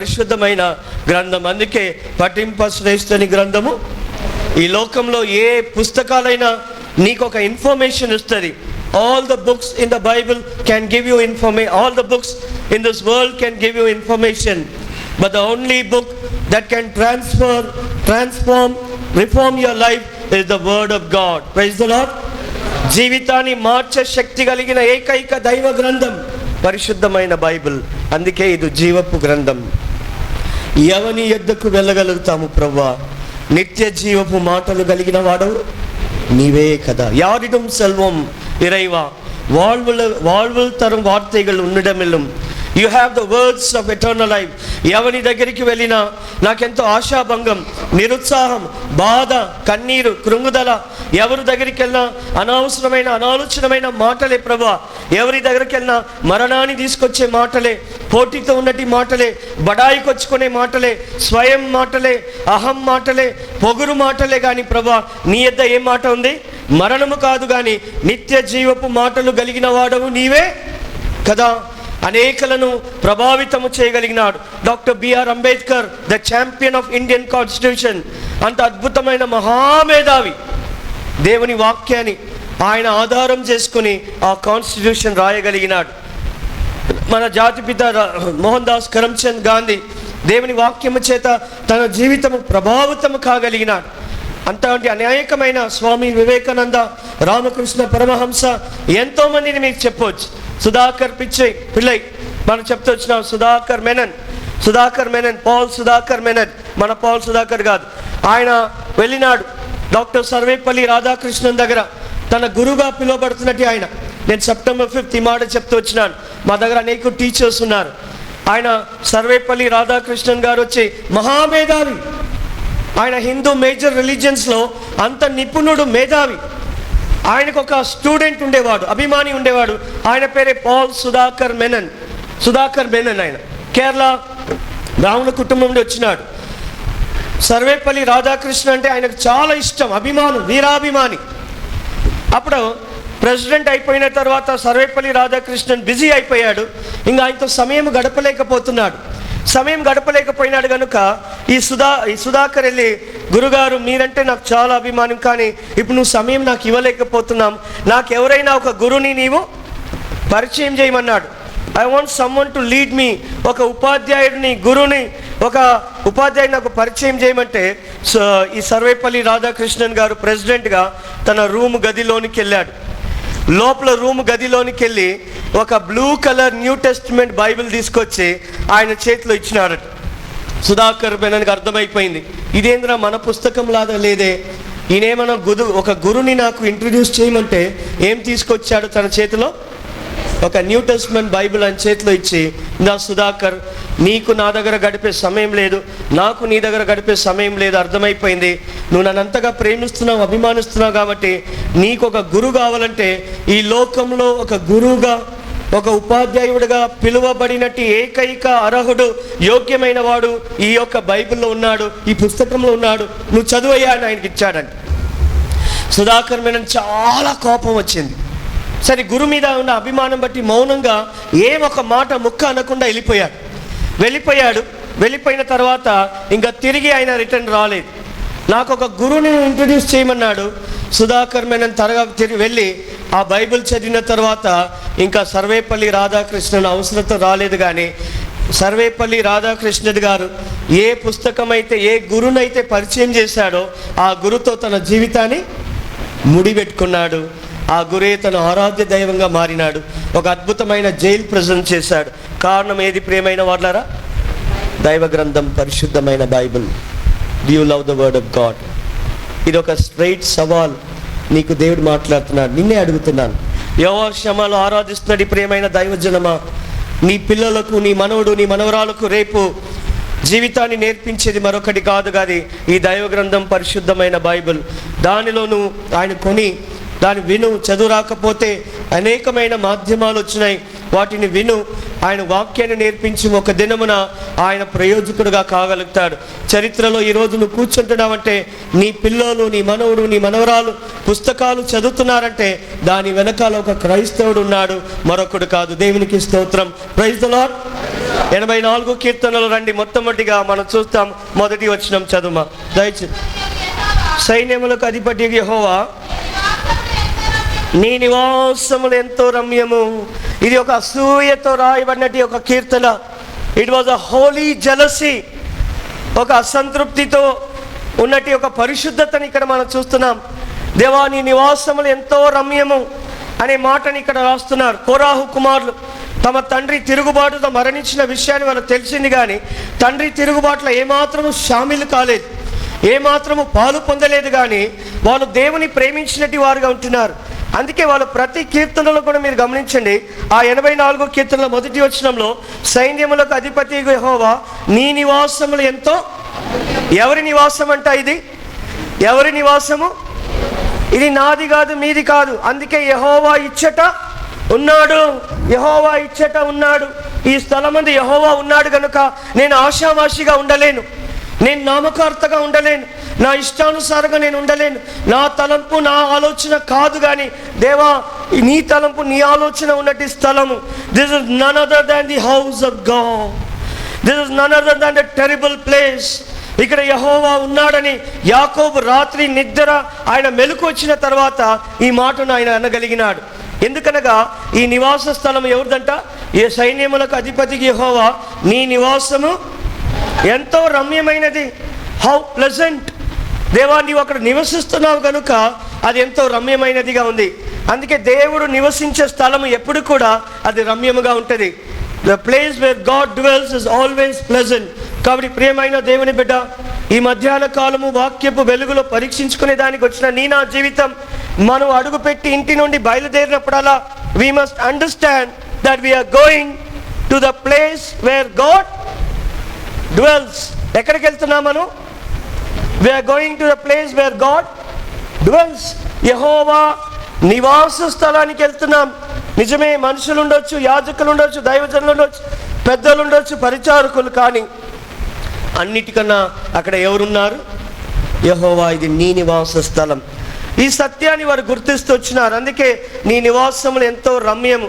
పరిశుద్ధమైన గ్రంథం. అందుకే పఠింపశ్రేష్ఠని గ్రంథము. ఈ లోకంలో ఏ పుస్తకాలైనా నీకు ఒక ఇన్ఫర్మేషన్ ఇస్తుంది. All the books in the Bible can give you information. All the books in this world can give you information. But the only book that can transform, reform your life is the Word of God. Praise the Lord. జీవితాన్ని మార్చే శక్తి కలిగిన ఏకైక దైవ గ్రంథం పరిశుద్ధమైన Bible. అందుకే ఇది జీవపు గ్రంథం. ఎవని యొద్దకు వెళ్ళగలుగుతాము ప్రభువా? నిత్య జీవపు మాటలు కలిగిన వాడు నీవే కదా. யாரிடம் செல்வோம் இறைவா? வாழ்வில் தரும் வார்த்தைகள் உன்னிடமில்லும். You have the words of eternal life. ఎవని దగ్గరికి వెళ్ళినా నాకెంతో ఆశాభంగం, నిరుత్సాహం, బాధ, కన్నీరు, కృంగుదల. ఎవరి దగ్గరికి వెళ్ళినా అనవసరమైన అనాలోచనమైన మాటలే ప్రభువా. ఎవరి దగ్గరికి వెళ్ళినా మరణాన్ని తీసుకొచ్చే మాటలే, పోటీతో ఉన్నటి మాటలే, బడాయికొచ్చుకునే మాటలే, స్వయం మాటలే, అహం మాటలే, పొగురు మాటలే. కానీ ప్రభువా నీ యొద్ద ఏ మాట ఉంది? మరణము కాదు కానీ నిత్య జీవపు మాటలు కలిగిన వాడవు నీవే కదా. అనేకలను ప్రభావితము చేయగలిగినాడు doctor BR Ambedkar, the champion of Indian constitution. అంత అద్భుతమైన మహామేధావి. దేవుని వాక్యాన్ని ఆయన ఆధారం చేసుకుని ఆ కాన్స్టిట్యూషన్ రాయగలిగినాడు. మన జాతిపిత మోహన్ దాస్ కరమ్చంద్ గాంధీ దేవుని వాక్యము చేత తన జీవితము ప్రభావితము కాగలిగినాడు. అంతటి అనేకమైన స్వామి వివేకానంద, రామకృష్ణ పరమహంస, ఎంతోమందిని మీకు చెప్పవచ్చు. సుధాకర్ పిల్లై మనం చెప్తూ వచ్చినాం. సుధాకర్ మెనన్, పాల్ సుధాకర్ మెనన్. మన పాల్ సుధాకర్ కాదు. ఆయన వెళ్ళినాడు డాక్టర్ సర్వేపల్లి రాధాకృష్ణన్ దగ్గర. తన గురువుగా పిలువబడుతున్నట్టు ఆయన. నేను సెప్టెంబర్ 5 ఈ మాట చెప్తూ వచ్చినాను. మా దగ్గర అనేక టీచర్స్ ఉన్నారు. ఆయన సర్వేపల్లి రాధాకృష్ణన్ గారు వచ్చి మహామేధావి. ఆయన హిందూ మేజర్ రిలీజియన్స్లో అంత నిపుణుడు, మేధావి. ఆయనకు ఒక స్టూడెంట్ ఉండేవాడు, అభిమాని ఉండేవాడు. ఆయన పేరే పాల్ సుధాకర్ మెనన్. ఆయన కేరళ బ్రాహ్మణ కుటుంబం నుండి వచ్చినాడు. సర్వేపల్లి రాధాకృష్ణ అంటే ఆయనకు చాలా ఇష్టం, అభిమానం, వీరాభిమాని. అప్పుడు ప్రెసిడెంట్ అయిపోయిన తర్వాత సర్వేపల్లి రాధాకృష్ణన్ బిజీ అయిపోయాడు. ఇంకా ఆయనతో సమయం గడపలేకపోయినాడు కనుక ఈ సుధాకర్ వెళ్ళి, గురుగారు మీరంటే నాకు చాలా అభిమానం, కానీ ఇప్పుడు నువ్వు సమయం నాకు ఇవ్వలేకపోతున్నాం. నాకు ఎవరైనా ఒక గురుని నీవు పరిచయం చేయమన్నాడు. I want someone to lead me. ఒక ఉపాధ్యాయుడిని, గురుని, ఒక ఉపాధ్యాయుడిని నాకు పరిచయం చేయమంటే ఈ సర్వేపల్లి రాధాకృష్ణన్ గారు ప్రెసిడెంట్గా తన గదిలోనికి వెళ్ళాడు. లోపల గదిలోనికి వెళ్ళి ఒక blue colour new testament Bible తీసుకొచ్చి ఆయన చేతిలో ఇచ్చినాడట. సుధాకర్ మెనన్కి అర్థమైపోయింది, ఇదేంద్రా మన పుస్తకం లాగా లేదే. ఈయనేమన్నా ఒక గురుని నాకు ఇంట్రడ్యూస్ చేయమంటే ఏం తీసుకొచ్చాడు? తన చేతిలో ఒక న్యూ టెస్టిమెంట్ బైబిల్ ఆయన చేతిలో ఇచ్చి, నా సుధాకర్, నీకు నా దగ్గర గడిపే సమయం లేదు, నాకు నీ దగ్గర గడిపే సమయం లేదు, అర్థమైపోయింది. నువ్వు నన్ను అంతగా ప్రేమిస్తున్నావు, అభిమానిస్తున్నావు కాబట్టి నీకు ఒక గురువు కావాలంటే ఈ లోకంలో ఒక గురువుగా, ఒక ఉపాధ్యాయుడిగా పిలువబడినట్టు ఏకైక అర్హుడు, యోగ్యమైన వాడు ఈ యొక్క బైబిల్లో ఉన్నాడు, ఈ పుస్తకంలో ఉన్నాడు, నువ్వు చదువయ్యా అని ఆయనకి ఇచ్చాడంట. సుధాకర్ మీద చాలా కోపం వచ్చింది. సరే, గురు మీద ఉన్న అభిమానం బట్టి మౌనంగా ఒక మాట ముక్క అనకుండా వెళ్ళిపోయిన తర్వాత ఇంకా తిరిగి ఆయన రిటర్న్ రాలేదు. నాకు ఒక గురువుని ఇంట్రడ్యూస్ చేయమన్నాడు. సుధాకర్ మెనన్ తిరిగి వెళ్ళి ఆ బైబిల్ చదివిన తర్వాత ఇంకా సర్వేపల్లి రాధాకృష్ణన్ అవసరంతో రాలేదు. కానీ సర్వేపల్లి రాధాకృష్ణన్ గారు ఏ పుస్తకమైతే, ఏ గురునైతే పరిచయం చేశాడో ఆ గురుతో తన జీవితాన్ని ముడిపెట్టుకున్నాడు. ఆ గురే తన ఆరాధ్య దైవంగా మారినాడు. ఒక అద్భుతమైన జైలు ప్రజెంట్ చేశాడు. కారణం ఏది ప్రియమైన వాళ్ళారా? దైవ గ్రంథం, పరిశుద్ధమైన Bible. Do you love the word of God? ఇది ఒక స్ట్రైట్ సవాల్ నీకు దేవుడు మాట్లాడుతున్నాడు. నిన్నే అడుగుతున్నాను, యెహోవా షమాలో ఆరాధిస్తున్నది ప్రియమైన దైవజనమా, నీ పిల్లలకు, నీ మనవడు, నీ మనవరాలకు రేపు జీవితాన్ని నేర్పించేది మరొకటి కాదు కానీ ఈ దైవ గ్రంథం, పరిశుద్ధమైన బైబిల్. దానిలోనూ ఆయన దాన్ని విను. చదువు రాకపోతే అనేకమైన మాధ్యమాలు వచ్చినాయి. వాటిని విను. ఆయన వాక్యాన్ని నేర్పించి ఒక దినమున ఆయన ప్రయోజకుడుగా కాగలుగుతాడు. చరిత్రలో ఈరోజు నువ్వు కూర్చుంటున్నావంటే, నీ పిల్లలు, నీ మనవడు, నీ మనవరాలు పుస్తకాలు చదువుతున్నారంటే దాని వెనకాల ఒక క్రైస్తవుడు ఉన్నాడు, మరొకడు కాదు. దేవునికి స్తోత్రం. Praise the lord. 84 కీర్తనలు రండి. మొట్టమొదటిగా మనం చూస్తాం. మొదటి వచనం చదువు దయచేసి. సైన్యములకు అధిపతి యెహోవా, నీ నివాసములు ఎంతో రమ్యము. ఇది ఒక అసూయతో రాయబడినట్టు ఒక కీర్తన. It was a holy jealousy. ఒక అసంతృప్తితో ఉన్నట్టు ఒక పరిశుద్ధతని ఇక్కడ మనం చూస్తున్నాం. దేవా, నీ నివాసములు ఎంతో రమ్యము అనే మాటని ఇక్కడ రాస్తున్నారు. కోరాహు కుమారులు తమ తండ్రి తిరుగుబాటుతో మరణించిన విషయాన్ని వాళ్ళకి తెలిసింది, కానీ తండ్రి తిరుగుబాటులో ఏమాత్రము షామిల్ కాలేదు, ఏమాత్రము పాలు పొందలేదు, కానీ వాళ్ళు దేవుని ప్రేమించినట్టు వారుగా ఉంటున్నారు. అందుకే వాళ్ళు ప్రతి కీర్తనలో కూడా మీరు గమనించండి. ఆ 84 కీర్తనల మొదటి వచనంలో, సైన్యములకు అధిపతి యెహోవా, నీ నివాసములు ఎంతో. ఎవరి నివాసం అంట ఇది? ఎవరి నివాసము? ఇది నాది కాదు, మీది కాదు. అందుకే యెహోవా ఇచ్చట ఉన్నాడు, యెహోవా ఇచ్చట ఉన్నాడు. ఈ స్థలమందు యెహోవా ఉన్నాడు కనుక నేను ఆషామాషిగా ఉండలేను, నేను నామకార్తగా ఉండలేను, నా ఇష్టానుసారంగా నేను ఉండలేను. నా తలంపు, నా ఆలోచన కాదు, కానీ దేవా, నీ తలంపు, నీ ఆలోచన ఉన్నట్టు స్థలము. This is none other than the house of God. This is none other than the terrible place. ఇక్కడ యెహోవా ఉన్నాడని యాకోబు రాత్రి నిద్ర ఆయన మెలకు వచ్చిన తర్వాత ఈ మాటను ఆయన అనగలిగినాడు. ఎందుకనగా ఈ నివాస స్థలం ఎవరిదంట? ఏ సైన్యములకు అధిపతికి యెహోవా, నీ నివాసము ఎంతో రమ్యమైనది. How pleasant. దేవా, నీవు అక్కడ నివసిస్తున్నావు కనుక అది ఎంతో రమ్యమైనదిగా ఉంది. అందుకే దేవుడు నివసించే స్థలము ఎప్పుడు కూడా అది రమ్యముగా ఉంటుంది. The place where God dwells is always pleasant. కాబట్టి ప్రియమైన దేవుని బిడ్డ, ఈ మధ్యాహ్న కాలము వాక్యపు వెలుగులో పరీక్షించుకునే దానికి వచ్చిన నీ నా జీవితం, మనం అడుగుపెట్టి ఇంటి నుండి బయలుదేరినప్పుడల్లా we must understand that we are going to the place where God dwells. ఎక్కడికి వెళ్తున్నాం మనం? We are going to the place where God dwells. యెహోవా నివాస స్థలానికి వెళ్తున్నాం. నిజమే, మనుషులు ఉండొచ్చు, యాజకులు ఉండొచ్చు, దైవజనులు ఉండొచ్చు, పెద్దలు ఉండొచ్చు, పరిచారకులు, కానీ అన్నిటికన్నా అక్కడ ఎవరున్నారు? యెహోవా. ఇది నీ నివాస స్థలం. ఈ సత్యాన్ని వారు గుర్తిస్తూ వచ్చినారు. అందుకే నీ నివాసములు ఎంతో రమ్యము.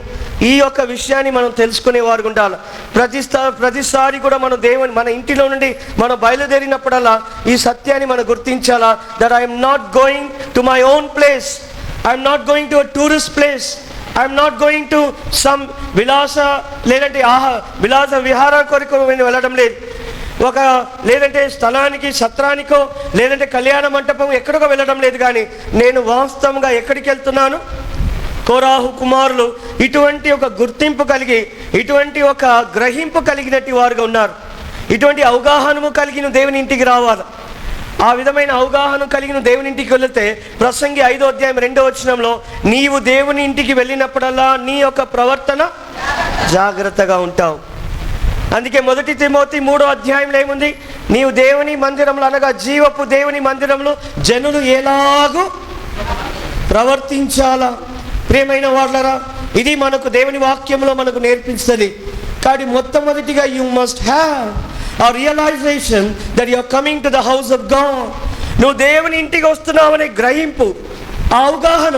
ఈ యొక్క విషయాన్ని మనం తెలుసుకునే వారు ఉండాలి. ప్రతిసారి కూడా మనం దేవుని మన ఇంటిలో నుండి మనం బయలుదేరినప్పుడల్లా ఈ సత్యాన్ని మనం గుర్తించాలా. That I'm not going to my own place, I'm not going to a tourist place, I'm not going to some విలాస లేదంటే విలాస విహార కొరకు వెళ్ళడం లేదు. లేదంటే స్థలానికి, సత్రానికో, లేదంటే కళ్యాణ మంటపం ఎక్కడికో వెళ్ళడం లేదు, కానీ నేను వాస్తవంగా ఎక్కడికి వెళ్తున్నాను? కోరాహు కుమారులు ఇటువంటి ఒక గుర్తింపు కలిగి, ఇటువంటి ఒక గ్రహింపు కలిగినట్టు వారుగా ఉన్నారు. ఇటువంటి అవగాహనము కలిగిన దేవుని ఇంటికి రావాలి. ఆ విధమైన అవగాహన కలిగిన దేవుని ఇంటికి వెళితే ప్రసంగి 5వ అధ్యాయం 2వ వచనంలో, నీవు దేవుని ఇంటికి వెళ్ళినప్పుడల్లా నీ యొక్క ప్రవర్తన జాగ్రత్తగా ఉంటావు. అందుకే 1 తిమోతి 3వ అధ్యాయంలో ఏముంది? నీవు దేవుని మందిరంలో, అనగా జీవపు దేవుని మందిరంలో జనులు ఎలాగూ ప్రవర్తించాలా. ప్రియమైన వాళ్ళరా, ఇది మనకు దేవుని వాక్యంలో మనకు నేర్పిస్తుంది. కాబట్టి మొట్టమొదటిగా you must have a realization that you are coming to the house of God. నువ్వు దేవుని ఇంటికి వస్తున్నావనే గ్రహింపు, ఆ అవగాహన,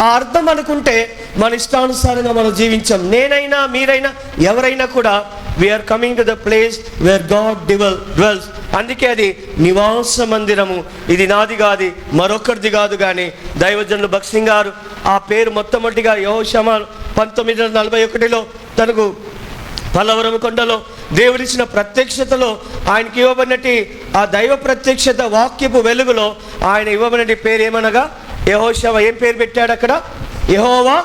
ఆ అర్థం అనుకుంటే మన ఇష్టానుసారంగా మనం జీవించాం. నేనైనా, మీరైనా, ఎవరైనా కూడా we are coming to the place where God dwells. అందుకే అది నివాస మందిరము. ఇది నాది కాదు, మరొకరిది కాదు, కానీ దైవజనులు భక్సింగ్ గారు ఆ పేరు మొట్టమొదటిగా యెహోషువ 1941లో తనకు పల్లవరం కొండలో దేవుడిచ్చిన ప్రత్యక్షతలో ఆయనకి ఇవ్వబడినట్టు ఆ దైవ ప్రత్యక్షత వాక్యపు వెలుగులో ఆయన ఇవ్వబడినట్టు పేరు ఏమనగా యెహోషువ. ఏం పేరు పెట్టాడు అక్కడ? యెహోవా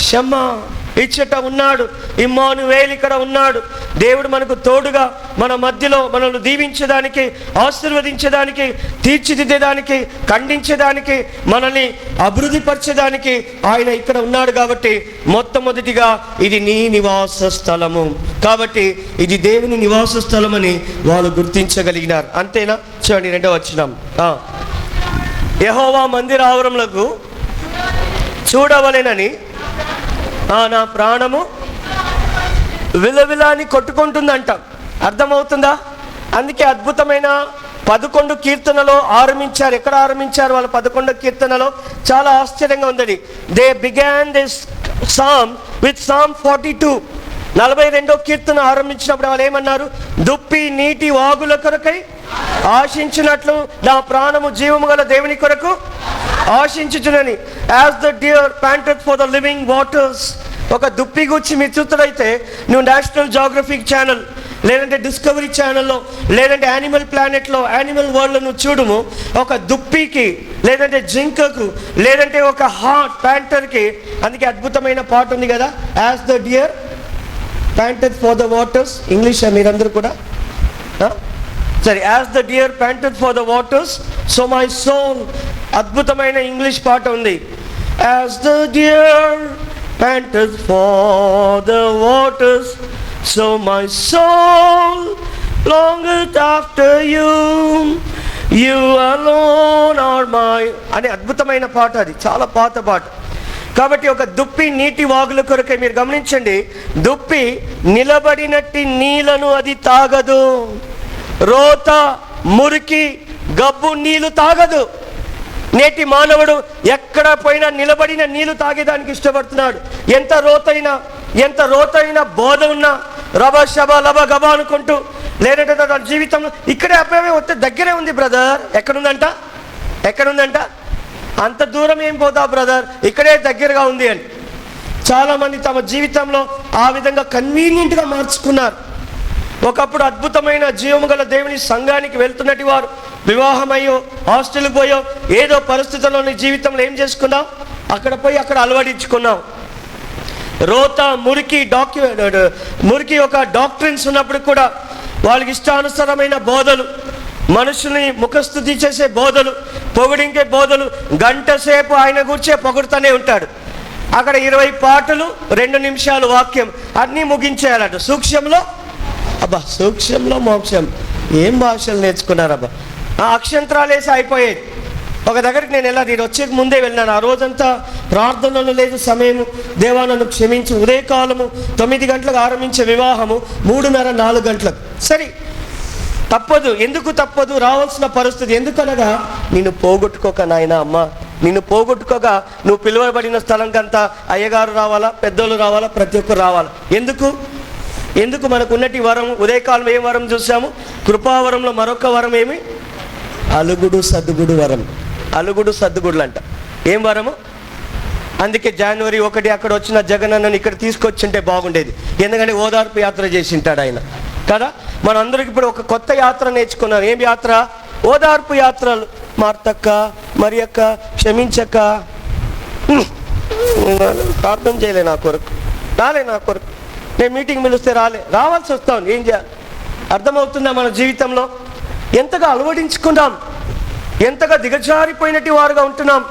షమ్మా. ఇచ్చట ఉన్నాడు. ఇమ్మానుయేల్ ఇక్కడ ఉన్నాడు. దేవుడు మనకు తోడుగా, మన మధ్యలో మనల్ని దీవించడానికి, ఆశీర్వదించడానికి, తీర్చిదిద్దేదానికి, ఖండించడానికి, మనల్ని అభివృద్ధిపరచడానికి ఆయన ఇక్కడ ఉన్నాడు. కాబట్టి మొట్టమొదటిగా ఇది నీ నివాస స్థలము. కాబట్టి ఇది దేవుని నివాస స్థలం అని వాళ్ళు గుర్తించగలిగినారు. అంతేనా? చూడండి 2వ వచనం. యెహోవా మందిర ఆవరణలకు చూడవలెనని నా ప్రాణము విలవిల అని కొట్టుకుంటుందంట. అర్థమవుతుందా? అందుకే అద్భుతమైన 11 కీర్తనలో ఆరంభించారు. ఎక్కడ ఆరంభించారు వాళ్ళు 11 కీర్తనలో? చాలా ఆశ్చర్యంగా ఉందండి. They began this psalm with psalm 42. 42వ కీర్తన ఆరంభించినప్పుడు వాళ్ళు ఏమన్నారు? దుప్పి నీటి వాగుల కొరకై ఆశించినట్లు నా ప్రాణము జీవము గల దేవుని కొరకు ఆశించుచునని. As the deer panted for the living waters. ఒక దుప్పి గురించి మీరు చూస్తున్నైతే నువ్వు నేషనల్ జియోగ్రఫిక్ ఛానల్, లేదంటే డిస్కవరీ ఛానల్లో, లేదంటే యానిమల్ ప్లానెట్లో, యానిమల్ వరల్డ్లో నువ్వు చూడుము, ఒక దుప్పికి, లేదంటే జింకకు, లేదంటే ఒక హార్ట్ ప్యాంటర్కి, అందుకే అద్భుతమైన పాట ఉంది కదా, as the deer panted for the waters. ఇంగ్లీషా మీరందరూ కూడా? సరే, as the deer panted for the waters so my soul. అద్భుతమైన ఇంగ్లీష్ పాట ఉంది. As the deer panted for the waters so my soul longeth after you, you alone are my. అనే అద్భుతమైన పాట, అది చాలా పాత పాట. కాబట్టి ఒక దుప్పి నీటి వాగుల కొరకే మీరు గమనించండి, దుప్పి నిలబడినట్టి నీళ్లను అది తాగదు. రోత, మురికి, గబ్బు నీళ్లు తాగదు. నేటి మానవుడు ఎక్కడ పోయినా నిలబడిన నీళ్లు తాగేదానికి ఇష్టపడుతున్నాడు. ఎంత రోతైన బోధ ఉన్నా రబ శబ లబ గబ అనుకుంటూ, లేదంటే తన జీవితంలో ఇక్కడే అబ్బాయి వస్తే దగ్గరే ఉంది బ్రదర్. ఎక్కడుందంట? అంత దూరం ఏం పోతా బ్రదర్, ఇక్కడే దగ్గరగా ఉంది అని చాలామంది తమ జీవితంలో ఆ విధంగా కన్వీనియంట్గా మార్చుకున్నారు. ఒకప్పుడు అద్భుతమైన జీవము గల దేవుని సంఘానికి వెళ్తున్నట్టు వారు వివాహమయ్యో, హాస్టల్కి పోయో, ఏదో పరిస్థితుల్లో నీ జీవితంలో ఏం చేసుకున్నావు? అక్కడ పోయి అక్కడ అలవాటించుకున్నావు. రోత, మురికి ఒక డాక్ట్రిన్స్ ఉన్నప్పుడు కూడా వాళ్ళకి ఇష్టానుసారమైన బోధలు, మనుషుల్ని ముఖస్థుతి చేసే బోధలు, పొగిడింకే బోధలు, గంట సేపు ఆయన కూర్చే పొగుడుతూనే ఉంటాడు. అక్కడ 20 పాటలు, 2 నిమిషాలు వాక్యం, అన్నీ ముగించేయాలట. సూక్ష్మంలో మోక్షం. ఏం భాషలు నేర్చుకున్నారబ్బా? అక్షంతరాలు వేసి అయిపోయేది. ఒక దగ్గరికి నేను వచ్చే ముందే వెళ్ళినాను. ఆ రోజంతా ప్రార్థనలు లేదు, సమయము. దేవా నన్ను క్షమించి. ఉదయకాలము 9 గంటలకు ఆరంభించే వివాహము 3:30, 4 గంటలకు. సరే, తప్పదు. ఎందుకు తప్పదు? రావాల్సిన పరిస్థితి. ఎందుకనగా నిన్ను పోగొట్టుకోక నాయన, అమ్మ నిన్ను పోగొట్టుకోక నువ్వు పిలువబడిన స్థలంకంతా అయ్యగారు రావాలా, పెద్దోళ్ళు రావాలా, ప్రతి ఒక్కరు రావాలా. ఎందుకు మనకు ఉన్నటి వరం? ఉదయకాలం ఏం వరం చూసాము? కృపావరంలో మరొక వరం ఏమి? అలుగుడు సద్దుగుడు వరం. అలుగుడు సద్దుగుడులు అంట. ఏం వరము? అందుకే జనవరి 1 అక్కడ వచ్చిన జగనన్నను ఇక్కడ తీసుకొచ్చింటే బాగుండేది. ఎందుకంటే ఓదార్పు యాత్ర చేసింటాడు ఆయన కదా. మనందరికి ఇప్పుడు ఒక కొత్త యాత్ర నేర్చుకున్నారు. ఏం యాత్ర? ఓదార్పు యాత్రలు. మార్తక్క, మరియక్క, క్షమించక్క, ప్రార్థన చేయలే నా కొరకు, రాలే నా కొరకు, నేను మీటింగ్ పిలిస్తే రావాల్సి వస్తాను. ఏం చేయాలి? అర్థమవుతుందా? మన జీవితంలో ఎంతగా అలవడించుకున్నాం, ఎంతగా దిగజారిపోయినట్టు వారుగా ఉంటున్నాం.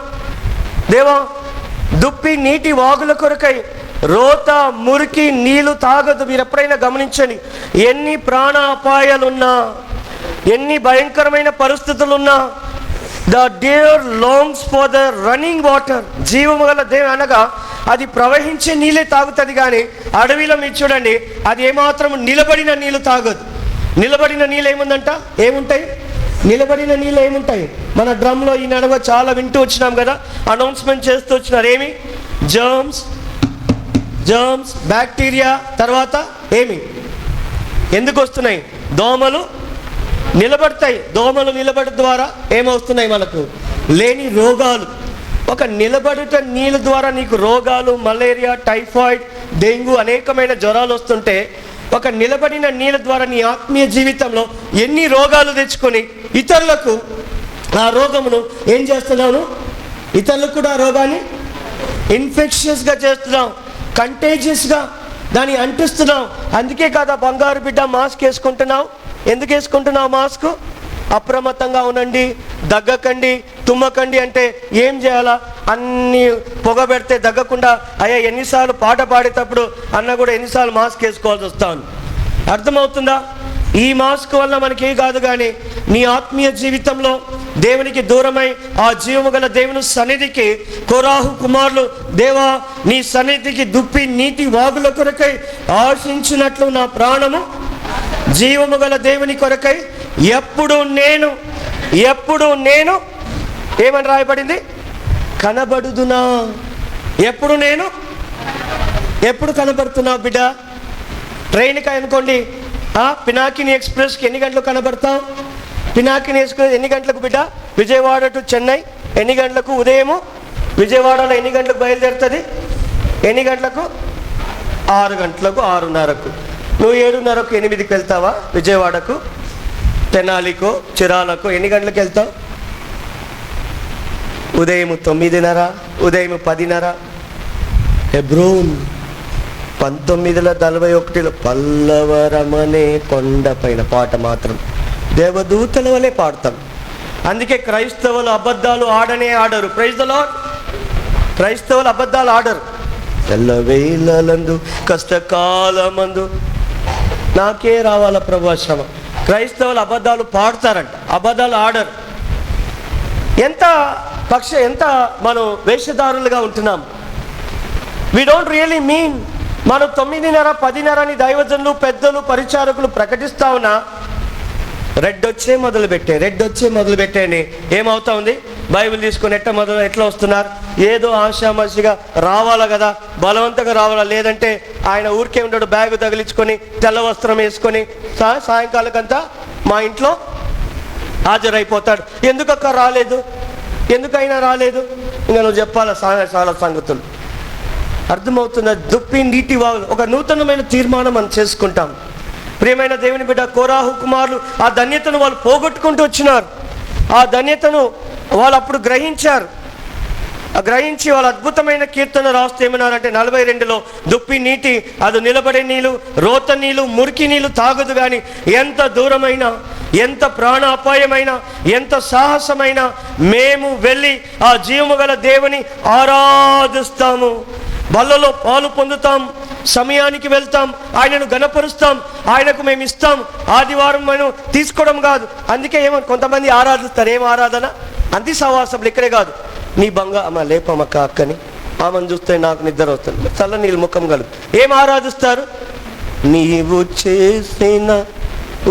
దేవా, దుప్పి నీటి వాగుల కొరకై రోత, మురికి నీళ్లు తాగదు. మీరు ఎప్పుడైనా గమనించండి, ఎన్ని ప్రాణ అపాయాలున్నా, ఎన్ని భయంకరమైన పరిస్థితులున్నా, the deer longs for the running water. జీవము గల దేవుడు అనగా అది ప్రవహించే నీళ్ళే తాగుతుంది. కానీ అడవిలో మీరు చూడండి, అది ఏమాత్రం నిలబడిన నీళ్ళు తాగదు. నిలబడిన నీళ్ళు ఏముంటాయి? నిలబడిన నీళ్ళు ఏముంటాయి? మన డ్రమ్లో ఈ నడవ చాలా వింటూ వచ్చినాం కదా, అనౌన్స్మెంట్ చేస్తూ వచ్చినారు. ఏమి? జర్మ్స్, బ్యాక్టీరియా, తర్వాత ఏమి? ఎందుకు వస్తున్నాయి? దోమలు నిలబడతాయి. దోమలు నిలబడడం ద్వారా ఏమవుతున్నాయి? మనకు లేని రోగాలు. ఒక నిలబడుట నీళ్ళ ద్వారా నీకు రోగాలు, మలేరియా, టైఫాయిడ్, డెంగ్యూ, అనేకమైన జ్వరాలు వస్తుంటే, ఒక నిలబడిన నీళ్ళ ద్వారా నీ ఆత్మీయ జీవితంలో ఎన్ని రోగాలు తెచ్చుకొని ఇతరులకు ఆ రోగమును ఏం చేస్తున్నాను? ఇతరులకు కూడా ఆ రోగాన్ని ఇన్ఫెక్షన్స్గా చేస్తున్నాం, కంటేజియస్గా దాన్ని అంటిస్తున్నాం. అందుకే కదా బంగారు బిడ్డ మాస్క్ వేసుకుంటున్నావు. ఎందుకు వేసుకుంటున్నావు మాస్క్? అప్రమత్తంగా ఉండండి, దగ్గకండి, తుమ్మకండి. అంటే ఏం చేయాలా? అన్ని పొగ పెడితే దగ్గకుండా, అయ్యా ఎన్నిసార్లు పాట పాడేటప్పుడు అన్న కూడా ఎన్నిసార్లు మాస్క్ వేసుకోవాల్సి వస్తాను. అర్థమవుతుందా? ఈ మాస్క్ వల్ల మనకి కాదు, కానీ నీ ఆత్మీయ జీవితంలో దేవునికి దూరమై ఆ జీవము గల దేవుని సన్నిధికి కోరాహు కుమారులు, దేవా నీ సన్నిధికి దుప్పి నీటి వాగుల కొరకై ఆశించినట్లు నా ప్రాణము జీవము గల దేవుని కొరకై ఎప్పుడు నేను ఏమని రాయబడింది? కనబడుదునా. ఎప్పుడు కనబడుతున్నావు బిడ్డ? ట్రైన్కి అనుకోండి, పినాకిని ఎక్స్ప్రెస్కి ఎన్ని గంటలకు కనబడతావు? పినాకిని ఎక్స్ప్రెస్ ఎన్ని గంటలకు బిడ్డ? విజయవాడ టు చెన్నై ఎన్ని గంటలకు? ఉదయము విజయవాడలో ఎన్ని గంటలకు బయలుదేరుతుంది? ఎన్ని గంటలకు? 6 గంటలకు, 6:30కు. నువ్వు 7:30కు 8కి వెళ్తావా విజయవాడకు? తెనాలికో చిరాలకు ఎన్ని గంటలకు వెళ్తావు? ఉదయం 9:30, ఉదయం 10:30. హెబ్రోన్ 1941లో పల్లవరమనే కొండ పైన పాట మాత్రం దేవదూతల వలె పాడతాం. అందుకే క్రైస్తవులు అబద్ధాలు ఆడరు. Praise the Lord. క్రైస్తవులు అబద్ధాలు ఆడరు. ఎల్లవేళలందు కష్టకాలమందు నాకే రావాల ప్రభు శ్రమ. క్రైస్తవులు అబద్ధాలు పాడతారంట, అబద్ధాలు ఆడరు. ఎంత మనం వేషధారులుగా ఉంటున్నాం. We don't really mean. మనం 9:30, 10:30 అని దైవజనులు, పెద్దలు, పరిచారకులు ప్రకటిస్తా ఉన్నా రెడ్ వచ్చే మొదలు పెట్టే ఏమవుతా ఉంది? బైబిల్ తీసుకొని ఎట్లా వస్తున్నారు? ఏదో ఆశామాషిగా రావాలా కదా, బలవంతంగా రావాలా. లేదంటే ఆయన ఊరికే ఉండడు, బ్యాగు తగిలించుకొని తెల్ల వస్త్రం వేసుకొని సాయంకాలకంతా మా ఇంట్లో హాజరైపోతాడు. ఎందుకక్క రాలేదు? ఎందుకైనా రాలేదు? ఇంకా నువ్వు చెప్పాలా చాలా సంగతులు. అర్థమవుతున్న దుప్పి నీటి వాగులు. ఒక నూతనమైన తీర్మానం మనం చేసుకుంటాం. ప్రియమైన దేవుని బిడ్డ, కోరాహు కుమారులు ఆ ధన్యతను వాళ్ళు పోగొట్టుకుంటూ వచ్చినారు. ఆ ధన్యతను వాళ్ళు అప్పుడు గ్రహించారు. గ్రహించి వాళ్ళ అద్భుతమైన కీర్తన రాస్తే ఏమన్నారంటే 42లో, దుప్పి నీటి అది నిలబడే నీళ్ళు, రోత నీళ్ళు, మురికి నీళ్ళు తాగదు. కానీ ఎంత దూరమైనా, ఎంత ప్రాణ అపాయమైనా, ఎంత సాహసమైనా మేము వెళ్ళి ఆ జీవము గల దేవుని ఆరాధిస్తాము. బల్లలో పాలు పొందుతాం, సమయానికి వెళ్తాం, ఆయనను గణపరుస్తాం, ఆయనకు మేము ఇస్తాం. ఆదివారం మనం తీసుకోవడం కాదు. అందుకే కొంతమంది ఆరాధిస్తారు. ఏం ఆరాధన? అంతి సహవాసంలో. ఇక్కడే కాదు, నీ అమ్మ లేపమ్మక్క అక్కని, ఆమెను చూస్తే నాకు నిద్ర వస్తుంది, చల్ల నీళ్ళు ముఖం కలుగు. ఏం ఆరాధిస్తారు? నీవు చేసిన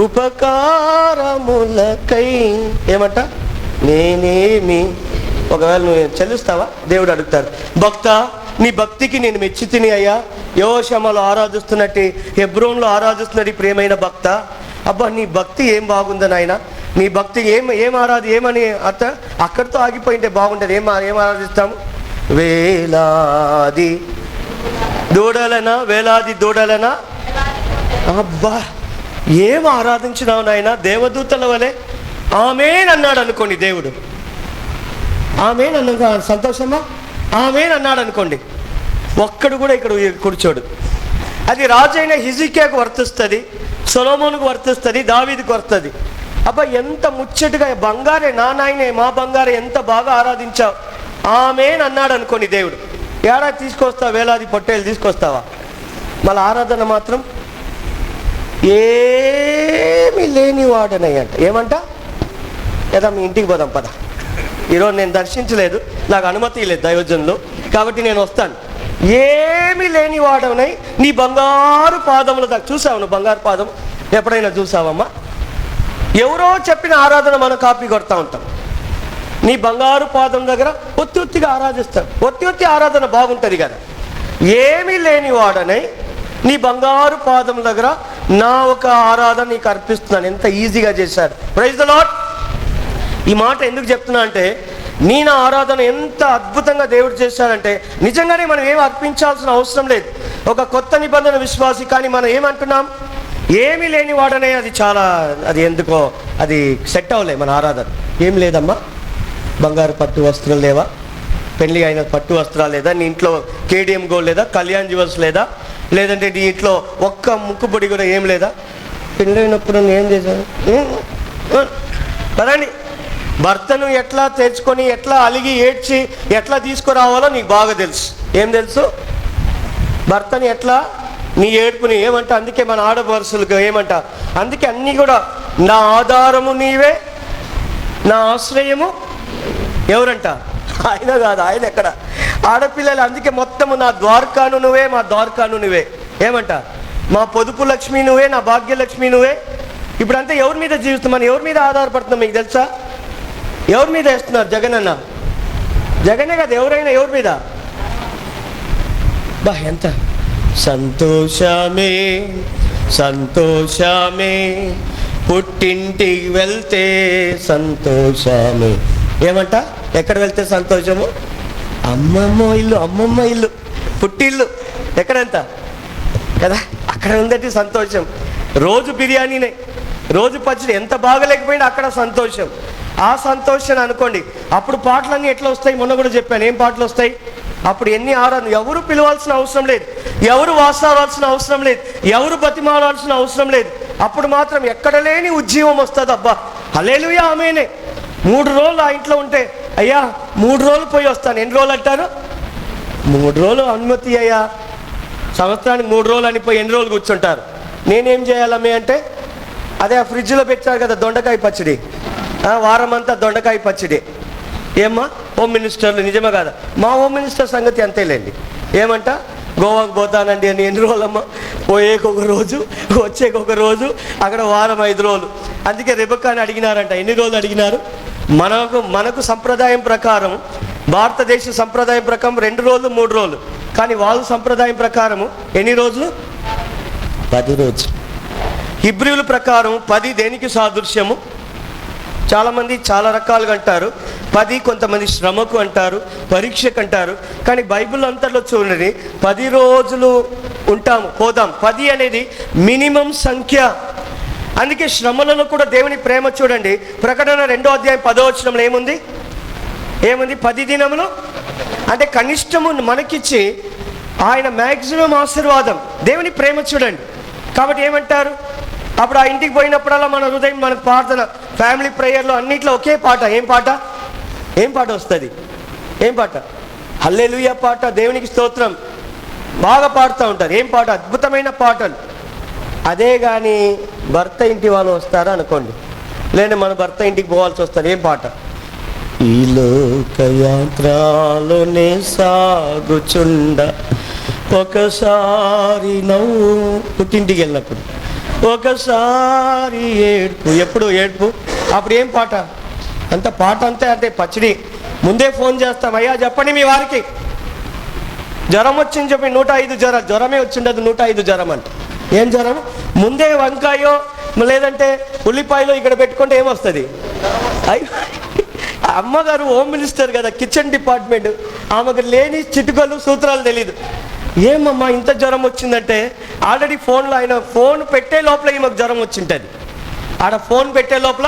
ఉపకారములకై ఏమంట? నేనేమి. ఒకవేళ నువ్వు చెల్లిస్తావా? దేవుడు అడుగుతారు. భక్త, నీ భక్తికి నేను మెచ్చి తిని అయ్యా. యోషమలో ఆరాధిస్తున్నట్టు, హెబ్రోన్లో ఆరాధిస్తున్నట్టు ప్రియమైన భక్త, అబ్బా నీ భక్తి ఏం బాగుంది నాయన. నీ భక్తి ఏమని అక్కడితో ఆగిపోయింటే బాగుంటుంది. ఏం ఆరాధిస్తాము? వేలాది దూడలనా. అబ్బా ఏం ఆరాధించినావు నాయన, దేవదూతల వలె. ఆమేన్ అన్నాడు అనుకోండి దేవుడు. ఆమేన్ అన్న సంతోషమా? ఆమేన్ అన్నాడు అనుకోండి, ఒక్కడు కూడా ఇక్కడ కూర్చోడు. అది రాజైన హిజ్కియాకు వర్తిస్తుంది, సొలొమోనుకు వర్తిస్తుంది, దావీదుకు వర్తిస్తుంది. అబ్బా ఎంత ముచ్చటగా, బంగారే నా నాయనే, మా బంగారే, ఎంత బాగా ఆరాధించావు. ఆమేన్ అన్నాడు అనుకోండి దేవుడు. ఏడాది తీసుకొస్తావు, వేలాది పొట్టేలు తీసుకొస్తావా? మళ్ళీ ఆరాధన మాత్రం ఏమీ లేని వాడనయ్యంట. ఏమంట? లేదా మీ ఇంటికి పోదాం పద, ఈరోజు నేను దర్శించలేదు, నాకు అనుమతి లేదు దైవజనులు, కాబట్టి నేను వస్తాను. ఏమి లేని వాడవనై నీ బంగారు పాదముల దగ్గర. చూసావు నువ్వు బంగారు పాదం ఎప్పుడైనా చూసావమ్మా? ఎవరో చెప్పిన ఆరాధన మనం కాపీ కొడతా ఉంటాం. నీ బంగారు పాదం దగ్గర ఒత్తిగా ఆరాధిస్తాం. ఒత్తి ఆరాధన బాగుంటుంది కదా. ఏమీ లేని వాడనై నీ బంగారు పాదం దగ్గర నా ఒక ఆరాధన నీకు అర్పిస్తున్నాను. ఎంత ఈజీగా చేశారు. Praise the Lord. ఈ మాట ఎందుకు చెప్తున్నా అంటే, నా ఆరాధన ఎంత అద్భుతంగా దేవుడు చేశాడంటే, నిజంగానే మనం ఏం అర్పించాల్సిన అవసరం లేదు. ఒక కొత్త నిబంధన విశ్వాసి, కానీ మనం ఏమంటున్నాం? ఏమీ లేని వాడనే. అది ఎందుకో అది సెట్ అవ్వలే మన ఆరాధన. ఏం లేదమ్మా, బంగారు పట్టు వస్త్రాలు లేవా? పెళ్లి అయిన పట్టు వస్త్రాలు లేదా? నీ ఇంట్లో కేడిఎం గోల్డ్ లేదా? కళ్యాణ్ జ్యువెల్స్ లేదా? లేదంటే నీ ఇంట్లో ఒక్క ముక్కుబొడి కూడా ఏం లేదా? పెళ్ళైనప్పుడు నేను ఏం చేశాను కదండి. భర్తను ఎట్లా తెచ్చుకొని, ఎట్లా అలిగి ఏడ్చి ఎట్లా తీసుకురావాలో నీకు బాగా తెలుసు. ఏం తెలుసు? భర్తని ఎట్లా, నీ ఏడుపుని ఏమంట? అందుకే మన ఆడపడుచులకు ఏమంట? అందుకే అన్నీ కూడా నా ఆధారము నీవే, నా ఆశ్రయము ఎవరంట? ఆయన కాదు. ఆయన ఎక్కడ? ఆడపిల్లలు. అందుకే మొత్తము నా ద్వారకాను నువ్వే, మా ద్వారకాను నువ్వే. ఏమంట? మా పొదుపు లక్ష్మి నువ్వే, నా భాగ్యలక్ష్మి నువ్వే. ఇప్పుడంతా ఎవరి మీద జీవిస్తాం? మనం ఎవరి మీద ఆధారపడుతున్నాం మీకు తెలుసా? ఎవరి మీద వేస్తున్నారు? జగన్ అన్న, జగనే కదా, ఎవరైనా ఎవరి మీద? బా ఎంత సంతోషమే సంతోషమే, పుట్టింటికి వెళ్తే సంతోషమే. ఏమంట? ఎక్కడ వెళ్తే సంతోషము? అమ్మమ్మ ఇల్లు, అమ్మమ్మ ఇల్లు, పుట్టిల్లు. ఎక్కడంత కదా, అక్కడ ఉందటి సంతోషం. రోజు బిర్యానీనే, రోజు పచ్చడి, ఎంత బాగలేకపోయినా అక్కడ సంతోషం. ఆ సంతోషం అనుకోండి. అప్పుడు పాటలన్నీ ఎట్లా వస్తాయి? మొన్న కూడా చెప్పాను ఏం పాటలు వస్తాయి. అప్పుడు ఎన్ని ఆరాధన, ఎవరు పిలవాల్సిన అవసరం లేదు, ఎవరు వాసావాల్సిన అవసరం లేదు, ఎవరు బతిమాలాల్సిన అవసరం లేదు. అప్పుడు మాత్రం ఎక్కడ లేని ఉజ్జీవం వస్తుంది. అబ్బా హల్లెలూయా ఆమేనే. 3 రోజులు ఆ ఇంట్లో ఉంటే, అయ్యా 3 రోజులు పోయి వస్తాను. ఎన్ని రోజులు అంటారు? 3 రోజులు అనుమతి అయ్యా, సంవత్సరానికి 3 రోజులు అనిపోయి ఎన్ని రోజులు కూర్చుంటారు. నేనేం చేయాలమ్మే అంటే, అదే ఆ ఫ్రిడ్జ్లో పెట్టారు కదా దొండకాయ పచ్చడి, వారం అంతా దొండకాయ పచ్చడి. ఏమ్మా హోమ్ మినిస్టర్లు, నిజమే కదా? మా హోమ్ మినిస్టర్ సంగతి అంతేలేండి. ఏమంట? గోవాకు పోతానండి అని. ఎన్ని రోజులమ్మా? పోయేకొక రోజు, వచ్చేకొక రోజు, అక్కడ వారం 5 రోజులు. అందుకే రెబెక్కాని అడిగినారంట. ఎన్ని రోజులు అడిగినారు? మనకు సంప్రదాయం ప్రకారం, భారతదేశ సంప్రదాయం ప్రకారం 2 రోజులు 3 రోజులు. కానీ వాళ్ళ సంప్రదాయం ప్రకారము ఎన్ని రోజులు? 10 రోజులు. హిబ్రీయుల ప్రకారం 10 దేనికి సాదృశ్యము? చాలామంది చాలా రకాలుగా అంటారు. 10 కొంతమంది శ్రమకు అంటారు, పరీక్షకు అంటారు. కానీ బైబిల్ అంతట్లో చూడండి, 10 రోజులు ఉంటాము, పోదాం. 10 అనేది మినిమం సంఖ్య. అందుకే శ్రమలలో కూడా దేవుని ప్రేమ చూడండి. ప్రకటన 2వ అధ్యాయం 10వ వచనంలో ఏముంది? 10 దినములు అంటే కనిష్టము మనకిచ్చి ఆయన మ్యాక్సిమం ఆశీర్వాదం. దేవుని ప్రేమ చూడండి. కాబట్టి ఏమంటారు? అప్పుడు ఆ ఇంటికి పోయినప్పుడల్లా మన హృదయం, మన ప్రార్థన, ఫ్యామిలీ ప్రేయర్లో అన్నిట్లో ఒకే పాట. ఏం పాట? ఏం పాట వస్తుంది? ఏం పాట? హల్లెలూయా పాట, దేవునికి స్తోత్రం బాగా పాడుతూ ఉంటారు. ఏం పాట? అద్భుతమైన పాటలు. అదే కానీ భర్త ఇంటి వాళ్ళు వస్తారా అనుకోండి, లేదా మన భర్త ఇంటికి పోవాల్సి వస్తారు. ఏం పాట? ఈ లోకయాత్రలోనే సాగుచుండ ఒకసారి నవ్వు, పుట్టింటికి వెళ్ళినప్పుడు ఒకసారి ఏడ్పు. ఎప్పుడు ఏడ్పు? అప్పుడు ఏం పాట? అంత పాట అంతే. అంటే పచ్చడి ముందే ఫోన్ చేస్తాం, అయ్యా చెప్పండి మీ వారికి జ్వరం వచ్చింది చెప్పి 105 జ్వరం, జ్వరమే వచ్చిండదు 105 జ్వరం అంటే. ఏం జ్వరం? ముందే వంకాయో లేదంటే ఉల్లిపాయలో ఇక్కడ పెట్టుకుంటే ఏమొస్తుంది? అమ్మగారు హోమ్ మినిస్టర్ కదా, కిచెన్ డిపార్ట్మెంట్, ఆమెకు లేని చిటుకలు సూత్రాలు తెలీదు. ఏమమ్మా ఇంత జ్వరం వచ్చిందంటే, ఆల్రెడీ ఫోన్లో ఆయన ఫోన్ పెట్టే లోపల ఈమెకు జ్వరం వచ్చింటుంది. ఆడ ఫోన్ పెట్టే లోపల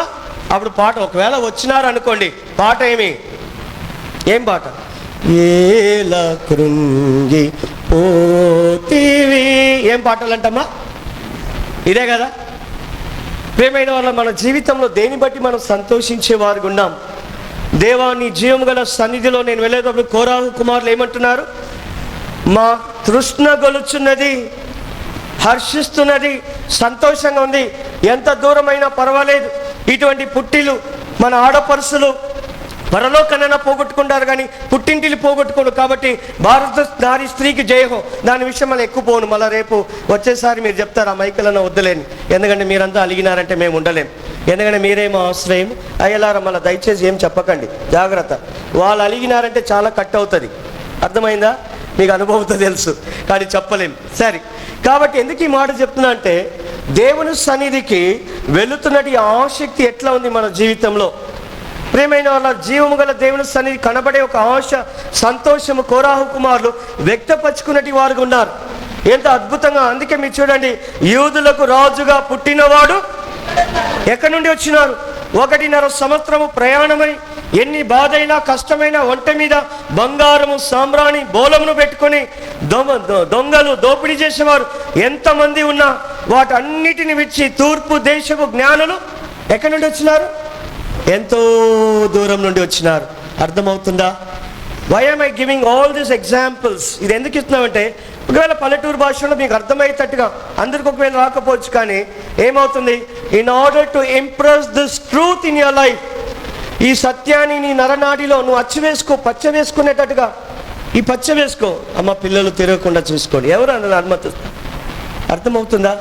అప్పుడు పాట. ఒకవేళ వచ్చినారు అనుకోండి, పాట ఏం పాట? ఏలా కృంగి పోతివి. ఏం పాటలు అంటమ్మా? ఇదే కదా. ప్రేమైన వాళ్ళ, మన జీవితంలో దేని బట్టి మనం సంతోషించేవారు ఉన్నాం? దేవా నీ జీవము గల సన్నిధిలో నేను వెళ్ళేటప్పుడు కోరాహు కుమారులు ఏమంటున్నారు? మా తృష్ణ గొలుచున్నది, హర్షిస్తున్నది, సంతోషంగా ఉంది. ఎంత దూరమైనా పర్వాలేదు. ఇటువంటి పుట్టిలు మన ఆడపరుసులు పరలోకనైనా పోగొట్టుకుంటారు కానీ పుట్టింటిని పోగొట్టుకోడు. కాబట్టి భారత నారీ స్త్రీకి జయహో. దాని విషయం మళ్ళీ ఎక్కువ పోను. మళ్ళీ రేపు వచ్చేసారి మీరు చెప్తారు ఆ మైకలన్నా వద్దులేని, ఎందుకంటే మీరంతా అలిగినారంటే మేము ఉండలేం. ఎందుకంటే మీరేమో ఆశ్రయం అయ్యలారా. మళ్ళీ దయచేసి ఏం చెప్పకండి, జాగ్రత్త. వాళ్ళు అలిగినారంటే చాలా కట్ అవుతుంది. అర్థమైందా? మీకు అనుభవంతో తెలుసు కానీ చెప్పలేం. సరే, కాబట్టి ఎందుకు ఈ మాట చెప్తున్నా అంటే, దేవుని సన్నిధికి వెళుతున్నట్టు ఆసక్తి ఎట్లా ఉంది మన జీవితంలో? ప్రేమైన వాళ్ళ, జీవము గల దేవుని సన్నిధి కనబడే ఒక ఆశ, సంతోషము కోరాహు కుమారులు వ్యక్తపరుచుకున్నట్టు వారు ఉన్నారు. ఎంత అద్భుతంగా. అందుకే మీరు చూడండి, యూదులకు రాజుగా పుట్టినవాడు ఎక్కడి నుండి వచ్చినారు? 1.5 సంవత్సరము ప్రయాణమై, ఎన్ని బాధైనా కష్టమైన ఒంట మీద బంగారము సాంబ్రాణి బోలమును పెట్టుకొని దొంగలు దోపిడీ చేసేవారు ఎంతమంది ఉన్నా వాటన్నిటిని విడిచి తూర్పు దేశపు జ్ఞానులు ఎక్కడి నుండి వచ్చినారు? ఎంతో దూరం నుండి వచ్చినారు. అర్థమవుతుందా? Why am I giving all these examples? ఇది ఎందుకు ఇస్తున్నామంటే, ఒకవేళ పల్లెటూరు భాషలో మీకు అర్థమయ్యేటట్టుగా, అందరికి ఒకవేళ రాకపోవచ్చు కానీ ఏమవుతుంది, in order to impress this truth in your life. ఈ సత్యాన్ని నీ నరనాడిలో నువ్వు అచ్చు వేసుకునేటట్టుగా ఈ పచ్చ వేసుకో. అమ్మ పిల్లలు తిరగకుండా చూసుకోండి. ఎవరు అన్న అనుమతి అర్థమవుతుందా?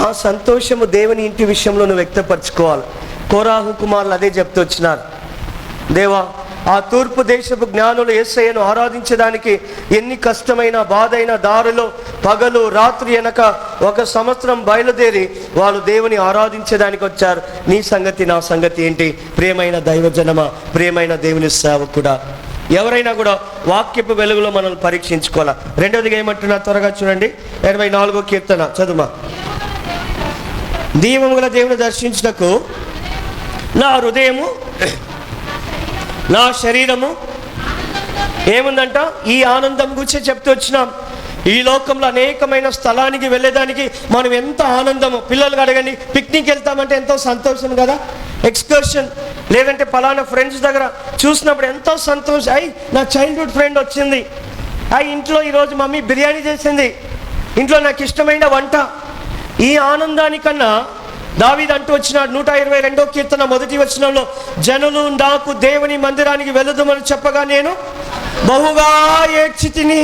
ఆ సంతోషము దేవుని ఇంటి విషయంలో నువ్వు వ్యక్తపరచుకోవాలి. కోరాహు కుమారులు అదే చెప్తూ వచ్చినారు. దేవా, ఆ తూర్పు దేశపు జ్ఞానులు యేసయ్యను ఆరాధించడానికి ఎన్ని కష్టమైన బాధైన దారిలో పగలు రాత్రి వెనక 1 సంవత్సరం బయలుదేరి వాళ్ళు దేవుని ఆరాధించడానికి వచ్చారు. నీ సంగతి నా సంగతి ఏంటి? ప్రియమైన దైవజనమా, ప్రియమైన దేవుని సేవకుడా, ఎవరైనా కూడా వాక్యపు వెలుగులో మనల్ని పరీక్షించుకోవాలా. రెండవదిగా ఏమంటున్నా త్వరగా చూడండి. 84వ కీర్తన చదుమా. దీవము గల దేవుని దర్శించుటకు నా హృదయము నా శరీరము ఏముందంట? ఈ ఆనందం గురించి చెప్తూ వచ్చినాం. ఈ లోకంలో అనేకమైన స్థలానికి వెళ్ళేదానికి మనం ఎంత ఆనందము. పిల్లలు అడగండి, పిక్నిక్ వెళ్తామంటే ఎంతో సంతోషం కదా. ఎక్స్కర్షన్ లేదంటే పలానా ఫ్రెండ్స్ దగ్గర చూసినప్పుడు ఎంతో సంతోషం. నా చైల్డ్హుడ్ ఫ్రెండ్ వచ్చింది. ఇంట్లో ఈరోజు మమ్మీ బిర్యానీ చేసింది, ఇంట్లో నాకు ఇష్టమైన వంట. ఈ ఆనందానికన్నా దావీదు అంటూ వచ్చినాడు 122వ కీర్తన 1వ వచనంలో, జనులు నాకు దేవుని మందిరానికి వెళుదుమని చెప్పగా నేను బహుగా ఏడ్చి తిని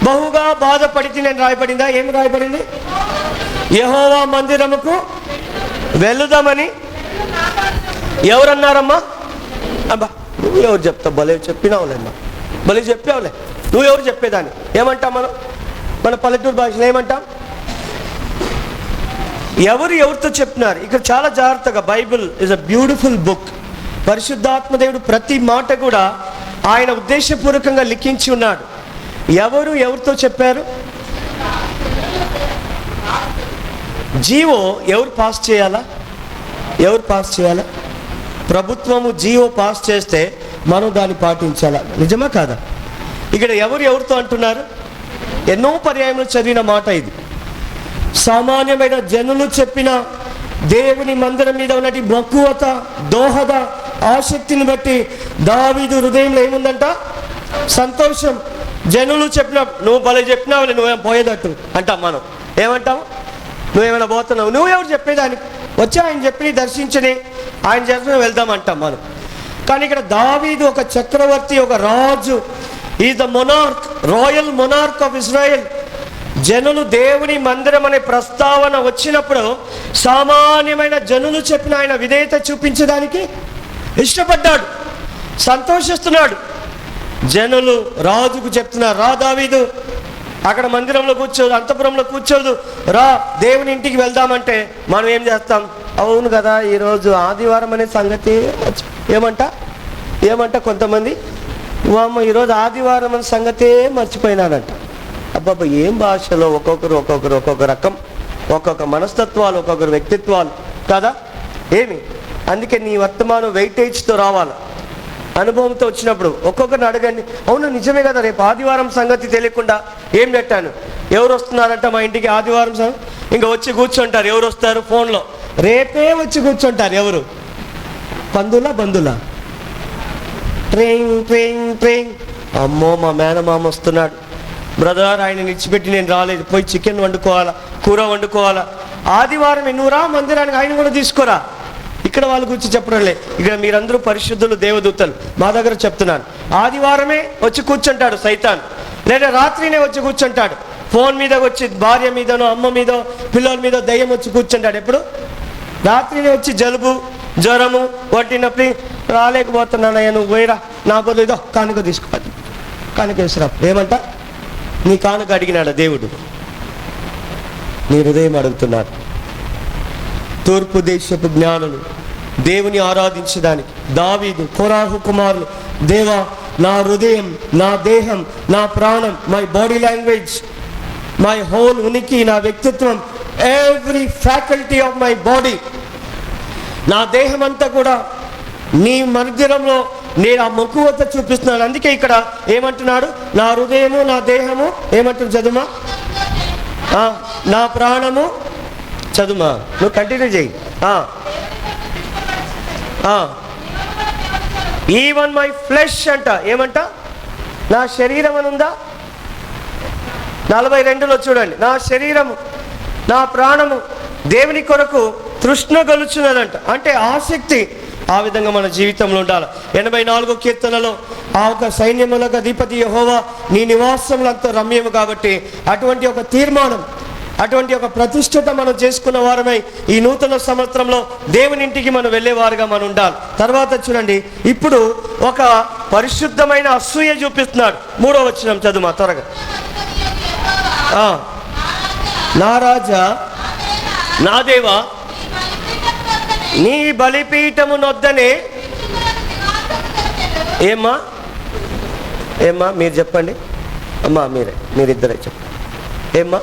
బహుగా బాధపడి తిని అని రాయబడిందా? ఏం రాయబడింది? యెహోవా మందిరముకు వెళుదామని ఎవరన్నారమ్మా? అబ్బా, నువ్వు ఎవరు చెప్తావు? భలే చెప్పినావులేమ్మా, భలే చెప్పావులే. నువ్వు ఎవరు చెప్పేదాన్ని ఏమంటాం? మన పల్లెటూరు భాషలో ఏమంటాం? ఎవరితో చెప్తున్నారు? ఇక్కడ చాలా జాగ్రత్తగా, Bible is a beautiful book. పరిశుద్ధాత్మ దేవుడు ప్రతి మాట కూడా ఆయన ఉద్దేశపూర్వకంగా లిఖించి ఉన్నాడు. ఎవరితో చెప్పారు? జీవో ఎవరు పాస్ చేయాలా? ప్రభుత్వము జీవో పాస్ చేస్తే మనం దాన్ని పాటించాలా? నిజమా కాదా? ఇక్కడ ఎవరితో అంటున్నారు? ఎన్నో పర్యాయములు చదివిన మాట ఇది. సామాన్యమైన జనులు చెప్పిన దేవుని మందిరం మీద ఉన్నటి మక్కువత, దోహద, ఆసక్తిని బట్టి దావీదు హృదయంలో ఏముందంట? సంతోషం. జనులు చెప్పిన, నువ్వు భలే చెప్పినావులే, నువ్వేం పోయేటట్టు అంటాం మనం. ఏమంటావు? నువ్వేమైనా పోతున్నావు? నువ్వెవరు చెప్పేదానికి? వచ్చి ఆయన చెప్పి దర్శించని ఆయన చేసిన వెళ్దామంటాం మనం. కానీ ఇక్కడ దావీదు ఒక చక్రవర్తి, ఒక రాజు. Is the monarch, royal monarch of Israel. జనులు దేవుని మందిరం అనే ప్రస్తావన వచ్చినప్పుడు సామాన్యమైన జనులు చెప్పిన ఆయన విధేయత చూపించడానికి ఇష్టపడ్డాడు, సంతోషిస్తున్నాడు. జనులు రాజుకు చెప్తున్నారు, రా దావీదు, అక్కడ మందిరంలో కూర్చోదు, అంతపురంలో కూర్చోదు, రా దేవుని ఇంటికి వెళ్దామంటే మనం ఏం చేస్తాం? అవును కదా, ఈరోజు ఆదివారం అనే సంగతి ఏమంట కొంతమంది, వామ్మ ఈరోజు ఆదివారం అనే సంగతే మర్చిపోయినానంట. అబ్బాబ్బా, ఏం భాషలో ఒక్కొక్క రకం, ఒక్కొక్క మనస్తత్వాలు, ఒక్కొక్కరు వ్యక్తిత్వాలు కదా. అందుకే నీ వర్తమానం వెయిటేజ్తో రావాలి. అనుభవంతో వచ్చినప్పుడు ఒక్కొక్కరిని అడగండి, అవును నిజమే కదా, రేపు ఆదివారం సంగతి తెలియకుండా ఏం పెట్టాను, ఎవరు వస్తున్నారంట మా ఇంటికి ఆదివారం ఇంకా వచ్చి కూర్చుంటారు. ఎవరు వస్తారు? ఫోన్లో రేపే వచ్చి కూర్చుంటారు. ఎవరు? బంధువులా? ట్రైంగ్. అమ్మో, మా మేనమామ వస్తున్నాడు బ్రదర్, ఆయన విడిచిపెట్టి నేను రాలేదు, పోయి చికెన్ వండుకోవాలా, కూర వండుకోవాలా. ఆదివారం నువ్వు రా మందిరానికి, ఆయన కూడా తీసుకోరా. ఇక్కడ వాళ్ళ గురించి చెప్పడంలే, ఇక్కడ మీరందరూ పరిశుద్ధులు, దేవదూతలు. మా దగ్గర చెప్తున్నాను, ఆదివారమే వచ్చి కూర్చుంటాడు సైతాన్, లేదా రాత్రినే వచ్చి కూర్చుంటాడు. ఫోన్ మీద వచ్చి భార్య మీదనో, అమ్మ మీదో, పిల్లల మీద దయ్యం వచ్చి కూర్చుంటాడు. ఎప్పుడు? రాత్రినే వచ్చి జలుబు, జ్వరము, వట్టినప్పుడు రాలేకపోతున్నానయ్యా, నువ్వు పోయిరా, నా బదులు ఇదో కానుక తీసుకోవాలి, కానుక వేసిరా. ఏమంట? నీ కానుక అడిగినాడు దేవుడు, నీ హృదయం అడుగుతున్నాడు. తూర్పు దేశపు జ్ఞానులు దేవుని ఆరాధించడానికి దావీదు, కోరాహు కుమారులు, దేవా నా హృదయం, నా దేహం, నా ప్రాణం, my body language, my whole ఉనికి, నా వ్యక్తిత్వం, every faculty of my body, నా దేహం అంతా కూడా నీ మందిరంలో నేను ఆ మక్కువత చూపిస్తున్నాను. అందుకే ఇక్కడ ఏమంటున్నాడు? నా హృదయము, నా దేహము, ఏమంటుంది చదుమా? నా ప్రాణము, చదుమా, నువ్వు కంటిన్యూ చేయి. ఈవెన్ మై ఫ్లెష్ అంట. ఏమంట? నా శరీరం అని ఉందా? 42లో చూడండి, నా శరీరము, నా ప్రాణము దేవుని కొరకు తృష్ణ గలుచున్నదంట. అంటే ఆసక్తి, ఆ విధంగా మన జీవితంలో ఉండాలి. 84వ కీర్తనలో ఆ ఒక సైన్యములకు అధిపతి యెహోవా నీ నివాసములు అంత రమ్యము కాబట్టి అటువంటి ఒక తీర్మానం, అటువంటి ఒక ప్రతిష్టత మనం చేసుకున్న వారమై ఈ నూతన సంవత్సరంలో దేవుని ఇంటికి మనం వెళ్ళేవారుగా మనం ఉండాలి. తర్వాత చూడండి, ఇప్పుడు ఒక పరిశుద్ధమైన అసూయ చూపిస్తున్నాడు. 3వ వచనం చదువు త్వరగా. నా రాజా, నా దేవా, నీ బలిపీఠము నొద్దనే. ఏమ్మా మీరు చెప్పండి అమ్మా, మీరిద్దరే చెప్పండి. ఏమ్మా,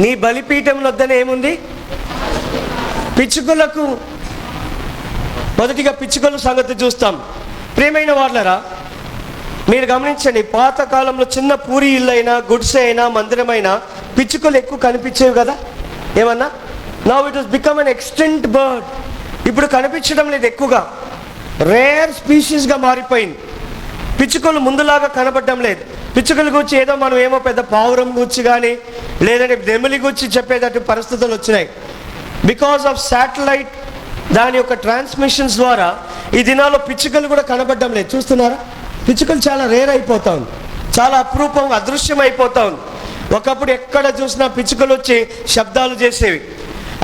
నీ బలిపీఠం వద్దనే ఏముంది? పిచ్చుకలకు. మొదటిగా పిచ్చుకల సంగతి చూస్తాం. ప్రియమైన వాళ్ళరా, మీరు గమనించండి, పాతకాలంలో చిన్న పూరి ఇల్లు అయినా, గుడిసె అయినా, మందిరమైనా పిచ్చుకలు ఎక్కువ కనిపించేవి కదా. ఏమన్నా now it has become an extent bird. ఇప్పుడు కనిపించడం లేదు, ఎక్కువగా రేర్ స్పీషీస్గా మారిపోయింది. పిచ్చుకలు ముందులాగా కనపడడం లేదు. పిచ్చుకలు గురించి ఏదో మనం ఏమో పెద్ద పావురం గురించి కానీ లేదంటే నెమలి గురించి చెప్పేటట్టు పరిస్థితులు వచ్చినాయి. బికాస్ ఆఫ్ శాటిలైట్, దాని యొక్క ట్రాన్స్మిషన్స్ ద్వారా ఈ దినాల్లో పిచ్చుకలు కూడా కనపడడం లేదు. చూస్తున్నారా? పిచ్చుకలు చాలా రేర్ అయిపోతా ఉంది, చాలా అపురూపంగా అదృశ్యం అయిపోతా ఉంది. ఒకప్పుడు ఎక్కడ చూసినా పిచ్చుకలు వచ్చి శబ్దాలు చేసేవి.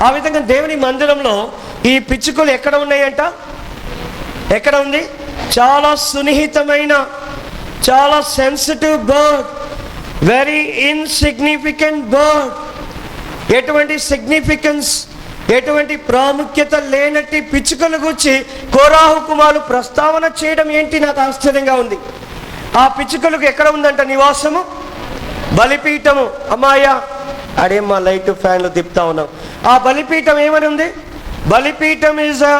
ఆ విధంగా దేవుని మందిరంలో ఈ పిచ్చుకలు ఎక్కడ ఉన్నాయంట? ఎక్కడ ఉంది? చాలా సున్నిహితమైన, చాలా sensitive bird, very insignificant bird. ఎటువంటి సిగ్నిఫికెన్స్, ఎటువంటి ప్రాముఖ్యత లేనట్టి పిచ్చుకల గురించి కోరాహు కుమారులు ప్రస్తావన చేయడం ఏంటి నాకు ఆశ్చర్యంగా ఉంది. ఆ పిచ్చుకలకు ఎక్కడ ఉందంట నివాసము? బలిపీఠము. అమ్మాయ్యా, అడేమ్మా లైట్ ఫ్యాన్లు తిప్పుతా ఉన్నాం. ఆ బలిపీఠం ఏమని ఉంది? బలిపీఠం is a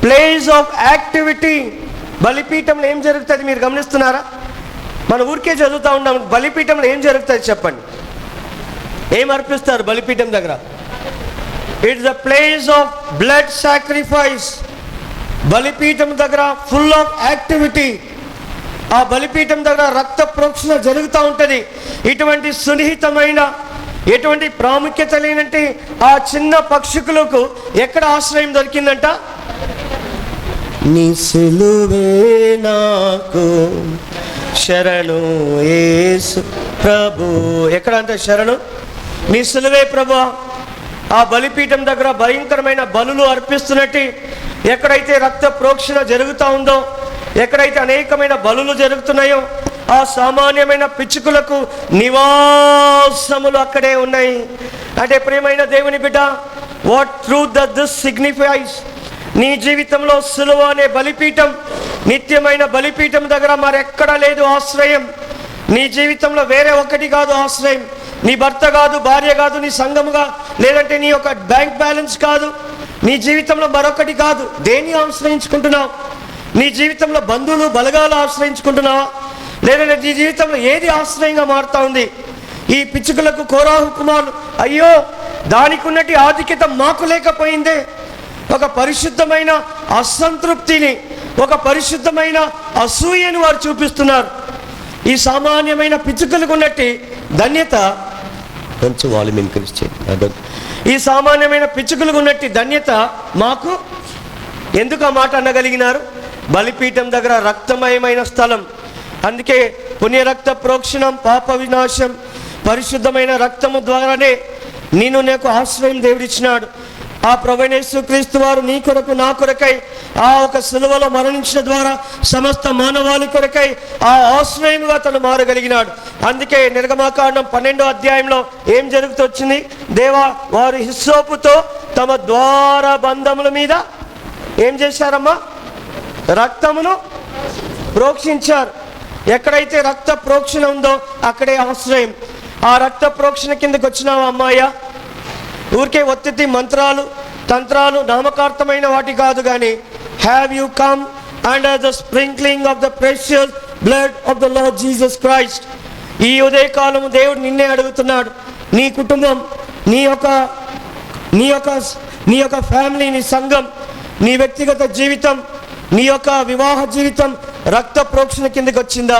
place of activity. బలిపీఠంలో ఏం జరుగుతుంది మీరు గమనిస్తున్నారా? మన ఊరికే చదువుతూ ఉన్నాం. బలిపీఠంలో ఏం జరుగుతుంది చెప్పండి? ఏం అర్పిస్తారు బలిపీఠం దగ్గర? It's the place of blood sacrifice. బలిపీఠం దగ్గర ఫుల్ ఆఫ్ యాక్టివిటీ. ఆ బలిపీఠం దగ్గర రక్త ప్రోక్షణ జరుగుతూ ఉంటుంది. ఇటువంటి సున్నిహితమైన, ఎటువంటి ప్రాముఖ్యత లేనంటే ఆ చిన్న పక్షులకు ఎక్కడ ఆశ్రయం దొరికిందంట? నీ సిలువే నాకు శరణు యేసు ప్రభు. ఎక్కడ అంటే శరణు? నీ సిలువే ప్రభు. ఆ బలిపీఠం దగ్గర భయంకరమైన బలులు అర్పిస్తున్నట్టు ఎక్కడైతే రక్త ప్రోక్షణ జరుగుతూ ఉందో, ఎక్కడైతే అనేకమైన బలులు జరుగుతున్నాయో, ఆ సామాన్యమైన పిచ్చుకలకు నివాసములు అక్కడే ఉన్నాయి. అంటే ప్రియమైన దేవుని బిడ్డ, what truth that this signifies? నీ జీవితంలో సిలువ అనే బలిపీఠం, నిత్యమైన బలిపీఠం దగ్గర మరెక్కడా లేదు ఆశ్రయం. నీ జీవితంలో వేరే ఒకటి కాదు ఆశ్రయం. నీ భర్త కాదు, భార్య కాదు, నీ సంఘముగా, లేదంటే నీ యొక్క బ్యాంక్ బ్యాలెన్స్ కాదు, నీ జీవితంలో మరొకటి కాదు. దేన్ని ఆశ్రయించుకుంటున్నావు? నీ జీవితంలో బంధువులు, బలగాలు ఆశ్రయించుకుంటున్నావా? లేదంటే నీ జీవితంలో ఏది ఆశ్రయంగా మారుతా ఉంది? ఈ పిచ్చుకలకు కోరాహు కుమారులు, అయ్యో దానికి ఉన్నటి ఆధిక్యత మాకు లేకపోయిందే. ఒక పరిశుద్ధమైన అసంతృప్తిని, ఒక పరిశుద్ధమైన అసూయను వారు చూపిస్తున్నారు. ఈ సామాన్యమైన పిచ్చుకలకు ఉన్నట్టు ధన్యత, కొంచెం వాల్యూమ్ ఇంక్రీజ్ చేయండి. ఈ సామాన్యమైన పిచ్చుకలకు ఉన్నట్టు ధన్యత మాకు ఎందుకు ఆ మాట అనగలిగినారు? బలిపీఠం దగ్గర రక్తమయమైన స్థలం. అందుకే పుణ్యరక్త ప్రోక్షణం, పాప వినాశం, పరిశుద్ధమైన రక్తము ద్వారానే నేను నాకు ఆశ్రయం దేవుడిచ్చినాడు. ఆ ప్రభువైన యేసుక్రీస్తు వారు నీ కొరకు, నా కొరకై ఆ ఒక సిలువలో మరణించిన ద్వారా సమస్త మానవాళి కొరకై ఆ ఆశ్రయముగా తను మారగలిగినాడు. అందుకే నిర్గమాకాండం 12వ అధ్యాయంలో ఏం జరుగుతూ వచ్చింది? దేవా, వారు హిస్సోపుతో తమ ద్వార బంధముల మీద ఏం చేశారమ్మా? రక్తమును ప్రోక్షించారు. ఎక్కడైతే రక్త ప్రోక్షణ ఉందో అక్కడే ఆశ్రయం. ఆ రక్త ప్రోక్షణ కిందకి వచ్చినావా అమ్మాయ్యా? ఊరికే ఒత్తిడి మంత్రాలు, తంత్రాలు, నామకార్థమైన వాటి కాదు, కానీ have you come under the sprinkling of the precious blood of the lord Jesus Christ. ఈ ఉదయకాలము దేవుడు నిన్నే అడుగుతున్నాడు. నీ కుటుంబం, నీ యొక్క ఫ్యామిలీ, నీ సంఘం, నీ వ్యక్తిగత జీవితం, నీ యొక్క వివాహ జీవితం రక్త ప్రోక్షణ కిందకి వచ్చిందా?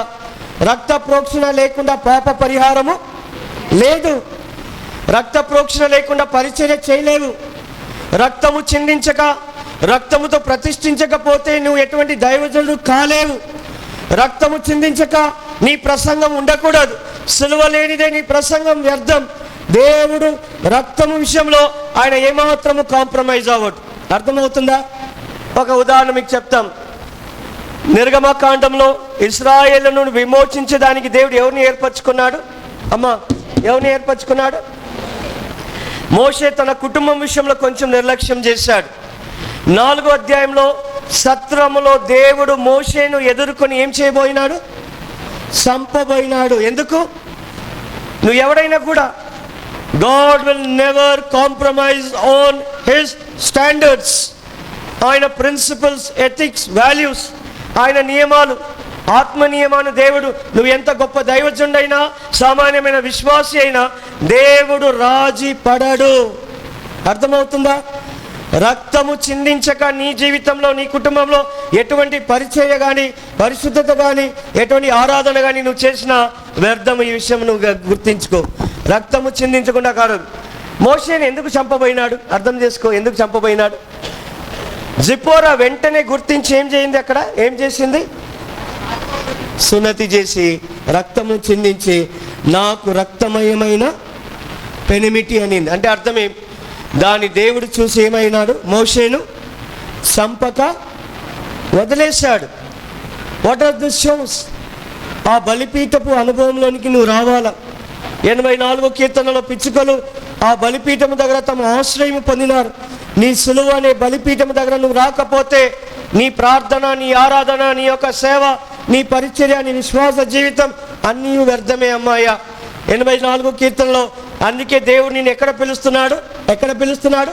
రక్త ప్రోక్షణ లేకుండా పాప పరిహారము లేదు. రక్త ప్రోక్షణ లేకుండా పరిచర్య చేయలేవు. రక్తము చిందించక, రక్తముతో ప్రతిష్ఠించకపోతే నువ్వు ఎటువంటి దైవజనుడు కాలేవు. రక్తము చిందించక నీ ప్రసంగం ఉండకూడదు. సిలువ లేనిదే నీ ప్రసంగం వ్యర్థం. దేవుడు రక్తము విషయంలో ఆయన ఏమాత్రము కాంప్రమైజ్ అవ్వడు. అర్థమవుతుందా? ఒక ఉదాహరణ మీకు చెప్తాం. నిర్గమకాండంలో ఇశ్రాయేలును విమోచించడానికి దేవుడు ఎవరిని ఏర్పరచుకున్నాడు? అమ్మా, ఎవరిని ఏర్పరచుకున్నాడు? మోషే తన కుటుంబం విషయంలో కొంచెం నిర్లక్ష్యం చేశాడు. 4వ అధ్యాయంలో సత్రములో దేవుడు మోషేను ఎదుర్కొని ఏం చేయబోయినాడు? చంపబోయినాడు. ఎందుకు? నువ్వు ఎవడైనా కూడా God will never compromise on his standards. ఆయన ప్రిన్సిపల్స్, ఎథిక్స్, వాల్యూస్, ఆయన నియమాలు, ఆత్మ నియమాన్ని దేవుడు, నువ్వు ఎంత గొప్ప దైవజనుడైనా సామాన్యమైన విశ్వాసి అయినా దేవుడు రాజీ పడడు. అర్థమవుతుందా? రక్తము చిందించక నీ జీవితంలో, నీ కుటుంబంలో ఎటువంటి పరిచర్య కానీ, పరిశుద్ధత కానీ, ఎటువంటి ఆరాధన కానీ నువ్వు చేసిన వ్యర్థం. ఈ విషయం నువ్వు గుర్తించుకో. రక్తము చిందించకుండా కాదు. మోషేని ఎందుకు చంపబోయినాడు? అర్థం చేసుకో, ఎందుకు చంపబోయినాడు? జిపోరా వెంటనే గుర్తించి ఏం చేయింది? అక్కడ ఏం చేసింది? సున్నతి చేసి రక్తము చిందించి నాకు రక్తమయమైన పెనిమిటి అనింది. అంటే అర్థమేం? దాని దేవుడు చూసి ఏమైనాడు? మోషేను చంపక వదిలేశాడు. What are the shows? ఆ బలిపీఠపు అనుభవంలోనికి నువ్వు రావాలా. 84వ కీర్తనలో పిచ్చుకలు ఆ బలిపీఠము దగ్గర తమ ఆశ్రయం పొందినారు. నీ సిలువ అనే బలిపీఠము దగ్గర నువ్వు రాకపోతే నీ ప్రార్థన, నీ ఆరాధన, నీ యొక్క సేవ, నీ పరిచర్య, నీ విశ్వాస జీవితం అన్నీ వ్యర్థమే అమ్మాయ. 84వ కీర్తనలో అందుకే దేవుడు నేను ఎక్కడ పిలుస్తున్నాడు? ఎక్కడ పిలుస్తున్నాడు?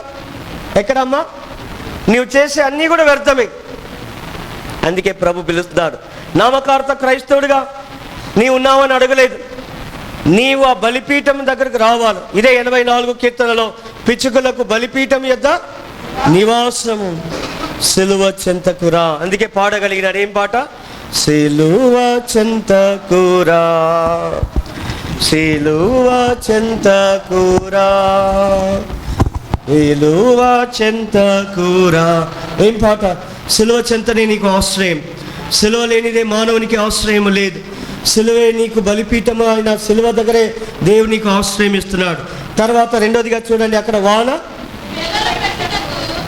ఎక్కడమ్మా? నీవు చేసే అన్నీ కూడా వ్యర్థమే. అందుకే ప్రభు పిలుస్తున్నాడు. నామకార్థ క్రైస్తవుడిగా నీవు ఉన్నావని అడగలేదు. నీవు ఆ బలిపీఠం దగ్గరకు రావాలి. ఇదే 84వ కీర్తనలో పిచ్చుకలకు బలిపీఠం యొద్ద నివాసము, సిలువ చెంతకురా. అందుకే పాడగలిగినాడు. ఏం పాట? సిలువ చెంతకురా, సిలువ చెంతకురా, సిలువ చెంతకురా. ఏం పాట? సిలువ చెంతనే నీకు ఆశ్రయం. సిలువ లేనిదే మానవునికి ఆశ్రయం లేదు. సిలువే నీకు బలిపీఠము. ఆయన సిలువ దగ్గరే దేవుడు నీకు ఆశ్రయం ఇస్తున్నాడు. తర్వాత రెండోదిగా చూడండి, అక్కడ వాన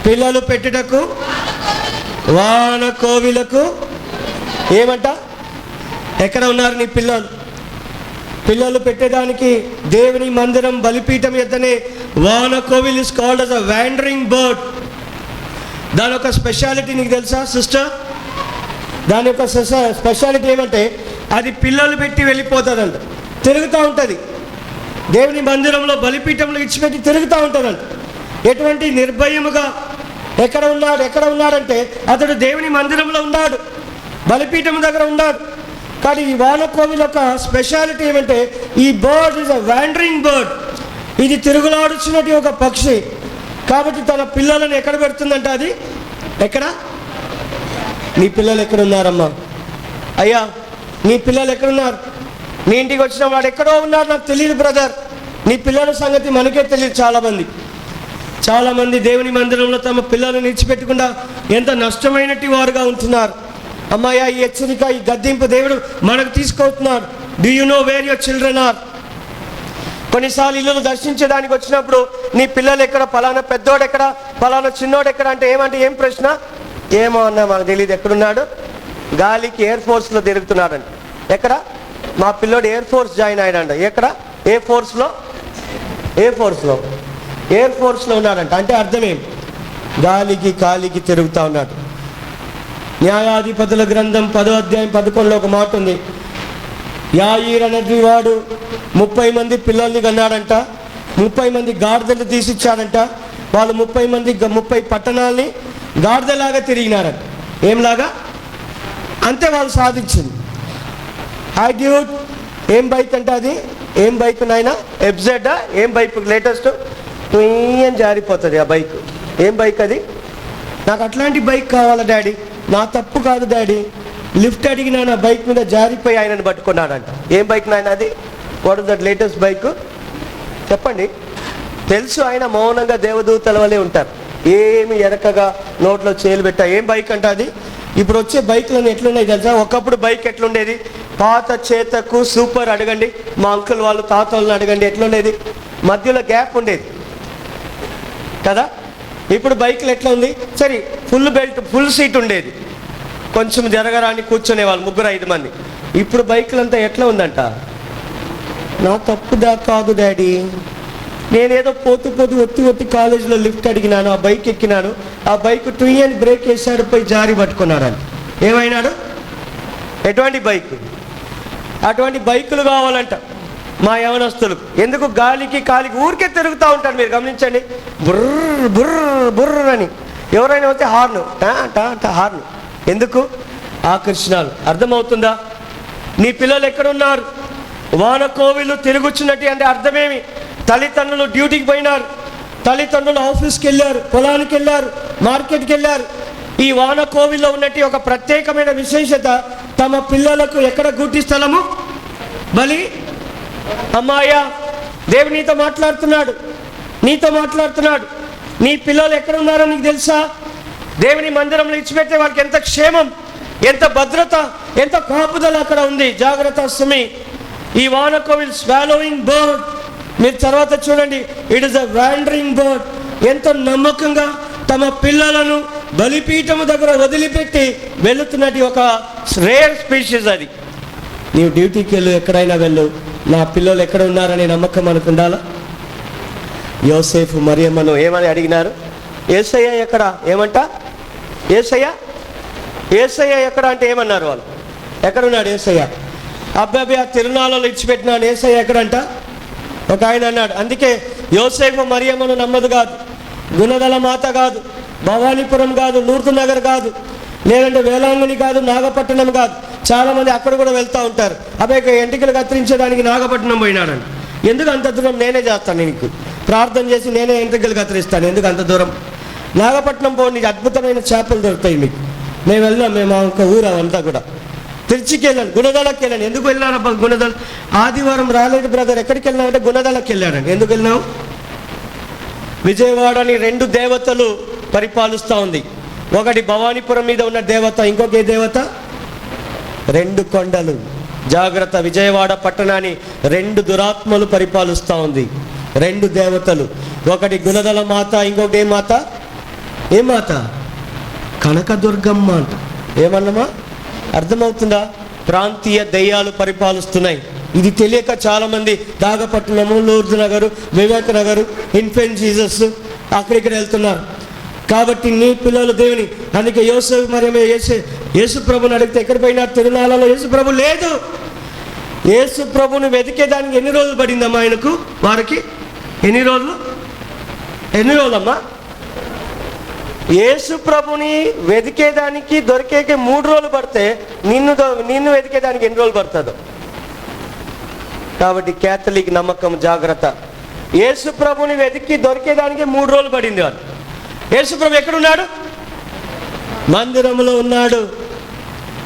పిల్లలు పెట్టుటకు, వాన కోవిలకు ఏమంట? ఎక్కడ ఉన్నారు నీ పిల్లలు? పిల్లలు పెట్టేదానికి దేవుని మందిరం బలిపీఠం ఎద్దనే వాన కోవిల్ is called as a wandering bird. దాని యొక్క స్పెషాలిటీ నీకు తెలుసా సిస్టర్? దాని యొక్క స్పెషాలిటీ ఏమంటే అది పిల్లలు పెట్టి వెళ్ళిపోతుందంట, తిరుగుతూ ఉంటుంది. దేవుని మందిరంలో బలిపీఠంలో ఇచ్చిపెట్టి తిరుగుతూ ఉంటుందంట. ఎటువంటి నిర్భయముగా ఎక్కడ ఉన్నాడంటే అతడు దేవుని మందిరంలో ఉన్నాడు, బలిపీఠం దగ్గర ఉన్నాడు. కానీ ఈ వానకోవిల్ యొక్క స్పెషాలిటీ ఏమంటే ఈ bird is a wandering bird. ఇది తిరుగులాడుచున్నట్టు ఒక పక్షి. కాబట్టి తన పిల్లలను ఎక్కడ పెడుతుందంట? అది ఎక్కడ? నీ పిల్లలు ఎక్కడున్నారమ్మా? అయ్యా, నీ పిల్లలు ఎక్కడున్నారు? నీ ఇంటికి వచ్చిన వాడు ఎక్కడో ఉన్నారు, నాకు తెలియదు బ్రదర్. నీ పిల్లల సంగతి మనకే తెలియదు. చాలామంది దేవుని మందిరంలో తమ పిల్లలను ఇచ్చిపెట్టకుండా ఎంత నష్టమైనట్టు వారుగా ఉంటున్నారు. అమ్మాయ, ఈ హెచ్చరిక, ఈ గద్దింపు దేవుడు మనకు తీసుకొస్తున్నాడు. Do you know where your children are? కొన్నిసార్లు ఇల్లు దర్శించడానికి వచ్చినప్పుడు నీ పిల్లలు ఎక్కడ, పలానా పెద్దోడు ఎక్కడ, పలానా చిన్నోడు ఎక్కడ అంటే ఏం ప్రశ్న? ఏమో అన్నా మాకు తెలియదు. ఎక్కడున్నాడు? గాలికి ఎయిర్ ఫోర్స్లో తిరుగుతున్నాడంట. ఎక్కడ? మా పిల్లోడు ఎయిర్ ఫోర్స్ జాయిన్ అయ్యాడంట. ఎక్కడ? ఎయిర్ ఫోర్స్లో ఉన్నాడంట. అంటే అర్థమేం? గాలికి కాలికి తిరుగుతూ ఉన్నాడు. న్యాయాధిపతుల గ్రంథం 10వ అధ్యాయం 11లో ఒక మాట ఉంది. యాయీర్ అనేది వాడు 30 మంది పిల్లల్ని కన్నాడంట. 30 మంది గాడిదలు తీసిచ్చాడంట. వాళ్ళు 30 పట్టణాలని గాడిదలాగా తిరిగినారంట. ఏంలాగా? అంతే వాళ్ళు సాధించింది. ఐ డ్యూట్ ఏం బైక్ అంటే అది? ఏం బైక్ నాయనా? ఎఫ్జెడ్డా? ఏం బైక్ లేటెస్ట్? ఏం జారిపోతుంది ఆ బైక్. ఏం బైక్ అది? నాకు అట్లాంటి బైక్ కావాలా డాడీ. నా తప్పు కాదు డాడీ. లిఫ్ట్ అడిగినా నా బైక్ మీద జారిపోయి ఆయనను పట్టుకున్నాడంట. ఏం బైక్ నాయన అది? What is that latest bike? చెప్పండి. తెలుసు, ఆయన మౌనంగా దేవదూతల వలె ఉంటారు. ఏమి ఎరకగా నోట్లో చేలు పెట్టా. ఏం బైక్ అంట అది? ఇప్పుడు వచ్చే బైక్లను ఎట్లున్నాయి తెలుసా? ఒకప్పుడు బైక్ ఎట్లుండేది? పాత చేతకు సూపర్ అడగండి, మా అంకుల్ వాళ్ళు తాత వాళ్ళని అడగండి, ఎట్లుండేది? మధ్యలో గ్యాప్ ఉండేది కదా. ఇప్పుడు బైక్లు ఎట్లా ఉంది? సరే, ఫుల్ బెల్ట్, ఫుల్ సీట్ ఉండేది, కొంచెం జరగరాని కూర్చునే వాళ్ళు 3-5 మంది. ఇప్పుడు బైక్లంతా ఎట్లా ఉందంట? నా తప్పుదా కాదు డాడీ, నేనేదో పోతూ ఒత్తి కాలేజీలో లిఫ్ట్ అడిగినాను, ఆ బైక్ ఎక్కినాను, ఆ బైక్ ట్వీ అని బ్రేక్ వేసాడు, పోయి జారి పట్టుకున్నాడని ఏమైనాడు? ఎటువంటి బైక్? అటువంటి బైకులు కావాలంట మా యవనస్తులకు. ఎందుకు? గాలికి కాలికి ఊరికే తిరుగుతూ ఉంటారు. మీరు గమనించండి, బుర్ర బుర్ర బుర్ర అని. ఎవరైనా వస్తే హార్ను హార్ను. ఎందుకు? ఆకర్షణలు. అర్థమవుతుందా? నీ పిల్లలు ఎక్కడున్నారు? వాన కోవిలు తిరుగుచున్నట్టు అంటే అర్థమేమి? తల్లిదండ్రులు డ్యూటీకి పోయినారు, తల్లిదండ్రులు ఆఫీస్కి వెళ్ళారు, పొలానికి వెళ్ళారు, మార్కెట్కి వెళ్ళారు. ఈ వాన కోవిల్లో ఉన్నట్టు ఒక ప్రత్యేకమైన విశేషత, తమ పిల్లలకు ఎక్కడ గూటి స్థలము బలి. అమ్మాయ్యా, దేవుడు నీతో మాట్లాడుతున్నాడు. నీ పిల్లలు ఎక్కడ ఉన్నారో నీకు తెలుసా? దేవుని మందిరంలో ఇచ్చిపెట్టే వాళ్ళకి ఎంత క్షేమం, ఎంత భద్రత, ఎంత కాపుదల అక్కడ ఉంది. జాగ్రత్త సుమి. ఈ వాన కోవిల్ స్వాలోయింగ్ బర్డ్, మీరు తర్వాత చూడండి, it is a wandering bird. ఎంత నమ్మకంగా తమ పిల్లలను బలిపీఠము దగ్గర వదిలిపెట్టి వెళుతున్నట్టు ఒక రేర్ స్పీషీస్ అది. నీవు డ్యూటీకి వెళ్ళు, ఎక్కడైనా వెళ్ళు, నా పిల్లలు ఎక్కడ ఉన్నారనే నమ్మకం మనకు ఉండాలా? యోసేఫు మరియమ్మను ఏమని అడిగినారు? యేసయ్య ఎక్కడ? ఏమంట? యేసయ్య ఎక్కడ అంటే ఏమన్నారు వాళ్ళు? ఎక్కడున్నాడు యేసయ్య? అబ్బాయి ఆ తిరునాళ్ళలో ఇచ్చిపెట్టినాడు, యేసయ్య ఎక్కడంట? ఒక ఆయన అన్నాడు. అందుకే యోసేఫు మరియమ్మను నమ్మదు కాదు, గుణదల మాత కాదు, భవానీపురం కాదు, లూర్దు నగర్ కాదు, లేదంటే వేలాంగణి కాదు, నాగపట్నం కాదు. చాలామంది అక్కడ కూడా వెళ్తూ ఉంటారు. అబ్బాయి ఎంటికలు కత్తిరించడానికి నాగపట్నం పోయినాడని. ఎందుకు అంత దూరం? నేనే చేస్తాను, నీకు ప్రార్థన చేసి నేనే ఎంటికలు కత్తిరిస్తాను. ఎందుకు అంత దూరం? నాగపట్నం పోండి, అద్భుతమైన చేపలు దొరుకుతాయి మీకు. మేము వెళ్దాం, మేము ఒక ఊరు అవంతా కూడా. తిరుచికి వెళ్ళాను, గుణదలకి వెళ్ళాను. ఎందుకు వెళ్ళాను? గుణదల ఆదివారం రాలేదు బ్రదర్. ఎక్కడికి వెళ్ళామంటే గుణదలకి వెళ్ళాడండి. ఎందుకు వెళ్ళినావు? విజయవాడని 2 దేవతలు పరిపాలిస్తూ ఉంది. ఒకటి భవానీపురం మీద ఉన్న దేవత, ఇంకొక ఏ దేవత? 2 కొండలు. జాగ్రత్త, విజయవాడ పట్టణాన్ని 2 దురాత్మలు పరిపాలిస్తూ ఉంది. 2 దేవతలు. ఒకటి గుణదల మాత, ఇంకొకటి ఏ మాత? కనకదుర్గమ్మ అంట. ఏమన్నమా? అర్థమవుతుందా? ప్రాంతీయ దయ్యాలు పరిపాలిస్తున్నాయి. ఇది తెలియక చాలామంది నాగపట్నము, లూర్దు నగరు, వివేక నగరు, ఇన్ఫెంట్ జీసస్ అక్కడిక్కడ వెళ్తున్నారు. కాబట్టి నీ పిల్లలు దేవుని, అందుకే యోసేపు మరియమ్మ యేసు ప్రభుని అడిగితే ఎక్కడ పోయినా? తిరునాళ్ళలో యేసు ప్రభు లేదు. యేసు ప్రభుని వెతికేదానికి ఎన్ని రోజులు పడిందమ్మా ఆయనకు? వారికి ఎన్ని రోజులమ్మా? యేసు ప్రభుని వెతికేదానికి దొరికేకి 3 రోజులు పడితే నిన్ను వెతికేదానికి ఎన్ని రోజులు పడుతుందో? కాబట్టి క్యాథలిక్ నమ్మకం, జాగ్రత్త. యేసు ప్రభుని వెతికి దొరికేదానికి 3 రోజులు పడింది వాళ్ళు. యేసు ప్రభు ఎక్కడున్నాడు? మందిరంలో ఉన్నాడు.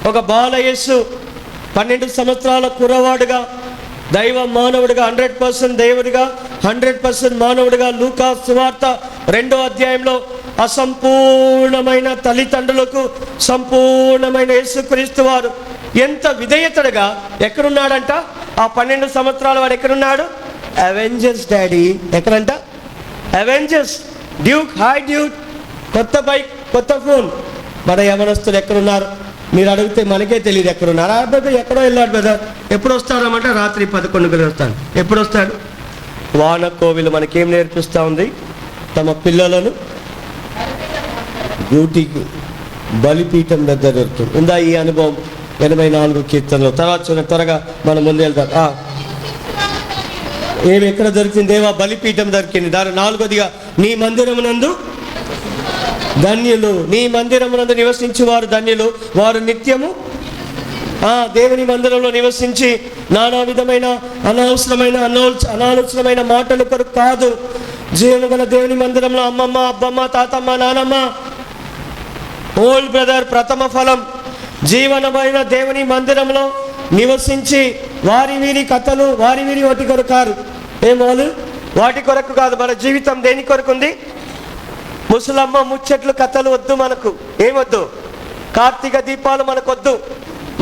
ఒక బాల యేసు 12 సంవత్సరాల కుర్రవాడుగా, దైవ మానవుడిగా, 100% దేవుడిగా, 100% మానవుడిగా. లూకా సువార్త 2వ అధ్యాయంలో అసంపూర్ణమైన తల్లిదండ్రులకు సంపూర్ణమైన యేసుక్రీస్తు వారు ఎంత విధేయతగా ఎక్కడున్నాడంట? ఆ 12 సంవత్సరాల వాడు ఎక్కడున్నాడు? Avengers daddy. ఎక్కడంట? అవెంజర్స్. డ్యూక్, హాయ్ డ్యూక్, కొత్త బైక్, కొత్త ఫోన్. మన యవనస్తులు ఎక్కడున్నారు? మీరు అడిగితే మనకే తెలియదు ఎక్కడున్నారు. ఆ బ్రదర్ ఎక్కడో వెళ్ళాడు బ్రదర్. ఎప్పుడు వస్తాడమంటే రాత్రి 11కి వస్తాడు. ఎప్పుడు వస్తాడు? వాన కోవిలు మనకేం నేర్పిస్తూ ఉంది? తమ పిల్లలను డ్యూటీకి బలిపీఠం దగ్గర దొరుకుతుంది. ఉందా ఈ అనుభవం? 84 కీర్తనలో. తర్వాత త్వరగా మనం ముందు వెళ్తాం. ఏమి ఎక్కడ దొరికింది? దేవా బలిపీఠం దొరికింది. దాని 4వదిగా, నీ మందిరమునందు ధన్యులు, నీ మందిరమునందు నివసించి వారు ధన్యులు, వారు నిత్యము దేవుని మందిరంలో నివసించి నానా విధమైన అనాలోచనమైన మాటలు కొరకు కాదు, జీవన గల దేవుని మందిరంలో అమ్మమ్మ, అబ్బమ్మ, తాతమ్మ, నానమ్మ, ఓల్డ్ బ్రదర్, ప్రథమ ఫలం, జీవనమైన దేవుని మందిరంలో నివసించి వారి వీరి కథలు, వారి వీరి వాటి కొరకు కాదు. ఏమోలు వాటి కొరకు కాదు. మన జీవితం దేని కొరకు ఉంది? ముసలమ్మ ముచ్చట్లు కథలు వద్దు మనకు. ఏమొద్దు? కార్తీక దీపాలు మనకొద్దు.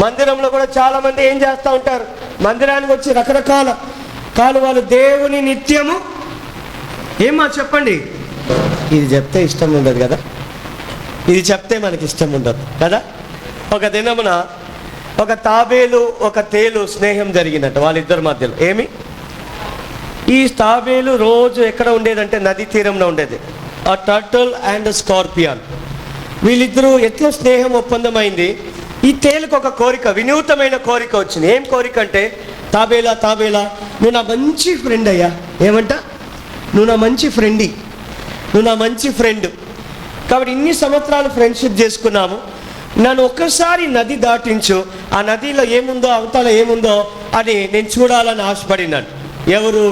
మందిరంలో కూడా చాలా మంది ఏం చేస్తూ ఉంటారు, మందిరానికి వచ్చి రకరకాల వాళ్ళు దేవుని నిత్యము ఏమా చెప్పండి, ఇది చెప్తే ఇష్టం ఉండదు కదా, ఇది చెప్తే మనకి ఇష్టం ఉండదు కదా. ఒక దినమున ఒక తాబేలు ఒక తేలు స్నేహం జరిగినట్టు వాళ్ళిద్దరి మధ్యలో. ఏమి? ఈ తాబేలు రోజు ఎక్కడ ఉండేదంటే నదీ తీరంలో ఉండేది. ఆ టర్టిల్ అండ్ స్కార్పియన్ వీళ్ళిద్దరూ ఎట్లా స్నేహం ఒప్పందమైంది. ఈ తేలుకు ఒక కోరిక, వినూతమైన కోరిక వచ్చింది. ఏం కోరిక అంటే, తాబేలా నువ్వు నా మంచి ఫ్రెండ్ అయ్యా. ఏమంట? నువ్వు నా మంచి ఫ్రెండ్ కాబట్టి ఇన్ని సంవత్సరాలు ఫ్రెండ్షిప్ చేసుకున్నాము, నన్ను ఒక్కసారి నది దాటించు, ఆ నదిలో ఏముందో అవతల ఏముందో అని నేను చూడాలని ఆశపడినాను. ఎవరు?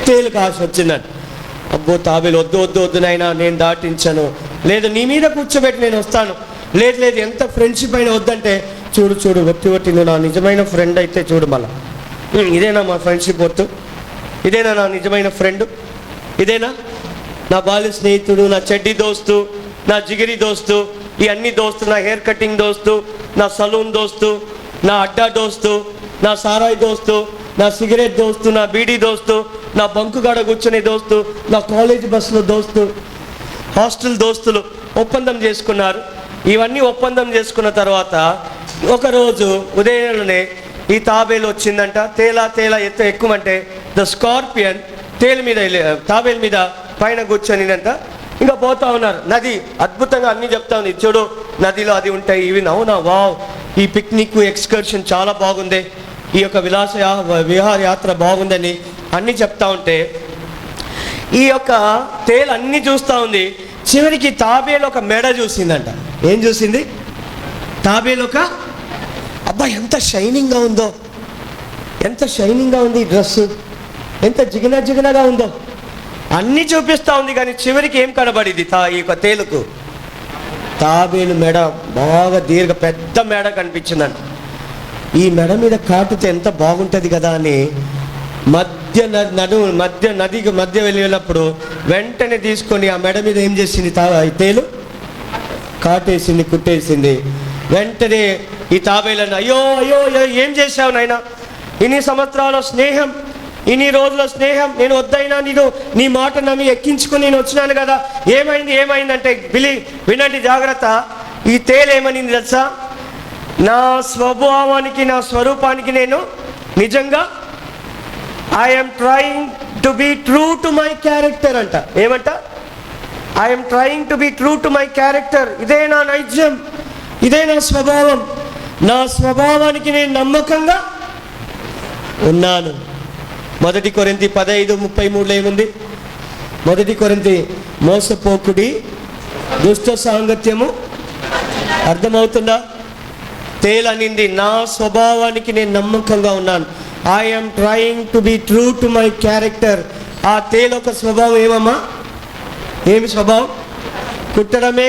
తేలుకు ఆశ వచ్చిందని. అబ్బో తాబేలు వద్దు నాయనా, నేను దాటించాను, లేదు నీ మీద కూర్చోబెట్టి నేను వస్తాను, లేదు ఎంత ఫ్రెండ్షిప్ అయినా వద్దంటే, చూడు ఒట్టి నువ్వు నా నిజమైన ఫ్రెండ్ అయితే చూడు, మళ్ళా ఇదేనా మా ఫ్రెండ్షిప్ వద్దు, ఇదేనా నా నిజమైన ఫ్రెండ్, ఇదేనా నా బాల్య స్నేహితుడు, నా చెడ్డీ దోస్తు, నా జిగిరి దోస్తు, ఈ అన్ని దోస్తు, నా హెయిర్ కటింగ్ దోస్తు, నా సలూన్ దోస్తు, నా అడ్డా దోస్తు, నా సారాయి దోస్తు, నా సిగరెట్ దోస్తు, నా బీడీ దోస్తు, నా బంకుగాడ కూర్చునే దోస్తు, నా కాలేజ్ బస్సులో దోస్తు, హాస్టల్ దోస్తులు ఒప్పందం చేసుకున్నారు. ఇవన్నీ ఒప్పందం చేసుకున్న తర్వాత ఒకరోజు ఉదయంలోనే ఈ తాబేలు వచ్చిందంట. తేలా ఎక్కుమంటే ద స్కార్పియన్ తాబేలు మీద పైన కూర్చొనినంట. ఇంకా పోతా ఉన్నారు. నది అద్భుతంగా అన్నీ చెప్తా ఉంది. చూడు నదిలో అది ఉంటాయి, ఇవి అవునా, వావ్, ఈ పిక్నిక్ ఎక్స్కర్షన్ చాలా బాగుంది, ఈ యొక్క విహార యాత్ర బాగుందని అన్నీ చెప్తా ఉంటే ఈ యొక్క తేలు అన్నీ చూస్తూ ఉంది. చివరికి తాబేలు ఒక మెడ చూసిందంట. ఏం చూసింది? తాబేలు ఒక, అబ్బా ఎంత షైనింగ్గా ఉందో, ఎంత షైనింగ్గా ఉంది ఈ డ్రెస్సు, ఎంత జిగినగా ఉందో అన్నీ చూపిస్తూ ఉంది. కానీ చివరికి ఏం కనబడింది ఈ యొక్క తేలుకు? తాబేలు మెడ బాగా పెద్ద మెడ కనిపించిందంట. ఈ మెడ మీద కాటుతే ఎంత బాగుంటుంది కదా అని నదికి మధ్య వెళ్ళినప్పుడు వెంటనే తీసుకొని ఆ మెడ మీద ఏం చేసింది? తేలు కాటేసింది, కుట్టేసింది. వెంటనే ఈ తాబేలను, అయ్యో ఏం చేశావు నాయనా, ఇన్ని సంవత్సరాల స్నేహం, ఇన్ని రోజుల స్నేహం, నేను వద్దైనా నీ మాట నమ్మి ఎక్కించుకుని నేను వచ్చినాను కదా, ఏమైందంటే వినండి జాగ్రత్త. ఈ తేలు ఏమనింది తెలుసా? నా స్వభావానికి, నా స్వరూపానికి నేను నిజంగా I'm trying to be true to my character అంట. ఏమంట? I'm trying to be true to my character. ఇదే నా నైజం, ఇదే నా స్వభావం, నా స్వభావానికి నేను నమ్మకంగా ఉన్నాను. 1 కొరింథీ 15:33 ఏముంది? 1 కొరింథీ, మోసపోకుడి, దుష్ట సాంగత్యము. అర్థమవుతుందా? తేలనింది, నా స్వభావానికి నేను నమ్మకంగా ఉన్నాను. I'm trying to be true to my character. ఆ తేలు ఒక స్వభావం ఏమమ్మా? ఏమి స్వభావం? కుట్టడమే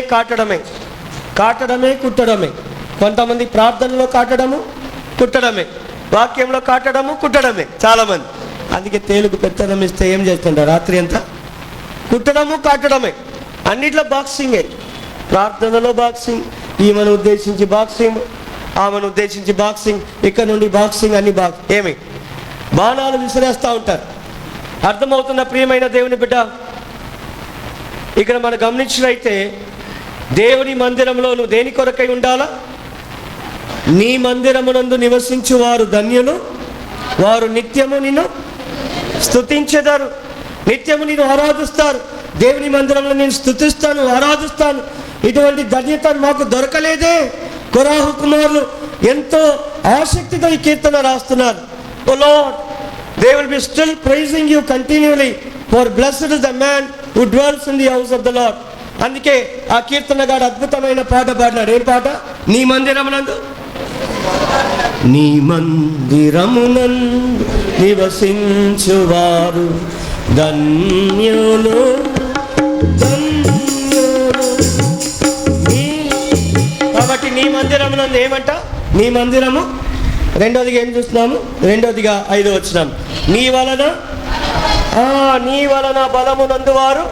కుట్టడమే. కొంతమంది ప్రార్థనలో కాటడము, కుట్టడమే, వాక్యంలో కాటడము, కుట్టడమే చాలామంది. అందుకే తేలుకు పెత్తనం ఇస్తే ఏం చేస్తుంటారు? రాత్రి అంతా కుట్టడము, కాటడమే. అన్నిట్లో బాక్సింగే. ప్రార్థనలో బాక్సింగ్, ఈమెను ఉద్దేశించి బాక్సింగ్, ఆమెను ఉద్దేశించి బాక్సింగ్, ఇక్కడ నుండి బాక్సింగ్, అన్ని ఏమి బాణాలు విసిరేస్తూ ఉంటారు. అర్థమవుతున్న ప్రియమైన దేవుని బిడ్డ, ఇక్కడ మనం గమనించినైతే దేవుని మందిరంలో నువ్వు దేని కొరకై ఉండాలా? నీ మందిరమునందు నివసించు వారు ధన్యులు, వారు నిత్యము నిన్ను స్తుతించెదరు, నిత్యము నిన్ను ఆరాధిస్తారు. దేవుని మందిరంలో నేను స్తుతిస్తాను, ఆరాధిస్తాను. ఇటువంటి ధన్యత మాకు దొరకలేదే. కొరాహు కుమారులు ఎంతో ఆసక్తితో ఈ కీర్తన రాస్తున్నారు. O Lord, they will be still praising you continuously, for blessed is the man who dwells in the house of the Lord. అందుకే ఆ కీర్తనగాడు అద్భుతమైన పాట పాడినాడు. ఏం పాట? నీ మందిరమునందు నివసించువారు ధన్యులు. కాబట్టి నీ మందిరమునందు ఏమంట? నీ మందిరము. రెండోదిగా ఏం చూస్తున్నాము? 5వ వచనం, నీ వలన బలమునందు వారు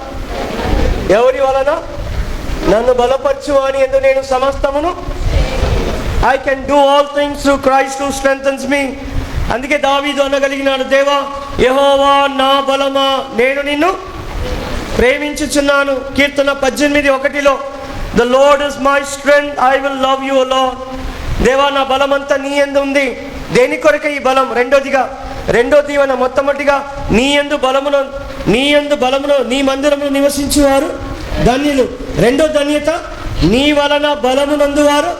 ఎవరి వలన? నన్ను బలపరచువాని యందు నేను సమస్తమును, I can do all things through Christ who strengthens me. అందుకే దావీదు అనగలిగినాడు, దేవా యెహోవా నా బలమా, నేను నిన్ను ప్రేమించుచున్నాను. కీర్తన 18:1 The Lord is my strength, I will love you, O Lord. దేవా నా బలమంతా నీ యందు ఉంది. దేని కొరకు ఈ బలం? రెండో దీవెన. మొట్టమొదటిగా నీ యందు బలమును నీ మందిరమును నివసించువారు ధన్యులు. రెండో ధన్యత, నీ వలన బలమునందువారు.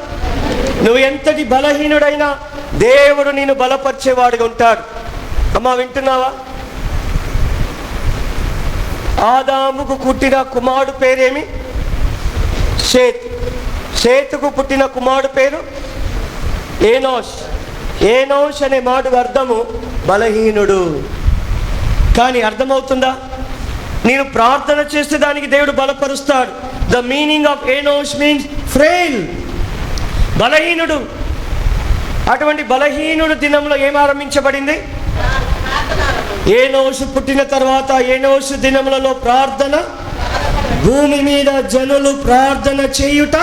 నువ్వు ఎంతటి బలహీనుడైనా దేవుడు నిన్ను బలపరిచేవాడుగా ఉంటాడు. అమ్మా వింటున్నావా? ఆదాముకు పుట్టిన కుమారుడు పేరేమి? షేత్. షేతుకు పుట్టిన కుమారుడు పేరు ఏనోష్. ఏనోష్ అనే మాటకు అర్థము బలహీనుడు. కానీ అర్థమవుతుందా? నేను ప్రార్థన చేస్తే దానికి దేవుడు బలపరుస్తాడు. The meaning of Enosh means frail, బలహీనుడు. అటువంటి బలహీనుడు దినంలో ఏం ఆరంభించబడింది? ఏనోషు పుట్టిన తర్వాత ఏనోషు దినములలో ప్రార్థన, భూమి మీద జనులు ప్రార్థన చేయుట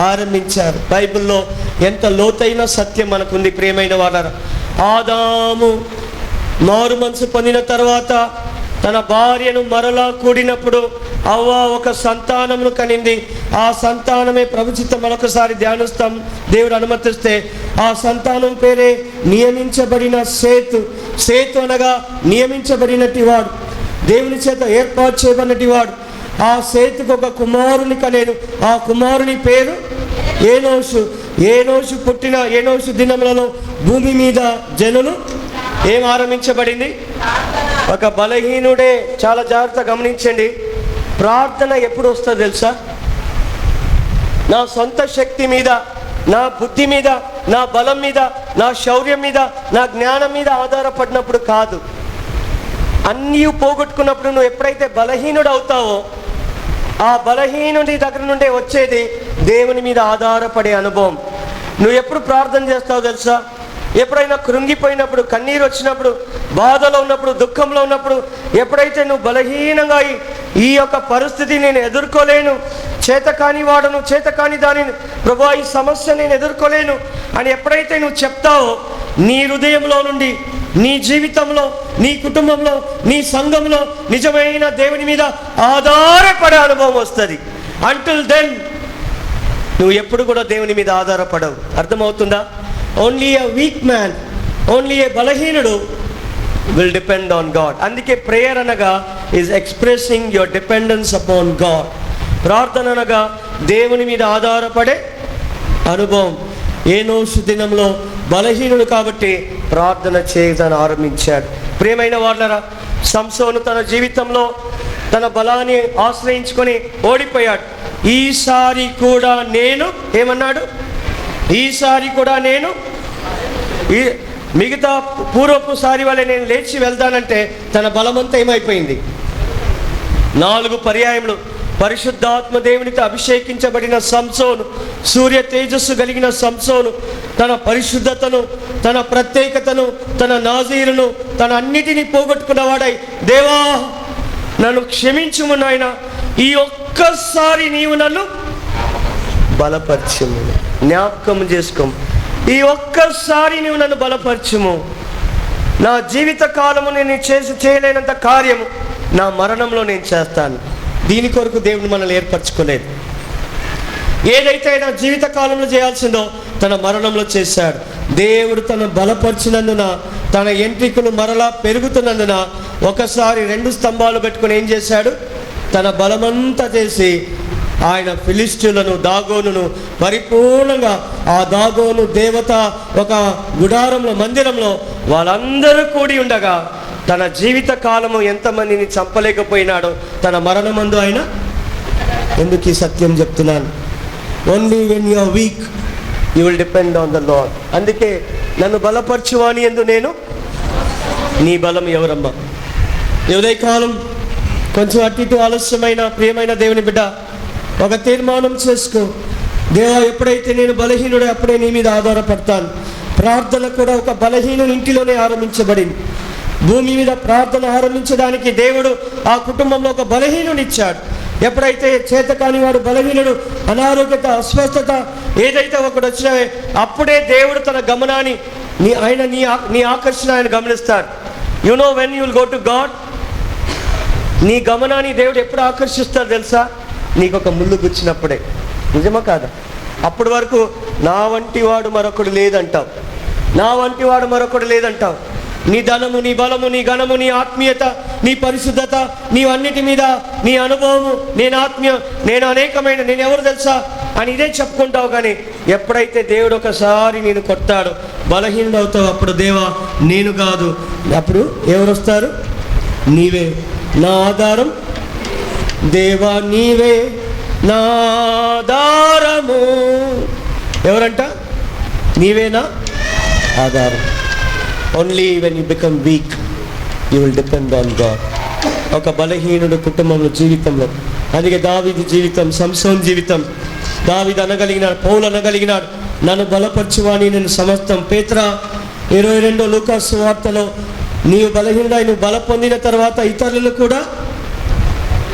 ఆరంభించారు. బైబిల్లో ఎంత లోతైన సత్యం మనకుంది ప్రియమైన వారరా. ఆదాము మారు మనసు పొందిన తర్వాత తన భార్యను మరలా కూడినప్పుడు అవ్వ ఒక సంతానమును కనింది. ఆ సంతానమే ప్రభుచిత్తం. మరొకసారి ధ్యానిస్తాం దేవుడు అనుమతిస్తే. ఆ సంతానం పేరే నియమించబడిన సేతు. సేతు అనగా నియమించబడినటి వాడు, దేవుని చేత ఏర్పాటు చేయబడినటి వాడు. ఆ సేతుకు ఒక కుమారుని కనేను. ఆ కుమారుని పేరు ఏనోషు. ఏనోషు దినములలో భూమి మీద జనులు ఏం ఆరంభించబడింది? ఒక బలహీనుడే. చాలా జాగ్రత్తగా గమనించండి. ప్రార్థన ఎప్పుడు వస్తుందో తెలుసా? నా సొంత శక్తి మీద, నా బుద్ధి మీద, నా బలం మీద, నా శౌర్యం మీద, నా జ్ఞానం మీద ఆధారపడినప్పుడు కాదు. అన్నీ పోగొట్టుకున్నప్పుడు నువ్వు ఎప్పుడైతే బలహీనుడు అవుతావో ఆ బలహీనుడి దగ్గర నుండే వచ్చేది దేవుని మీద ఆధారపడే అనుభవం. నువ్వు ఎప్పుడు ప్రార్థన చేస్తావో తెలుసా? ఎప్పుడైనా కృంగిపోయినప్పుడు, కన్నీరు వచ్చినప్పుడు, బాధలో ఉన్నప్పుడు, దుఃఖంలో ఉన్నప్పుడు, ఎప్పుడైతే నువ్వు బలహీనంగా ఈ యొక్క పరిస్థితి నేను ఎదుర్కోలేను, చేతకాని వాడను, చేతకాని దానిని ప్రభువా ఈ సమస్య నేను ఎదుర్కోలేను అని ఎప్పుడైతే నువ్వు చెప్తావో నీ హృదయంలో నుండి, నీ జీవితంలో, నీ కుటుంబంలో, నీ సంఘంలో నిజమైన దేవుని మీద ఆధారపడే అనుభవం వస్తుంది. అంటిల్ దెన్ నువ్వు ఎప్పుడు కూడా దేవుని మీద ఆధారపడవు. అర్థమవుతుందా? Only a weak man, only a బలహీనుడు విల్ డిపెండ్ ఆన్ గాడ్. అందుకే ప్రేయర్ అనగా is expressing your dependence upon God. ప్రార్థన అనగా దేవుని మీద ఆధారపడే అనుభవం. ఏనోషు దినంలో బలహీనుడు కాబట్టి ప్రార్థన చేయడం ఆరంభించాడు. ప్రియమైన వాళ్ళరా, సంసోను తన జీవితంలో తన బలాన్ని ఆశ్రయించుకొని ఓడిపోయాడు. ఈసారి కూడా నేను ఏమన్నాడు? ఈసారి కూడా నేను మిగతా పూర్వపు సారి వల్ల నేను లేచి వెళ్తానంటే తన బలమంతా ఏమైపోయింది? 4 పర్యాయములు పరిశుద్ధాత్మ దేవునితో అభిషేకించబడిన సంసోను, సూర్య తేజస్సు కలిగిన సంసోను తన పరిశుద్ధతను, తన ప్రత్యేకతను, తన నాజీరును, తన అన్నిటినీ పోగొట్టుకున్నవాడై, దేవా నన్ను క్షమించుము నాయన, ఈ ఒక్కసారి నీవు నన్ను బలపరచుము, జ్ఞాపకం చేసుకోము, ఈ ఒక్కసారి నీవు నన్ను బలపరచుము. నా జీవిత కాలము నేను చేయలేనంత కార్యము నా మరణంలో నేను చేస్తాను. దీని కొరకు దేవుని మనల్ని ఏర్పరచుకోలేదు. ఏదైతే నా జీవిత కాలంలో చేయాల్సిందో తన మరణంలో చేశాడు. దేవుడు తను బలపరిచినందున, తన ఎంట్రికలు మరలా పెరుగుతున్నందున ఒకసారి 2 స్తంభాలు పెట్టుకుని ఏం చేశాడు? తన బలమంతా చేసి ఆయన ఫిలిష్టీయులను, దాగోనును పరిపూర్ణంగా, ఆ దాగోను దేవత ఒక గుడారంలో, మందిరంలో వాళ్ళందరూ కూడి ఉండగా తన జీవిత కాలము ఎంతమందిని చంపలేకపోయినాడో తన మరణమందు ఆయన. ఎందుకు ఈ సత్యం చెప్తున్నాను? Only when you are weak you will depend on the Lord. అందుకే నన్ను బలపరచువాని ఎందు నేను, నీ బలం ఎవరమ్మా? ఉదయకాలం కొంచెం అటు ఇటు ఆలస్యమైన ప్రియమైన దేవుని బిడ్డ, ఒక తీర్మానం చేసుకో. దేవా, ఎప్పుడైతే నేను బలహీనుడే అప్పుడే నీ మీద ఆధారపడతాను. ప్రార్థన కూడా ఒక బలహీనుని ఇంటిలోనే ఆరంభించబడింది. భూమి మీద ప్రార్థన ఆరంభించడానికి దేవుడు ఆ కుటుంబంలో ఒక బలహీనుని ఇచ్చాడు. ఎప్పుడైతే చేతకాని వాడు, బలహీనుడు, అనారోగ్యత, అస్వస్థత ఏదైతే ఒకటి వచ్చినావే, అప్పుడే దేవుడు తన గమనాన్ని నీ ఆకర్షణ ఆయన గమనిస్తాడు. You know when you will go to God, నీ గమనాన్ని దేవుడు ఎప్పుడు ఆకర్షిస్తాడు తెలుసా? నీకు ఒక ముళ్ళు గుచ్చినప్పుడే. నిజమా కాదా? అప్పటి వరకు నా వంటి వాడు మరొకడు లేదంటావు, నా వంటి వాడు మరొకడు లేదంటావు. నీ ధనము, నీ బలము, నీ ఘనము, నీ ఆత్మీయత, నీ పరిశుద్ధత, నీవన్నిటి మీద నీ అనుభవము, నేను అనేకమైన, నేను ఎవరు తెలుసా అని ఇదే చెప్పుకుంటావు. కానీ ఎప్పుడైతే దేవుడు ఒకసారి నేను కొట్టాడు, బలహీనుడు అవుతావు, అప్పుడు దేవా నేను కాదు, అప్పుడు ఎవరు వస్తారు? నీవే నా ఆధారం, దేవా నీవే నా ఆధారము. ఎవరంట? నీవే నా ఆధారం. Only when you become weak you will depend on God. ఒక బలహీనుడు కుటుంబంలో, జీవితంలో, అందుకే దావీదు జీవితం, సంసోన్ జీవితం, దావీదు అనగలిగినాడు, పౌలు అనగలిగినాడు, నన్ను బలపరచువాని నేను సమస్తం. పేతురు 22 లూకా సువార్తలో, నీవు బలహీనుడై నువ్వు బల పొందిన తర్వాత ఇతరులను కూడా,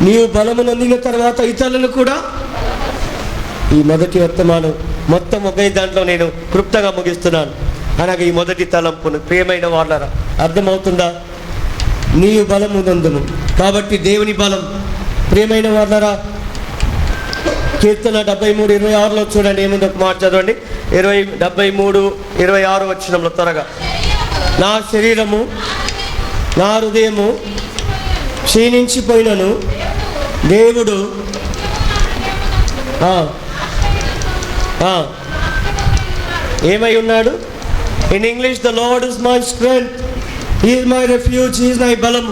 నీవు బలము నొందిన తర్వాత ఇతరులను కూడా. ఈ మొదటి వర్తమానం మొత్తం ఒకే దాంట్లో నేను క్లుప్తంగా ముగిస్తున్నాను. అనగా ఈ మొదటి తలంపును, ప్రియమైన వాళ్ళరా, అర్థమవుతుందా? నీవు బలము నొందును కాబట్టి దేవుని బలం. ప్రియమైన వాళ్ళరా, కీర్తన 73:26 చూడండి, ఏముంది ఒక మాట చదవండి. 73:26 వచనంలో త్వరగా. నా శరీరము, నా హృదయము క్షీణించిపోయినను దేవుడు ఏమై ఉన్నాడు? In English, the Lord is my strength, he is my refuge, he is my బలం.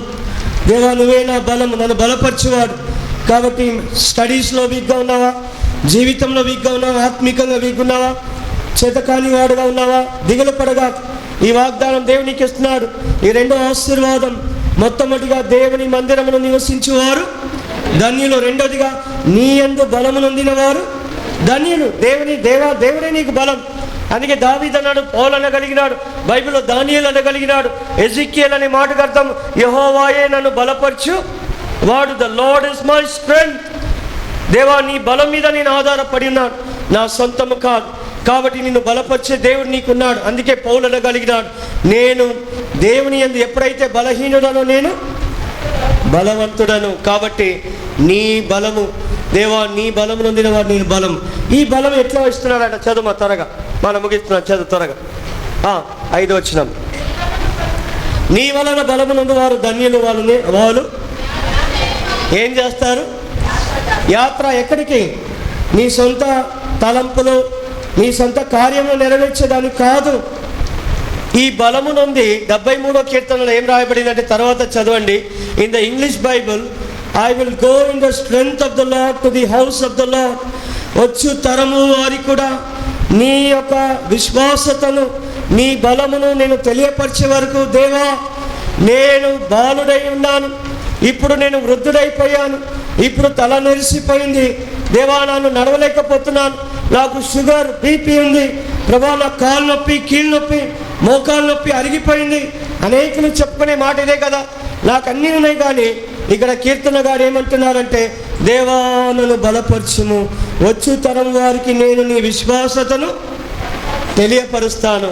దేవా నువ్వే నా బలం, నన్ను బలపరచువాడు. కాబట్టి స్టడీస్లో వీక్గా ఉన్నావా, జీవితంలో వీక్గా ఉన్నావా, ఆత్మికంగా వీక్ ఉన్నావా, చేతకాని వాడుగా ఉన్నావా, దిగులు పడగా. ఈ వాగ్దానం దేవునికి ఇస్తున్నాడు. ఈ రెండో ఆశీర్వాదం, మొట్టమొదటిగా దేవుని మందిరమును నివసించువారు ధన్యులు, రెండోదిగా నీ యందు బలము నొందిన వారు ధన్యులు. దేవుడే నీకు బలం. అందుకే దావీదు అన్నాడు, పౌలు అనగలిగినాడు, బైబిల్లో దానియేలు అనగలిగినాడు, ఎజికియేల్ అనే మాటకు అర్థం యెహోవాయే నన్ను బలపరచు వాడు. The Lord is my strength. దేవా నీ బలం మీద నేను ఆధారపడి ఉన్నాను, నా సొంతము కాదు. కాబట్టి నిన్ను బలపరిచే దేవుడు నీకున్నాడు. అందుకే పౌలు అనగలిగినాడు, నేను దేవుని యందు ఎప్పుడైతే బలహీనుడనో నేను బలవంతుడను. కాబట్టి నీ బలము, దేవా నీ బలము నొందిన వాడు నేను బలం. ఈ బలం ఎట్లా ఇస్తున్నాడట? చదువు త్వరగా, మనం ముగిస్తున్నాం, చదువు త్వరగా. 5వ వచనం, నీ వలన బలము నొందు వారు ధన్యులు, వాళ్ళు ఏం చేస్తారు? యాత్ర. ఎక్కడికి? నీ సొంత తలంపులు, నీ సొంత కార్యములు నెరవేర్చేదానికి కాదు. ఈ బలము నుండి 73వ కీర్తనలో ఏం రాయబడిందంటే, తర్వాత చదవండి. In the English Bible, I will go in the strength of the lord to the house of the lord. వచ్చు తరము వారికి కూడా నీ యొక్క విశ్వాసతను, నీ బలమును నేను తెలియపరిచే వరకు, దేవా నేను బాలుడై ఉన్నాను, ఇప్పుడు నేను వృద్ధుడైపోయాను, ఇప్పుడు తల నెరిసిపోయింది, దేవా నన్ను నడవలేకపోతున్నాను, నాకు షుగర్, బీపీ ఉంది ప్రభా, నాకు కాలు నొప్పి, కీళ్ళు నొప్పి, మోకాలు నొప్పి, అరిగిపోయింది. అనేకులు చెప్పుకునే మాట ఇదే కదా, నాకు అన్నీ ఉన్నాయి. కానీ ఇక్కడ కీర్తన గారు ఏమంటున్నారంటే, దేవా నన్ను బలపరచుము, వచ్చు తరం వారికి నేను నీ విశ్వాసతను తెలియపరుస్తాను.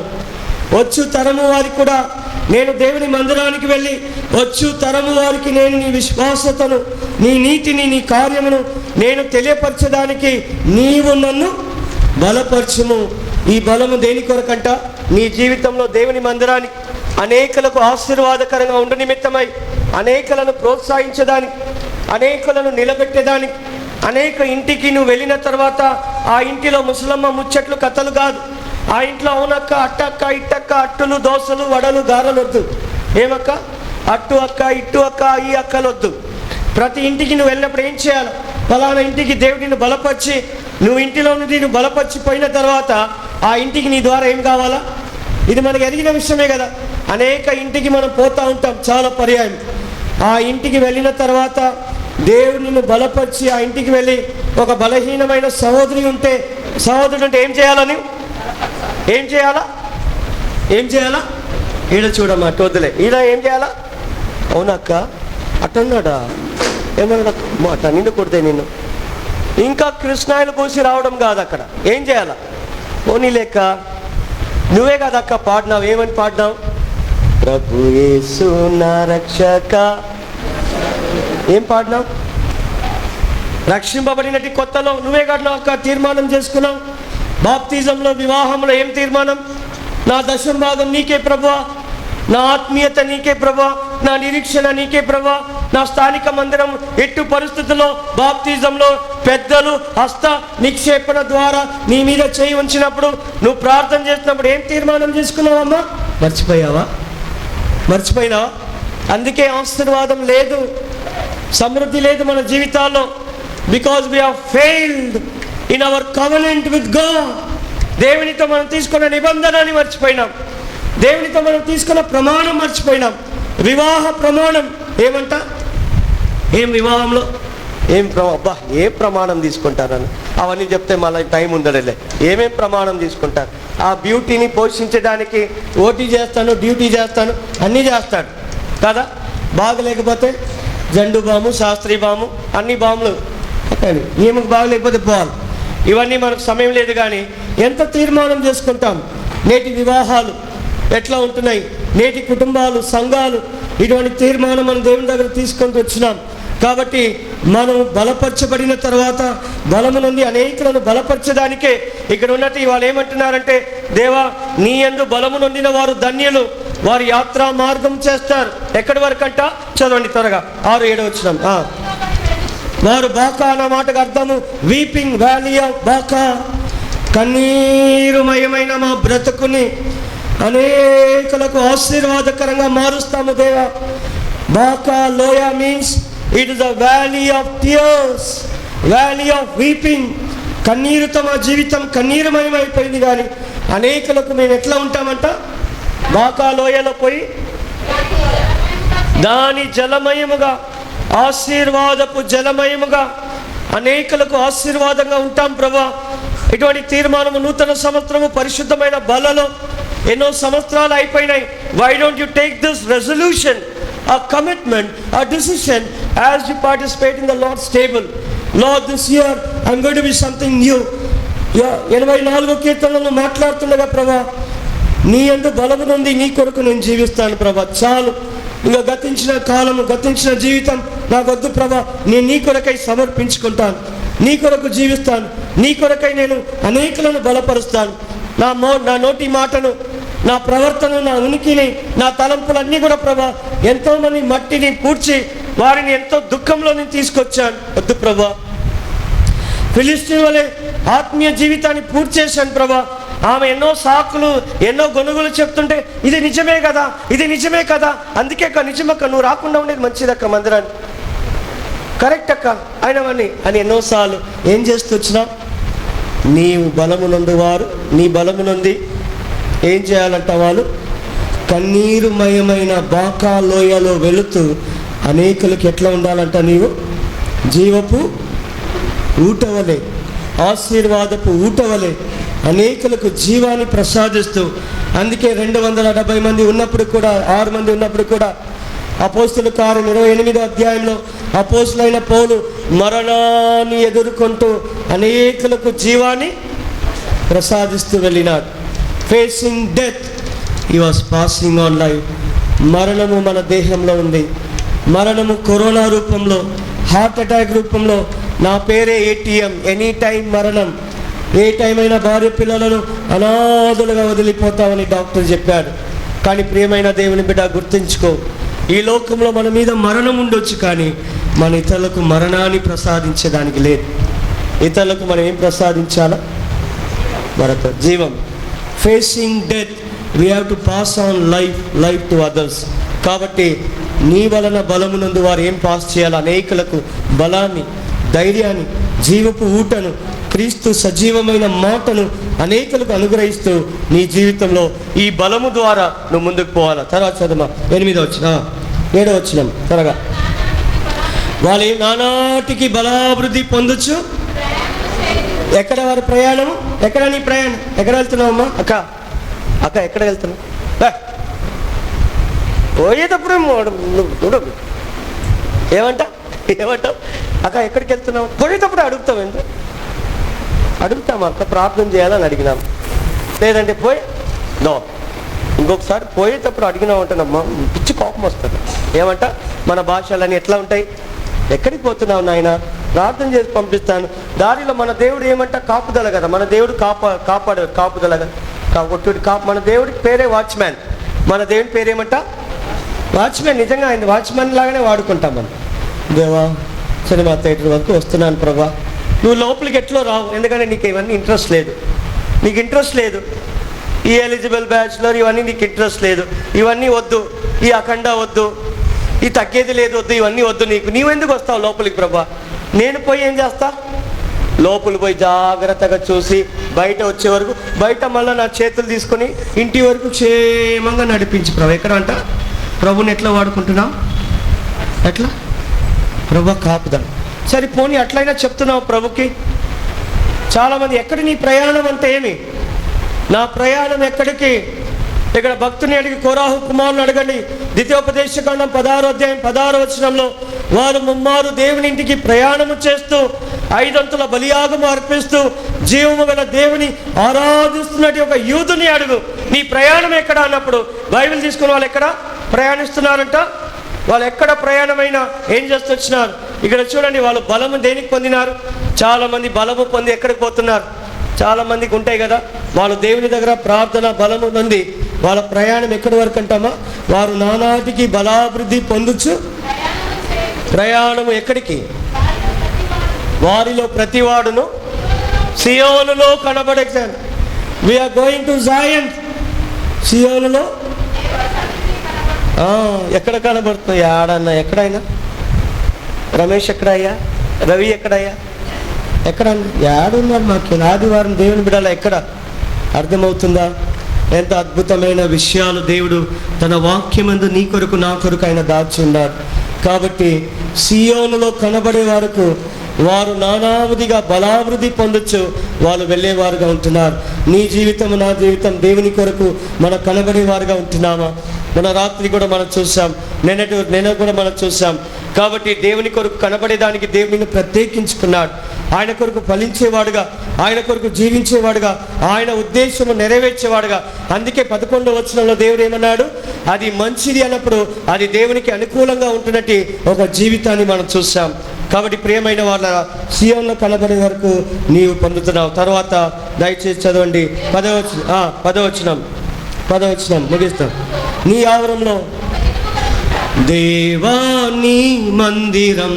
వచ్చు తరము వారికి కూడా నేను దేవుని మందిరానికి వెళ్ళి, వచ్చు తరము వారికి నేను నీ విశ్వాసతను, నీ నీతిని, నీ కార్యమును నేను తెలియపరచడానికి నీవు నన్ను బలపరచుము. ఈ బలము దేని కొరకంట? నీ జీవితంలో దేవుని మందిరానికి అనేకులకు ఆశీర్వాదకరంగా ఉండు నిమిత్తమై, అనేకులను ప్రోత్సహించడానికి, అనేకులను నిలబెట్టేదానికి, అనేక ఇంటికి నువ్వు వెళ్ళిన తర్వాత ఆ ఇంటిలో ముసలమ్మ ముచ్చట్లు, కథలు కాదు. ఆ ఇంట్లో అవునక్క, అట్టక్క, ఇట్టక్క, అట్టులు, దోశలు, వడలు, గారెలు వద్దు. ఏమక్క? అట్టు అక్క, ఇట్టు అక్క, ఈ అక్కలు వద్దు. ప్రతి ఇంటికి నువ్వు వెళ్ళినప్పుడు ఏం చేయాలి? ఫలానా ఇంటికి దేవుడిని బలపరిచి, నువ్వు ఇంటిలో నుండి నువ్వు బలపరిచిపోయిన తర్వాత ఆ ఇంటికి నీ ద్వారా ఏం కావాలా? ఇది మనకు ఎదిగిన విషయమే కదా. అనేక ఇంటికి మనం పోతూ ఉంటాం చాలా పర్యాయం. ఆ ఇంటికి వెళ్ళిన తర్వాత దేవుడిని బలపరిచి ఆ ఇంటికి వెళ్ళి, ఒక బలహీనమైన సహోదరుడు ఉంటే ఏం చేయాలని? ఏం చేయాలా? ఈడ చూడమ్మా, అటు వద్దులే, ఈడ ఏం చేయాలా? అవునక్క అట్టన్నాడా? ఏమన్నా మాట నిన్ను కొడితే నిన్ను ఇంకా కృష్ణాయలు పోసి రావడం కాదు, అక్కడ ఏం చేయాలా? పోనీ లెక్క నువ్వే కదా అక్క పాడినావు, ఏమని పాడినావు? ప్రభు యేసు నా రక్షక. ఏం పాడినావు? రక్షింపబడినట్టు కొత్తలో నువ్వే కదా అక్క తీర్మానం చేసుకున్నావు. బాప్తిజంలో, వివాహంలో ఏం తీర్మానం? నా దశమ భాగం నీకే ప్రభువా, నా ఆత్మీయత నీకే ప్రభువా, నా నిరీక్షణ నీకే ప్రభువా, నా స్థానిక మందిరం ఎట్టు పరిస్థితుల్లో బాప్తిజంలో పెద్దలు హస్త నిక్షేపణ ద్వారా నీ మీద చేయి ఉంచినప్పుడు నువ్వు ప్రార్థన చేసినప్పుడు ఏం తీర్మానం చేసుకున్నావమ్మా? మర్చిపోయినావా? అందుకే ఆశీర్వాదం లేదు, సమృద్ధి లేదు మన జీవితాల్లో. Because we have failed in our covenant with God. దేవునితో మనం తీసుకున్న నిబంధనని మర్చిపోయినాం, దేవునితో మనం తీసుకున్న ప్రమాణం మర్చిపోయినాం. వివాహ ప్రమాణం ఏమంట? ఏం వివాహంలో ఏం ఏ ప్రమాణం తీసుకుంటారని అవన్నీ చెప్తే మళ్ళీ టైం ఉండదులే. ఏమేం ప్రమాణం తీసుకుంటారు? ఆ బ్యూటీని పోషించడానికి ఓటీ చేస్తాను, డ్యూటీ చేస్తాను, అన్నీ చేస్తాడు కదా. బాగలేకపోతే జండు బాము, శాస్త్రీ బాము, అన్ని బాములు. ఏమకు బాగలేకపోతే పోవాలి. ఇవన్నీ మనకు సమయం లేదు. కానీ ఎంత తీర్మానం చేసుకుంటాం. నేటి వివాహాలు ఎట్లా ఉంటున్నాయి, నేటి కుటుంబాలు, సంఘాలు, ఇటువంటి తీర్మానం మనం దేవుని దగ్గర తీసుకొని వచ్చినాం. కాబట్టి మనం బలపరచబడిన తర్వాత బలము నుండి అనేకులను బలపరచడానికే ఇక్కడ ఉన్నట్టు వాళ్ళు ఏమంటున్నారంటే, దేవా నీ యందు బలము నొందిన వారు ధన్యులు, వారి యాత్రా మార్గం చేస్తారు. ఎక్కడి వరకు అంట? చదవండి త్వరగా, 6-7 వచనం. వారు బాకా అన్న మాటకు అర్థము వీపింగ్ వ్యాలీ ఆఫ్ బాకా, కన్నీరుమయమైన మా బ్రతుకుని అనేకులకు ఆశీర్వాదకరంగా మారుస్తాము దేవా. బాకా లోయ means it is a valley of tears, valley of weeping. కన్నీరుతో మా జీవితం కన్నీరుమయమైపోయింది. కానీ అనేకులకు మేము ఎట్లా ఉంటామంట? బాకా లోయలో పోయి దాని జలమయముగా, ఆశీర్వాదపు జలమయముగా అనేకులకు ఆశీర్వాదంగా ఉంటాం ప్రభా. ఇటువంటి తీర్మానము నూతన సంవత్సరము పరిశుద్ధమైన బలలో ఎన్నో సంవత్సరాలు అయిపోయినాయి. Why don't you take this resolution, a commitment, a decision as you participate in the Lord's table? Lord, this year I'm going to be something new. 84వ కీర్తనలో మాట్లాడుతుండగా ప్రభా, నీ యందు బలము నుండి నీ కొరకు నేను జీవిస్తాను ప్రభా. చాలు, ఇంకా గతించిన కాలము, గతించిన జీవితం నాకొద్దు ప్రభా. నేను నీ కొరకై సమర్పించుకుంటాను, నీ కొరకు జీవిస్తాను, నీ కొరకై నేను అనేకులను బలపరుస్తాను. నా నోటి మాటను, నా ప్రవర్తన, నా ఉనికిని, నా తలంపులన్నీ కూడా ప్రభా ఎంతోమంది మట్టిని పూడ్చి వారిని ఎంతో దుఃఖంలో నేను తీసుకొచ్చాను. వద్దు ప్రభా. ఫిలిస్తీన్ వలె ఆత్మీయ జీవితాన్ని పూర్తి చేశాను ప్రభా. ఆమె ఎన్నో సాకులు, ఎన్నో గొనుగులు చెప్తుంటే ఇది నిజమే కదా, ఇది నిజమే కదా, అందుకే అక్క నిజమక్క, నువ్వు రాకుండా ఉండేది మంచిదక్క మందిరాన్ని, కరెక్ట్ అక్క అయినవన్నీ అని ఎన్నోసార్లు ఏం చేస్తూ వచ్చినా, నీవు బలమునందు వారు, నీ బలమునంది ఏం చేయాలంట? వాళ్ళు కన్నీరుమయమైన బాకా లోయలో వెళుతూ అనేకులకు ఎట్లా ఉండాలంట? నీవు జీవపు ఊటవలే, ఆశీర్వాదపు ఊటవలే అనేకులకు జీవాన్ని ప్రసాదిస్తూ. అందుకే 270 మంది ఉన్నప్పుడు కూడా, 6 మంది ఉన్నప్పుడు కూడా అపోస్తుల కార్యం 28వ అధ్యాయంలో అపోస్తులైన పౌలు మరణాన్ని ఎదుర్కొంటూ అనేకులకు జీవాన్ని ప్రసాదిస్తూ వెళ్ళినాడు. Facing death, he was passing on life. మరణము మన దేహంలో ఉంది. మరణము కరోనా రూపంలో, హార్ట్ అటాక్ రూపంలో. నా పేరే ATM, ఎనీ టైం మరణం. ఏ టైం అయినా భార్య పిల్లలను అనాథులుగా వదిలిపోతామని డాక్టర్ చెప్పాడు. కానీ ప్రియమైన దేవుని బిడ్డ గుర్తుంచుకో, ఈ లోకంలో మన మీద మరణం ఉండొచ్చు, కానీ మన ఇతరులకు మరణాన్ని ప్రసాదించడానికి లేదు. ఇతరులకు మనం ఏం ప్రసాదించాలా? మరొక జీవం. Facing death, we have to pass on life to others. కాబట్టి నీ వలన బలమునందు వారు ఏం పాస్ చేయాలి? అనేకులకు బలాన్ని, ధైర్యాన్ని, జీవపు ఊటను, క్రీస్తు సజీవమైన మాటను అనేకులకు అనుగ్రహిస్తూ నీ జీవితంలో ఈ బలము ద్వారా నువ్వు ముందుకు పోవాలా. తర్వాత చదవమా 8వ వచనం, 7వ వచనం త్వరగా. వాళ్ళు నానాటికి బలాభివృద్ధి పొందొచ్చు. ఎక్కడ వారి ప్రయాణము? ఎక్కడ నీ ప్రయాణం? ఎక్కడ వెళ్తున్నావు అమ్మా? అక్క ఎక్కడ వెళ్తున్నావు? పోయేటప్పుడు ఏమంట? ఏమంటావు? అక్క ఎక్కడికి వెళ్తున్నావు? పోయేటప్పుడు అడుగుతాం. ఎందుకు అడుగుతాం? అక్క ప్రార్థన చేయాలని అడిగినాం, లేదంటే పోయి నో. ఇంకొకసారి పోయేటప్పుడు అడిగినామంటానమ్మా పిచ్చి కోపం వస్తుంది. ఏమంట? మన భాషలన్నీ ఎట్లా ఉంటాయి? ఎక్కడికి పోతున్నావు నాయన? ప్రార్థన చేసి పంపిస్తాను. దారిలో మన దేవుడు ఏమంట? కాపుదల కదా. మన దేవుడు కాపుదల కదా. మన దేవుడికి పేరే వాచ్మ్యాన్. మన దేవుడి పేరేమంట? వాచ్మ్యాన్. నిజంగా ఆయన వాచ్మ్యాన్ లాగానే వాడుకుంటాం మనం. దేవా సినిమా థియేటర్ వరకు వస్తున్నాను ప్రభా, నువ్వు లోపలికి ఎట్లో రావు, ఎందుకంటే నీకు ఇవన్నీ ఇంట్రెస్ట్ లేదు. నీకు ఇంట్రెస్ట్ లేదు. ఈ ఎలిజిబుల్ బ్యాచులర్ ఇవన్నీ నీకు ఇంట్రెస్ట్ లేదు. ఇవన్నీ వద్దు, ఈ అఖండ వద్దు, ఈ తగ్గేది లేదు వద్దు, ఇవన్నీ వద్దు నీకు. నీవెందుకు వస్తావు లోపలికి ప్రభా? నేను పోయి ఏం చేస్తా? లోపలికి పోయి జాగ్రత్తగా చూసి బయట వచ్చే వరకు, బయట మళ్ళీ నా చేతులు తీసుకొని ఇంటి వరకు క్షేమంగా నడిపించి ప్రభు. ఎక్కడ అంట? ప్రభుని ఎట్లా వాడుకుంటున్నాం? ఎట్లా? ప్రభు కాపుదల. సరే పోనీ అట్లయినా చెప్తున్నావు ప్రభుకి. చాలామంది ఎక్కడ నీ ప్రయాణం అంటే ఏమి? నా ప్రయాణం ఎక్కడికి? ఇక్కడ భక్తుని అడిగి కోరాహు కుమారుని అడగండి. ద్వితీయోపదేశకాండం 16వ అధ్యాయం 16వ వచనంలో వారు ముమ్మారు దేవుని ఇంటికి ప్రయాణము చేస్తూ 5 అంతుల బలియాగము అర్పిస్తూ జీవము గల దేవుని ఆరాధిస్తున్నట్టు ఒక యూదుని అడుగు, నీ ప్రయాణం ఎక్కడ అన్నప్పుడు బైబిల్ తీసుకుని వాళ్ళు ఎక్కడ ప్రయాణిస్తున్నారంట? వాళ్ళు ఎక్కడ ప్రయాణమైనా ఏం చేస్తూ వచ్చినారు? ఇక్కడ చూడండి, వాళ్ళు బలము దేనికి పొందినారు? చాలామంది బలము పొంది ఎక్కడికి పోతున్నారు? చాలా మందికి ఉంటాయి కదా, వాళ్ళు దేవుని దగ్గర ప్రార్థన బలము పొంది వాళ్ళ ప్రయాణం ఎక్కడి వరకు అంటామా? వారు నానాటికి బలాభివృద్ధి పొందొచ్చు. ప్రయాణము ఎక్కడికి? వారిలో ప్రతివాడును సియోనులో కనబడేసాను. We are going to Zion. సియోనులో ఎక్కడ కనబడుతుంది? ఆడన్నా ఎక్కడైనా? రమేష్ ఎక్కడయ్యా? రవి ఎక్కడయ్యా? ఎక్కడ? ఏడున్నారు? మాకు ఆదివారం దేవుని బిడ్డల ఎక్కడ? అర్థమవుతుందా? ఎంత అద్భుతమైన విషయాలు దేవుడు తన వాక్యమందు నీ కొరకు నా కొరకు ఆయన దాచి ఉన్నాడు. కాబట్టి సియోనులో కనబడే వరకు వారు నానావిధిగా బలాభివృద్ధి పొందొచ్చు, వాళ్ళు వెళ్ళేవారుగా ఉంటున్నారు. నీ జీవితం నా జీవితం దేవుని కొరకు మన కనబడేవారుగా ఉంటున్నామా? మన రాత్రి కూడా మనం చూసాం, నిన్న కూడా మనం చూసాం. కాబట్టి దేవుని కొరకు కనబడేదానికి దేవుని ప్రత్యేకించుకున్నాడు. ఆయన కొరకు ఫలించేవాడుగా, ఆయన కొరకు జీవించేవాడుగా, ఆయన ఉద్దేశము నెరవేర్చేవాడుగా. అందుకే 11వ వచనంలో దేవుడు ఏమన్నాడు? అది మంచిది అన్నప్పుడు అది దేవునికి అనుకూలంగా ఉంటున్నట్టు ఒక జీవితాన్ని మనం చూసాం. కాబట్టి ప్రియమైన వాళ్ళ సియోనులో కనబడే వరకు నీవు పొందుతున్నావు. తర్వాత దయచేసి చదవండి 10వ వచనం ముగిస్తాం. నీ ఆవరణలో దేవాని మందిరం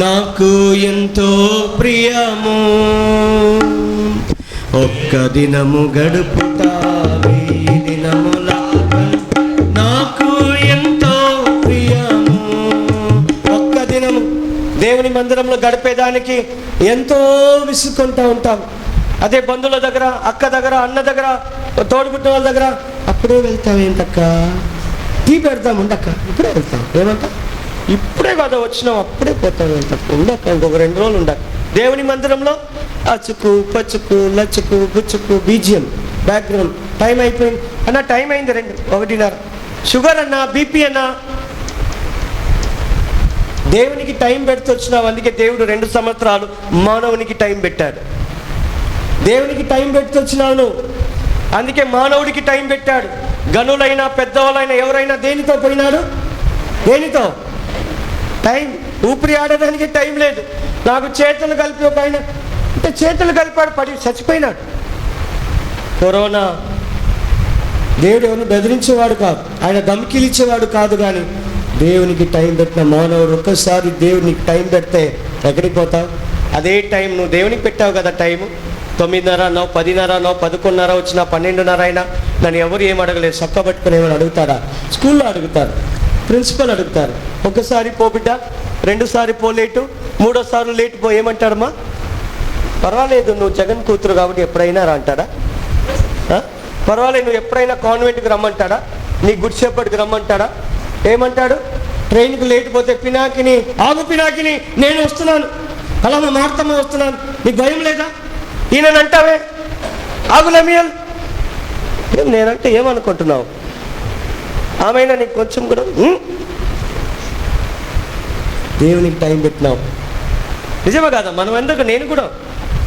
నాకు ఎంతో ప్రియము, ఒక్క దినము గడుపుతా వెయ్యి దినముల నాకు ఎంతో ప్రియము. ఒక్క దినము దేవుని మందిరంలో గడిపేదానికి ఎంతో విసుకుంటూ ఉంటాం. అదే బంధువుల దగ్గర, అక్క దగ్గర, అన్న దగ్గర, తోడుపుట్టిన వాళ్ళ దగ్గర అప్పుడే వెళ్తాం. ఏంటక్క టీ పెడతాం, ఉండక్క ఇప్పుడే వెళ్తాం. ఏమంటా? ఇప్పుడే కదా వచ్చినాం, అప్పుడే పోతాం. వెళ్తాం, ఉండక్క ఇంకొక 2 రోజులు ఉండక్క. దేవుని మందిరంలో అచ్చుకు పచ్చుకు లచ్చుకు గుచ్చుకు బీజియం బ్యాక్గ్రౌండ్. టైం అయిపోయింది అన్న, టైం అయింది 1:30. షుగర్ అన్నా, బీపీ అన్నా, దేవునికి టైం పెడుతూ వచ్చినావు. అందుకే దేవుడు 2 సంవత్సరాలు మానవునికి టైం పెట్టాడు. దేవునికి టైం పెడుతూ వచ్చినావు, అందుకే మానవుడికి టైం పెట్టాడు. గనులైనా పెద్దవాళ్ళైనా ఎవరైనా దేనితో పోయినాడు? దేనితో? టైం. ఊపిరి ఆడడానికి టైం లేదు. నాకు చేతులు కలిపి ఒక ఆయన అంటే చేతులు కలిపాడు, పడి చచ్చిపోయినాడు. కరోనా. దేవుడు ఎవరిని బెదిరించేవాడు కాదు, ఆయన ధమ్కీలు ఇచ్చేవాడు కాదు. కానీ దేవునికి టైం పెట్టిన మానవుడు ఒక్కసారి దేవునికి టైం పెడితే ఎక్కడికి పోతావు? అదే టైం నువ్వు దేవునికి పెట్టావు కదా. టైము 9:30 అన్నావు, 10:30 అన్నావు, 11:30 వచ్చినా 12:30 అయినా నన్ను ఎవరు ఏం అడగలేదు. చక్క పట్టుకుని ఏమని అడుగుతారా? స్కూల్లో అడుగుతారు, ప్రిన్సిపల్ అడుగుతారు. ఒకసారి పో బిడ్డ, 2 సార్లు పో లేటు, 3వ సార్లు లేటు పో. ఏమంటాడమ్మా? పర్వాలేదు, నువ్వు జగన్ కూతురు కాబట్టి ఎప్పుడైనా రా అంటాడా? పర్వాలేదు, నువ్వు ఎప్పుడైనా కాన్వెంట్కి రమ్మంటాడా? నీ గుడ్ షెపర్డ్కి రమ్మంటాడా? ఏమంటాడు? ట్రైన్కి లేట్ పోతే పినాకిని, ఆగు పినాకిని, నేను వస్తున్నాను, అలా మా మార్తమ్మ వస్తున్నాను, నీకు భయం లేదా? ఈయన అంటావే ఆగులమియల్. నేనంటే ఏమనుకుంటున్నావు? ఆమెనా నీకు కొంచెం కూడా దేవునికి టైం పెట్టినాం. నిజమే కదా? మనం ఎందుకు,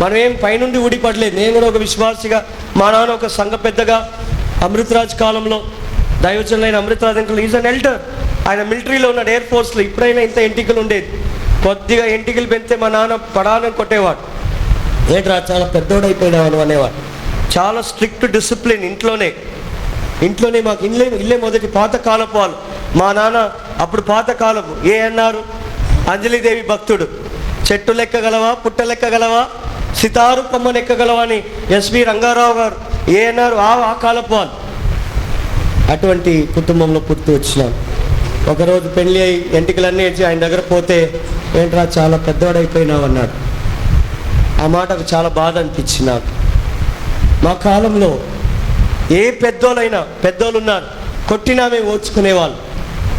మనం ఏం పైనుండి ఊడిపడలేదు. నేను కూడా ఒక విశ్వాసిగా, మా నాన్న ఒక సంఘ పెద్దగా, అమృతరాజ్ కాలంలో దైవజనులైన Amritraj uncle is an elder. ఆయన మిలిటరీలో ఉన్నాడు, ఎయిర్ ఫోర్స్లో. ఇప్పుడైనా ఇంత ఎంటికలు ఉండేది, కొద్దిగా ఎంటికలు పెడితే మా నాన్న పడాలని కొట్టేవాడు. ఏంట్రా చాలా పెద్దోడైపోయినావు అనేవాడు. చాలా స్ట్రిక్ట్ డిసిప్లిన్. ఇంట్లోనే మాకు ఇల్లే మొదటి పాతకాలపు వాళ్ళు. మా నాన్న అప్పుడు పాతకాలపు అన్నారు, అంజలిదేవి భక్తుడు. చెట్టు లెక్కగలవా, పుట్ట లెక్కగలవా, సితారు కొమ్మను ఎక్కగలవా అని ఎస్వి రంగారావు గారు అన్నారు. ఆ కాలపు వాళ్ళు. అటువంటి కుటుంబంలో పుట్టి వచ్చినాం. ఒకరోజు పెళ్ళి అయి ఎంటికలన్నీ ఇచ్చి ఆయన దగ్గర పోతే, ఏంట్రా చాలా పెద్దవాడైపోయినావు అన్నాడు. ఆ మాటకు చాలా బాధ అనిపించింది నాకు. మా కాలంలో ఏ పెద్దోళ్ళు ఉన్నారు, కొట్టినా మేము ఓర్చుకునేవాళ్ళు.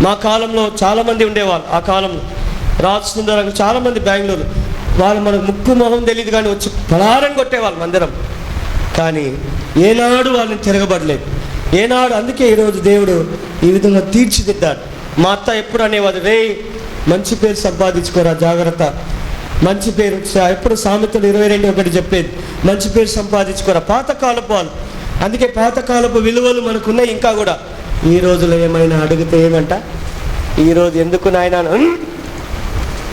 మా కాలంలో చాలామంది ఉండేవాళ్ళు. ఆ కాలంలో రాజ్ సుందరం చాలామంది బెంగళూరు వాళ్ళు, మనకు ముక్కు మొహం తెలియదు కానీ వచ్చి పలారం కొట్టేవాళ్ళు మందిరం. కానీ ఏనాడు వాళ్ళని తిరగబడలేదు, ఏనాడు. అందుకే ఈరోజు దేవుడు ఈ విధంగా తీర్చిదిద్దాడు. మా అత్త ఎప్పుడు అనేవాడు, రే మంచి పేరు సంపాదించుకోరా, జాగ్రత్త, మంచి పేరు. ఎప్పుడు సామెతలు 22:1 చెప్పేది, మంచి పేరు సంపాదించుకోరా. పాతకాలపు వాళ్ళు. అందుకే పాతకాలపు విలువలు మనకున్నాయి ఇంకా కూడా. ఈ రోజులో ఏమైనా అడిగితే ఏమంట, ఈరోజు ఎందుకు నాయన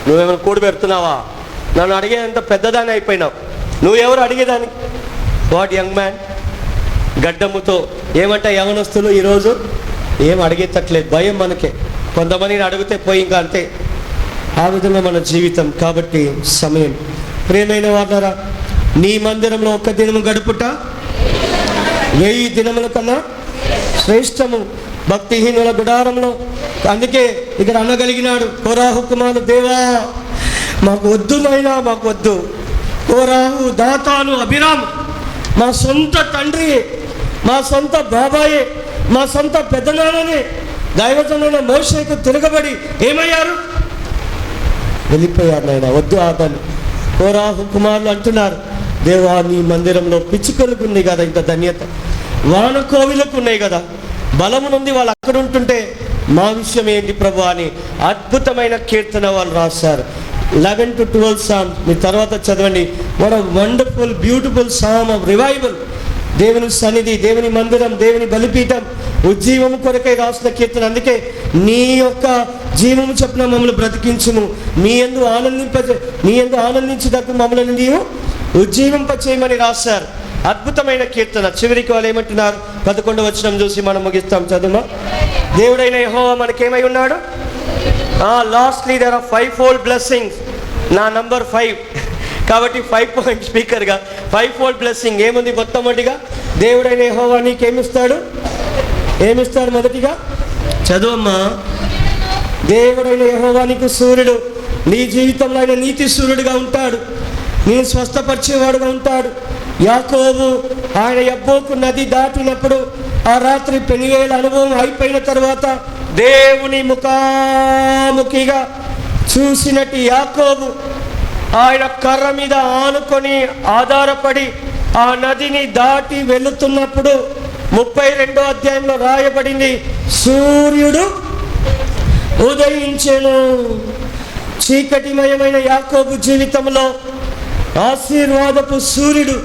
నువ్వేమైనా కూడి పెడుతున్నావా, నన్ను అడిగేంత పెద్దదాన్ని అయిపోయినావు, నువ్వెవరు అడిగేదాన్ని? వాట్ యంగ్ మ్యాన్ గడ్డముతో ఏమంట యవనస్తులు ఈరోజు ఏం అడిగేటట్లేదు, భయం మనకే. కొంతమందిని అడిగితే పోయి ఇంకా అంతే. ఆ విధంగా మన జీవితం. కాబట్టి సమయం, ప్రియమైన వారులారా, నీ మందిరంలో ఒక్క దినము గడుపుట 1000 దినముల కన్నా శ్రేష్టము. భక్తిహీనుల గుడారంలో. అందుకే ఇక్కడ అనగలిగినాడు కోరాహు కుమారుడు, దేవా మాకు వద్దు నాయనా, మాకు వద్దు. కోరాహు, దాతాను, అభిరామ్ మా సొంత తండ్రి, మా సొంత బాబాయే, మా సొంత పెద్దనాన్ననే దైవజనులైన మోషేకు తిరగబడి ఏమయ్యారు? వెళ్ళిపోయారు నాయన, వద్దు ఆదని. కోరాహు కుమారులు అంటున్నారు, దేవా నీ మందిరంలో పిచ్చుకలకు ఉంది కదా ఇంత ధన్యత, వానకోవిలకు ఉన్నాయి కదా, బలము నుండి వాళ్ళు అక్కడ ఉంటుంటే మా విషయం ఏంటి ప్రభు అని అద్భుతమైన కీర్తన వాళ్ళు రాశారు. 11 to 12 Psalms మీ తర్వాత చదవండి. What a wonderful beautiful psalm of revival. దేవుని సన్నిధి, దేవుని మందిరం, దేవుని బలిపీఠం, ఉజ్జీవము కొరకై రాసిన కీర్తన. అందుకే నీ యొక్క జీవము చొప్పున మమ్మల్ని బ్రతికించుము, నీ యందు ఆనందించుటకు మమ్మల్ని నీవు ఉజ్జీవింపచేయమని రాశారు. అద్భుతమైన కీర్తన. చివరికి వాళ్ళు ఏమంటున్నారు? 11వ వచనం చూసి మనం ముగిస్తాం. చదువుమా. దేవుడైన యెహోవా మనకేమై ఉన్నాడు? Lastly there are 5-fold blessings. నా నంబర్ 5 కాబట్టి 5 పాయింట్ స్పీకర్గా 5-fold బ్లెస్సింగ్ ఏముంది? మొట్టమొదటిగా దేవుడైన యెహోవా నీకేమిస్తాడు? ఏమిస్తాడు? మొదటిగా చదువమ్మా. దేవుడైన యెహోవా నీకు సూర్యుడు, నీ జీవితంలో ఆయన నీతి సూర్యుడుగా ఉంటాడు, నీ స్వస్థపరిచేవాడుగా ఉంటాడు. యాకోబు ఆయన యబ్బోకు నది దాటినప్పుడు ఆ రాత్రి పెనుయేల అనుభవం అయిపోయిన తర్వాత దేవుని ముఖాముఖిగా చూసినట్టు యాకోబు ఆయన కర్ర మీద ఆనుకొని ఆధారపడి ఆ నదిని దాటి వెళుతున్నప్పుడు 32వ అధ్యాయంలో రాయబడింది, సూర్యుడు ఉదయించెను. చీకటిమయమైన యాకోబు జీవితంలో ఆశీర్వాదపు సూర్యుడు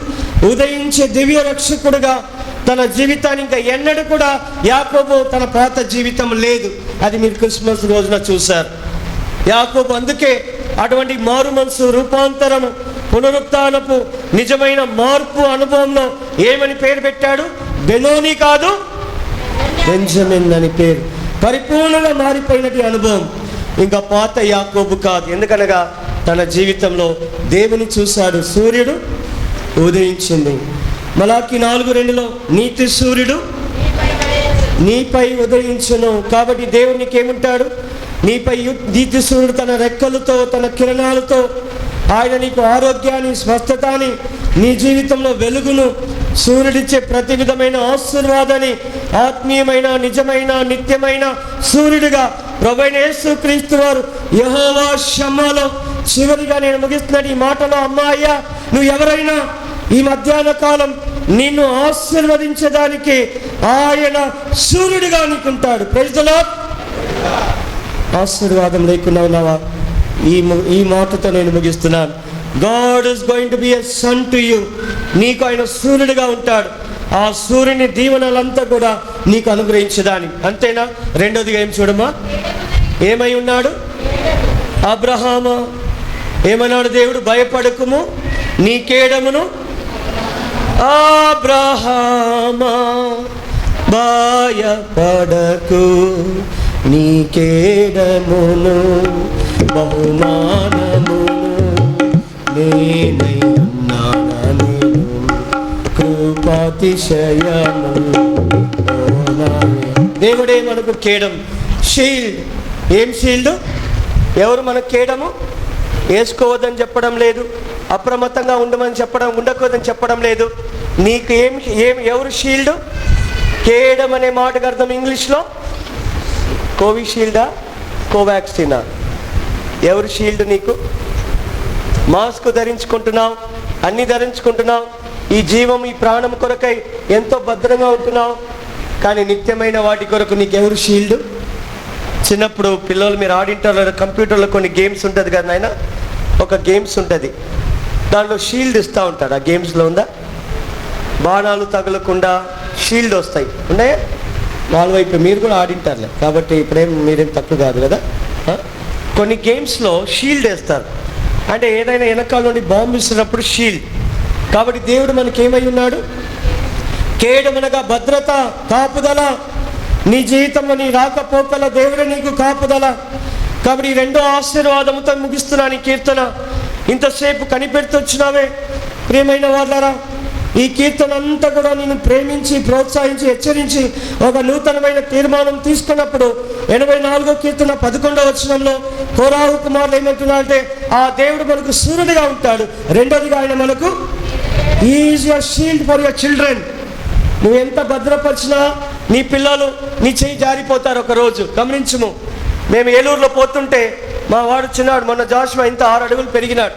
ఉదయించే దివ్య రక్షకుడుగా తన జీవితాన్ని ఇంకా ఎన్నడూ కూడా యాకోబు తన పాత జీవితం లేదు. అది మీరు క్రిస్మస్ రోజున చూశారు. యాకోబు అందుకే అటువంటి మారు మనసు, రూపాంతరము, పునరుత్థానపు నిజమైన మార్పు అనుభవంలో ఏమని పేరు పెట్టాడు? బెనోని కాదు, బెంజమిన్ అని పేరు. పరిపూర్ణంగా మారిపోయినటువంటి అనుభవం. ఇంకా పాత యాకోబు కాదు. ఎందుకనగా తన జీవితంలో దేవుని చూశాడు. సూర్యుడు ఉదయించింది. మలాకి 4:2 నీతి సూర్యుడు నీపై ఉదయించును. కాబట్టి దేవుడు నీకేముంటాడు? నీపై నీతి సూర్యుడు తన రెక్కలతో, తన కిరణాలతో ఆయన నీకు ఆరోగ్యాన్ని, స్వస్థతని, నీ జీవితంలో వెలుగును, సూర్యుడిచ్చే ప్రతి విధమైన ఆశీర్వాదాన్ని, ఆత్మీయమైన, నిజమైన, నిత్యమైన సూర్యుడిగా ప్రభువైన యేసుక్రీస్తు వారు యెహోవా షమ్మాలో. చివరిగా నేను ముగిస్తున్న ఈ మాటలో, అమ్మాయ్యా నువ్వు ఎవరైనా ఈ మధ్యాహ్న కాలం నిన్ను ఆశీర్వదించడానికి ఆయన సూర్యుడిగా నీకుంటాడు. Praise the Lord. ఆశీర్వాదం లేకుండా ఉన్నావా? ఈ మాటతో నేను ముగిస్తున్నాను. God is going to be a son to you. నీకు ఆయన సూర్యుడిగా ఉంటాడు. ఆ సూర్యుని దీవెనలంతా కూడా నీకు అనుగ్రహించదాని. అంతేనా? రెండోదిగా ఏం చూడమ్మా, ఏమై ఉన్నాడు? అబ్రహాము ఏమన్నాడు దేవుడు? భయపడకుము, నీ కేడమును. అబ్రహామా భయపడకు, నీ కేడమును బహుమానమును నేనై ఉన్నానని కృపాతిశయము. దేవుడే మనకు కేడం, షీల్డ్. ఏం షీల్డ్? ఎవరు మనకు కేడము? వేసుకోవద్దని చెప్పడం లేదు, అప్రమత్తంగా ఉండకూడదని చెప్పడం లేదు. నీకు ఎవరు షీల్డ్? కేడం అనే మాటకు అర్థం ఇంగ్లీష్లో కోవిషీల్డా, కోవాక్సినా? ఎవరు షీల్డ్ నీకు? మాస్క్ ధరించుకుంటున్నావు, అన్నీ ధరించుకుంటున్నావు, ఈ జీవం ఈ ప్రాణం కొరకై ఎంతో భద్రంగా ఉంటున్నావు, కానీ నిత్యమైన వాటి కొరకు నీకెవరు షీల్డ్? చిన్నప్పుడు పిల్లలు మీరు ఆడింటారు, కంప్యూటర్లో కొన్ని గేమ్స్ ఉంటుంది కదా నాయన, ఒక గేమ్స్ ఉంటుంది, దాంట్లో షీల్డ్ ఇస్తూ ఉంటాడు. ఆ గేమ్స్లో ఉందా? బాణాలు తగలకుండా షీల్డ్ వస్తాయి, ఉన్నాయా? వాళ్ళ వైపు మీరు కూడా ఆడింటారులే కాబట్టి ఇప్పుడేం మీరేం తక్కువ కాదు కదా. కొన్ని గేమ్స్లో షీల్డ్ వేస్తారు, అంటే ఏదైనా వెనకాల నుండి బాంబు ఇస్తున్నప్పుడు షీల్డ్. కాబట్టి దేవుడు మనకేమై ఉన్నాడు? కేడమనగా భద్రత, కాపుదల. నీ జీవితంలో నీ రాకపోకల దేవుడు నీకు కాపుదల. కాబట్టి ఈ రెండో ఆశీర్వాదంతో ముగిస్తున్నాను ఈ కీర్తన. ఇంతసేపు కనిపెడుతొచ్చినావే ప్రియమైన వాళ్ళారా, ఈ కీర్తన అంతా కూడా నేను ప్రేమించి ప్రోత్సహించి హెచ్చరించి ఒక నూతనమైన తీర్మానం తీసుకున్నప్పుడు 84వ కీర్తన 11వ వచనంలో కోరాహు కుమారులు ఏమంటున్నారంటే, ఆ దేవుడు మనకు సూర్యుడిగా ఉంటాడు. రెండోదిగా ఆయన మనకు is your shield for your children. నువ్వు ఎంత భద్రపరిచినా నీ పిల్లలు నీ చేయి జారిపోతారు ఒకరోజు. గమనించుము, మేము ఏలూరులో పోతుంటే మా వాడు చిన్నవాడు, మొన్న జాషువా ఇంత 6 అడుగులు పెరిగినాడు.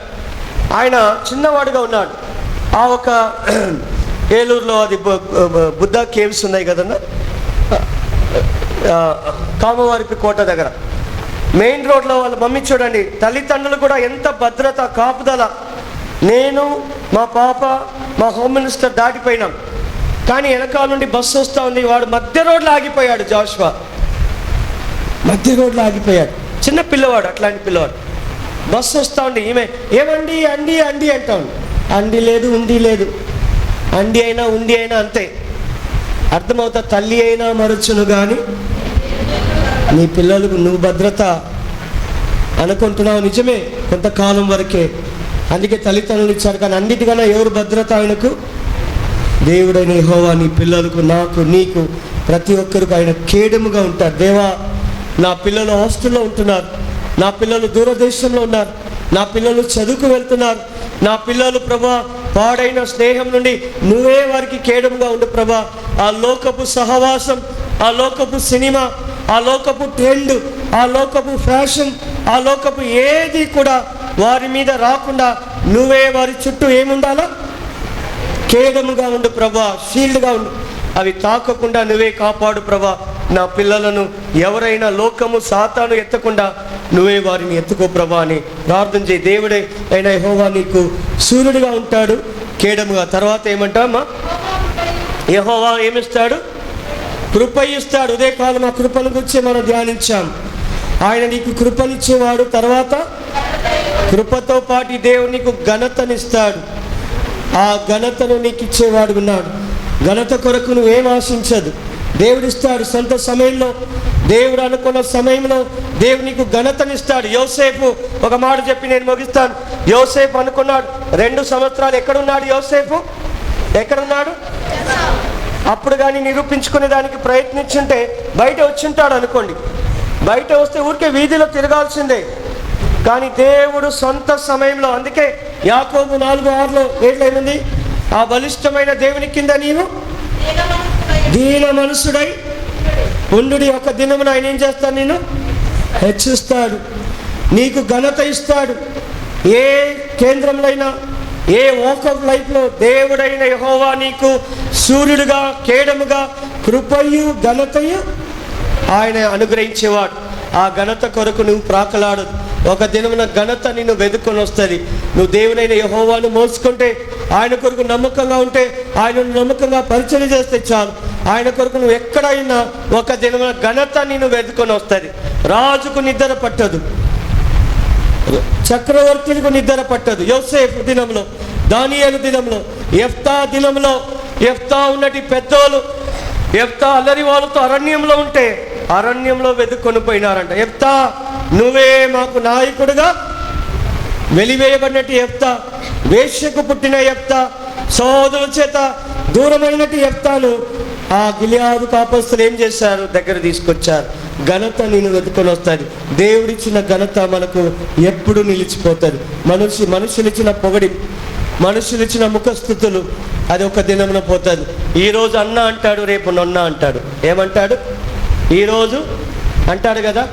ఆయన చిన్నవాడుగా ఉన్నాడు. ఆ ఒక ఏలూరులో అది బుద్ధ కేవ్స్ ఉన్నాయి కదన్నా, కామవారిపి కోట దగ్గర మెయిన్ రోడ్లో వాళ్ళ మమ్మీ చూడండి, తల్లిదండ్రులు కూడా ఎంత భద్రత, కాపుదల. నేను మా పాప మా హోమ్ మినిస్టర్ దాటిపోయినాం, కానీ వెనకాల నుండి బస్సు వస్తూ ఉంది. వాడు మధ్య రోడ్లో ఆగిపోయాడు. జాషువా మధ్య రోడ్లో ఆగిపోయాడు, చిన్న పిల్లవాడు, అట్లాంటి పిల్లవాడు. బస్సు వస్తూ ఉండి ఈమె ఏమండి అండి అండి అంటా ఉంది. అండి లేదు, ఉండి లేదు. అండి అయినా ఉండి అయినా అంతే. అర్థమవుతా? తల్లి అయినా మరచును కానీ నీ పిల్లలకు నువ్వు భద్రత అనుకుంటున్నావు. నిజమే, కొంతకాలం వరకే, అందుకే తల్లిదండ్రులు ఇచ్చారు. కానీ అన్నిటికన్నా ఎవరు భద్రత? ఆయనకు దేవుడైన యెహోవా నీ పిల్లలకు, నాకు, నీకు, ప్రతి ఒక్కరికి ఆయన కేడముగా ఉంటారు. దేవా, నా పిల్లలు హాస్టల్లో ఉంటున్నారు, నా పిల్లలు దూరదేశంలో ఉన్నారు, నా పిల్లలు చదువుకు వెళ్తున్నారు, నా పిల్లలు ప్రభా పాడైన స్నేహం నుండి నువ్వే వారికి కేడముగా ఉండు ప్రభా. ఆ లోకపు సహవాసం, ఆ లోకపు సినిమా, ఆ లోకపు ట్రెండ్, ఆ లోకపు ఫ్యాషన్, ఆ లోకపు ఏది కూడా వారి మీద రాకుండా నువ్వే వారి చుట్టూ ఏముండాలో కేడముగా ఉండు ప్రభా, షీల్డ్గా ఉండు. అవి తాకకుండా నువ్వే కాపాడు ప్రభా. నా పిల్లలను ఎవరైనా లోకము సాతాను ఎత్తకుండా నువ్వే వారిని ఎత్తుకో ప్రభా అని ప్రార్థన చేయి. దేవుడే అయినా యెహోవా నీకు సూర్యుడిగా ఉంటాడు, కేడముగా. తర్వాత ఏమంటామా? యెహోవా ఏమిస్తాడు? కృప ఇస్తాడు. ఉదయకాలం ఆ కృపను గురించి మనం ధ్యానించాం. ఆయన నీకు కృపనిచ్చేవాడు. తర్వాత కృపతో పాటు దేవుడు నీకు ఘనతనిస్తాడు. ఆ ఘనతను నీకు ఇచ్చేవాడు ఉన్నాడు. ఘనత కొరకు నువ్వేం ఆశించదు, దేవుడిస్తాడు. సొంత సమయంలో, దేవుడు అనుకున్న సమయంలో దేవుడు నీకు ఘనతనిస్తాడు. యోసేపు ఒక మాట చెప్పి నేను ముగిస్తాను. యోసేపు అనుకున్నాడు 2 సంవత్సరాలు ఎక్కడున్నాడు? యోసేపు ఎక్కడున్నాడు? అప్పుడు కానీ నిరూపించుకునే దానికి ప్రయత్నించుంటే బయట వచ్చింటాడు అనుకోండి. బయట వస్తే ఊరికే వీధిలో తిరగాల్సిందే. కానీ దేవుడు సొంత సమయంలో, అందుకే యాకోబు 4:6 ఏమైంది? ఆ బలిష్టమైన దేవుని కింద నీవు దీన మనసుడై ఉండు. ఒక దినమున ఆయన ఏం చేస్తాడు? నేను హెచ్చిస్తాడు, నీకు ఘనత ఇస్తాడు. ఏ కేంద్రంలో అయినా, ఏ వాక్ ఆఫ్ లైఫ్లో దేవుడైన యెహోవా నీకు సూర్యుడుగా, కేడముగా, కృపయు ఘనతయు ఆయన అనుగ్రహించేవాడు. ఆ ఘనత కొరకు నువ్వు ప్రాకలాడు. ఒక దినమున ఘనత నిన్ను వెతుక్కొని వస్తుంది. నువ్వు దేవునైన యెహోవాను మోసుకుంటే, ఆయన కొరకు నమ్మకంగా ఉంటే, ఆయనను నమ్మకంగా పరిచయం చేస్తే చాలు. ఆయన కొరకు నువ్వు ఎక్కడైనా ఒక దినమున ఘనత నిన్ను వెతుక్కొని వస్తుంది. రాజుకు నిద్ర పట్టదు, చక్రవర్తులకు నిద్ర పట్టదు. యోసేపు దినంలో, దానియేలు దినంలో, యెఫ్తా దినంలో, యెఫ్తా ఉన్నటి పెద్దోళ్ళు యెఫ్తా అల్లరి వాళ్ళతో అరణ్యంలో ఉంటే అరణ్యంలో వెతుక్కొని పోయినారంట. యెఫ్తా నువ్వే మాకు నాయకుడుగా వెలివేయబడినట్టు యెఫ్తా, వేశ్యకు పుట్టిన యెఫ్తా, సోదరుల చేత దూరమైనట్టు యెఫ్తాను ఆ గిలియాదు కాపస్తులు ఏం చేశారు? దగ్గర తీసుకొచ్చారు. ఘనత నేను వెతుకొని వస్తుంది. దేవుడిచ్చిన ఘనత మనకు ఎప్పుడు నిలిచిపోతుంది. మనుషులు ఇచ్చిన పొగడి, మనుషులు ఇచ్చిన ముఖస్థుతులు అది ఒక దినమున పోతుంది. ఈరోజు అన్న అంటాడు, రేపు నొన్న అంటాడు. ఏమంటాడు? ఈరోజు అంటాడు కదా,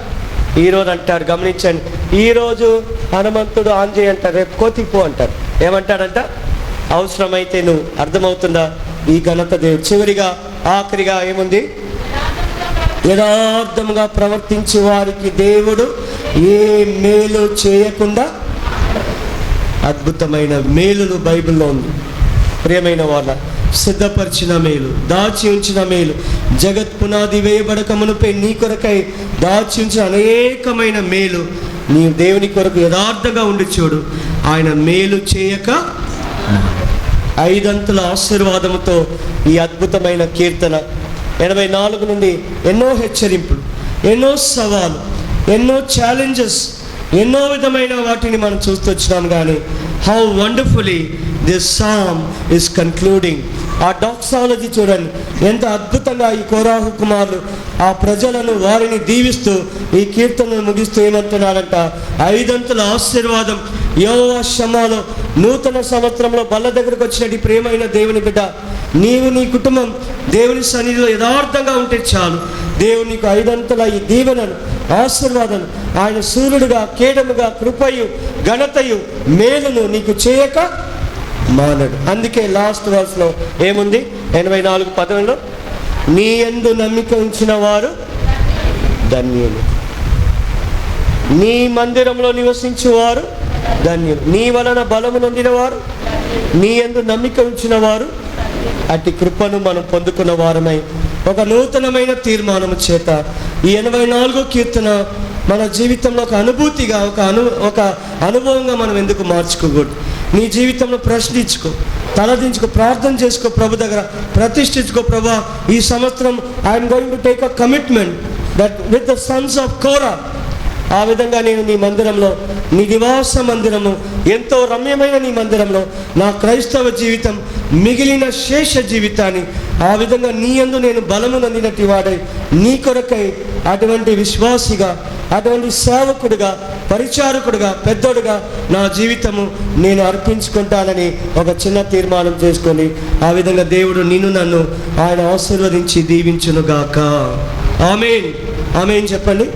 ఈరోజు అంటాడు. గమనించండి, ఈరోజు హనుమంతుడు ఆంజనేయ అంటాడు, రేపు కోతిపో అంటాడు. ఏమంటాడంట? అవసరమైతే నువ్వు. అర్థమవుతుందా? ఈ ఘనత దేవుడు. చివరిగా ఆఖరిగా ఏముంది? యథార్థంగా ప్రవర్తించే వారికి దేవుడు ఏ మేలు చేయకుండా అద్భుతమైన మేలులు బైబిల్లో ఉంది. ప్రియమైన వాళ్ళ, సిద్ధపరిచిన మేలు, దాచి ఉంచిన మేలు, జగత్ పునాది వేయబడక మునుపై నీ కొరకై దాచి ఉంచిన అనేకమైన మేలు. నీ దేవుని కొరకు యథార్థంగా ఉండి చూడు, ఆయన మేలు చేయక 5 అంతుల ఆశీర్వాదముతో ఈ అద్భుతమైన కీర్తన 84 నుండి ఎన్నో హెచ్చరింపులు, ఎన్నో సవాలు, ఎన్నో ఛాలెంజెస్, ఎన్నో విధమైన వాటిని మనం చూస్తూ వచ్చినాం. కానీ how wonderfully this psalm is concluding. ఆ డాక్సాలజీ చూడండి, ఎంత అద్భుతంగా ఈ కోరాహు కుమారులు ఆ ప్రజలను, వారిని దీవిస్తూ ఈ కీర్తనను ముగిస్తూ ఏమంటున్నారంట? 5 అంతుల ఆశీర్వాదం. యెహోవా షమాలో నూతన సంవత్సరంలో బల్ల దగ్గరకు వచ్చినట్టు ప్రేమైన దేవుని బిడ్డ, నీవు నీ కుటుంబం దేవుని సన్నిధిలో యథార్థంగా ఉంటే చాలు. దేవుడు నీకు 5 అంతుల ఈ దీవెనను, ఆశీర్వాదం, ఆయన సూర్యుడుగా, కేడముగా, కృపయు, ఘనతయు, మేలును నీకు చేయక మానడు. అందుకే లాస్ట్ వర్స్లో ఏముంది? 84:10 నీ యందు నమ్మిక ఉంచిన వారు ధన్యులు, నీ మందిరంలో నివసించువారు ధన్యులు, నీ వలన బలము నొందిన వారు, నీ యందు నమ్మిక ఉంచిన వారు. అట్టి కృపను మనం పొందుకున్న వారమై ఒక నూతనమైన తీర్మానము చేత ఈ 84 కీర్తన మన జీవితంలో ఒక అనుభూతిగా, ఒక అనుభవంగా మనం ఎందుకు మార్చుకోకూడదు? నీ జీవితంలో ప్రశ్నించుకో, తలదించుకో, ప్రార్థన చేసుకో, ప్రభు దగ్గర ప్రతిష్ఠించుకో. ప్రభా, ఈ సంవత్సరం I'm going to take a commitment that with the sons of Korah, ఆ విధంగా నేను నీ మందిరంలో, నీ నివాస మందిరము, ఎంతో రమ్యమైన నీ మందిరంలో నా క్రైస్తవ జీవితం, మిగిలిన శేష జీవితాన్ని ఆ విధంగా నీ యందు నేను బలము నందినట్టు వాడై నీ కొరకై అటువంటి విశ్వాసిగా, అటువంటి సేవకుడిగా, పరిచారకుడిగా, పెద్దోడుగా నా జీవితము నేను అర్పించుకుంటానని ఒక చిన్న తీర్మానం చేసుకొని ఆ విధంగా దేవుడు నిన్ను నన్ను ఆయన ఆశీర్వదించి దీవించునుగాక. ఆమేన్. ఆమేన్ చెప్పండి.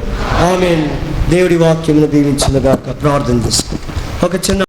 ఆమేన్. దేవుడి వాక్యమును దీవించునుగాక. ప్రార్థన చేసుకుంటాం. ఒక చిన్న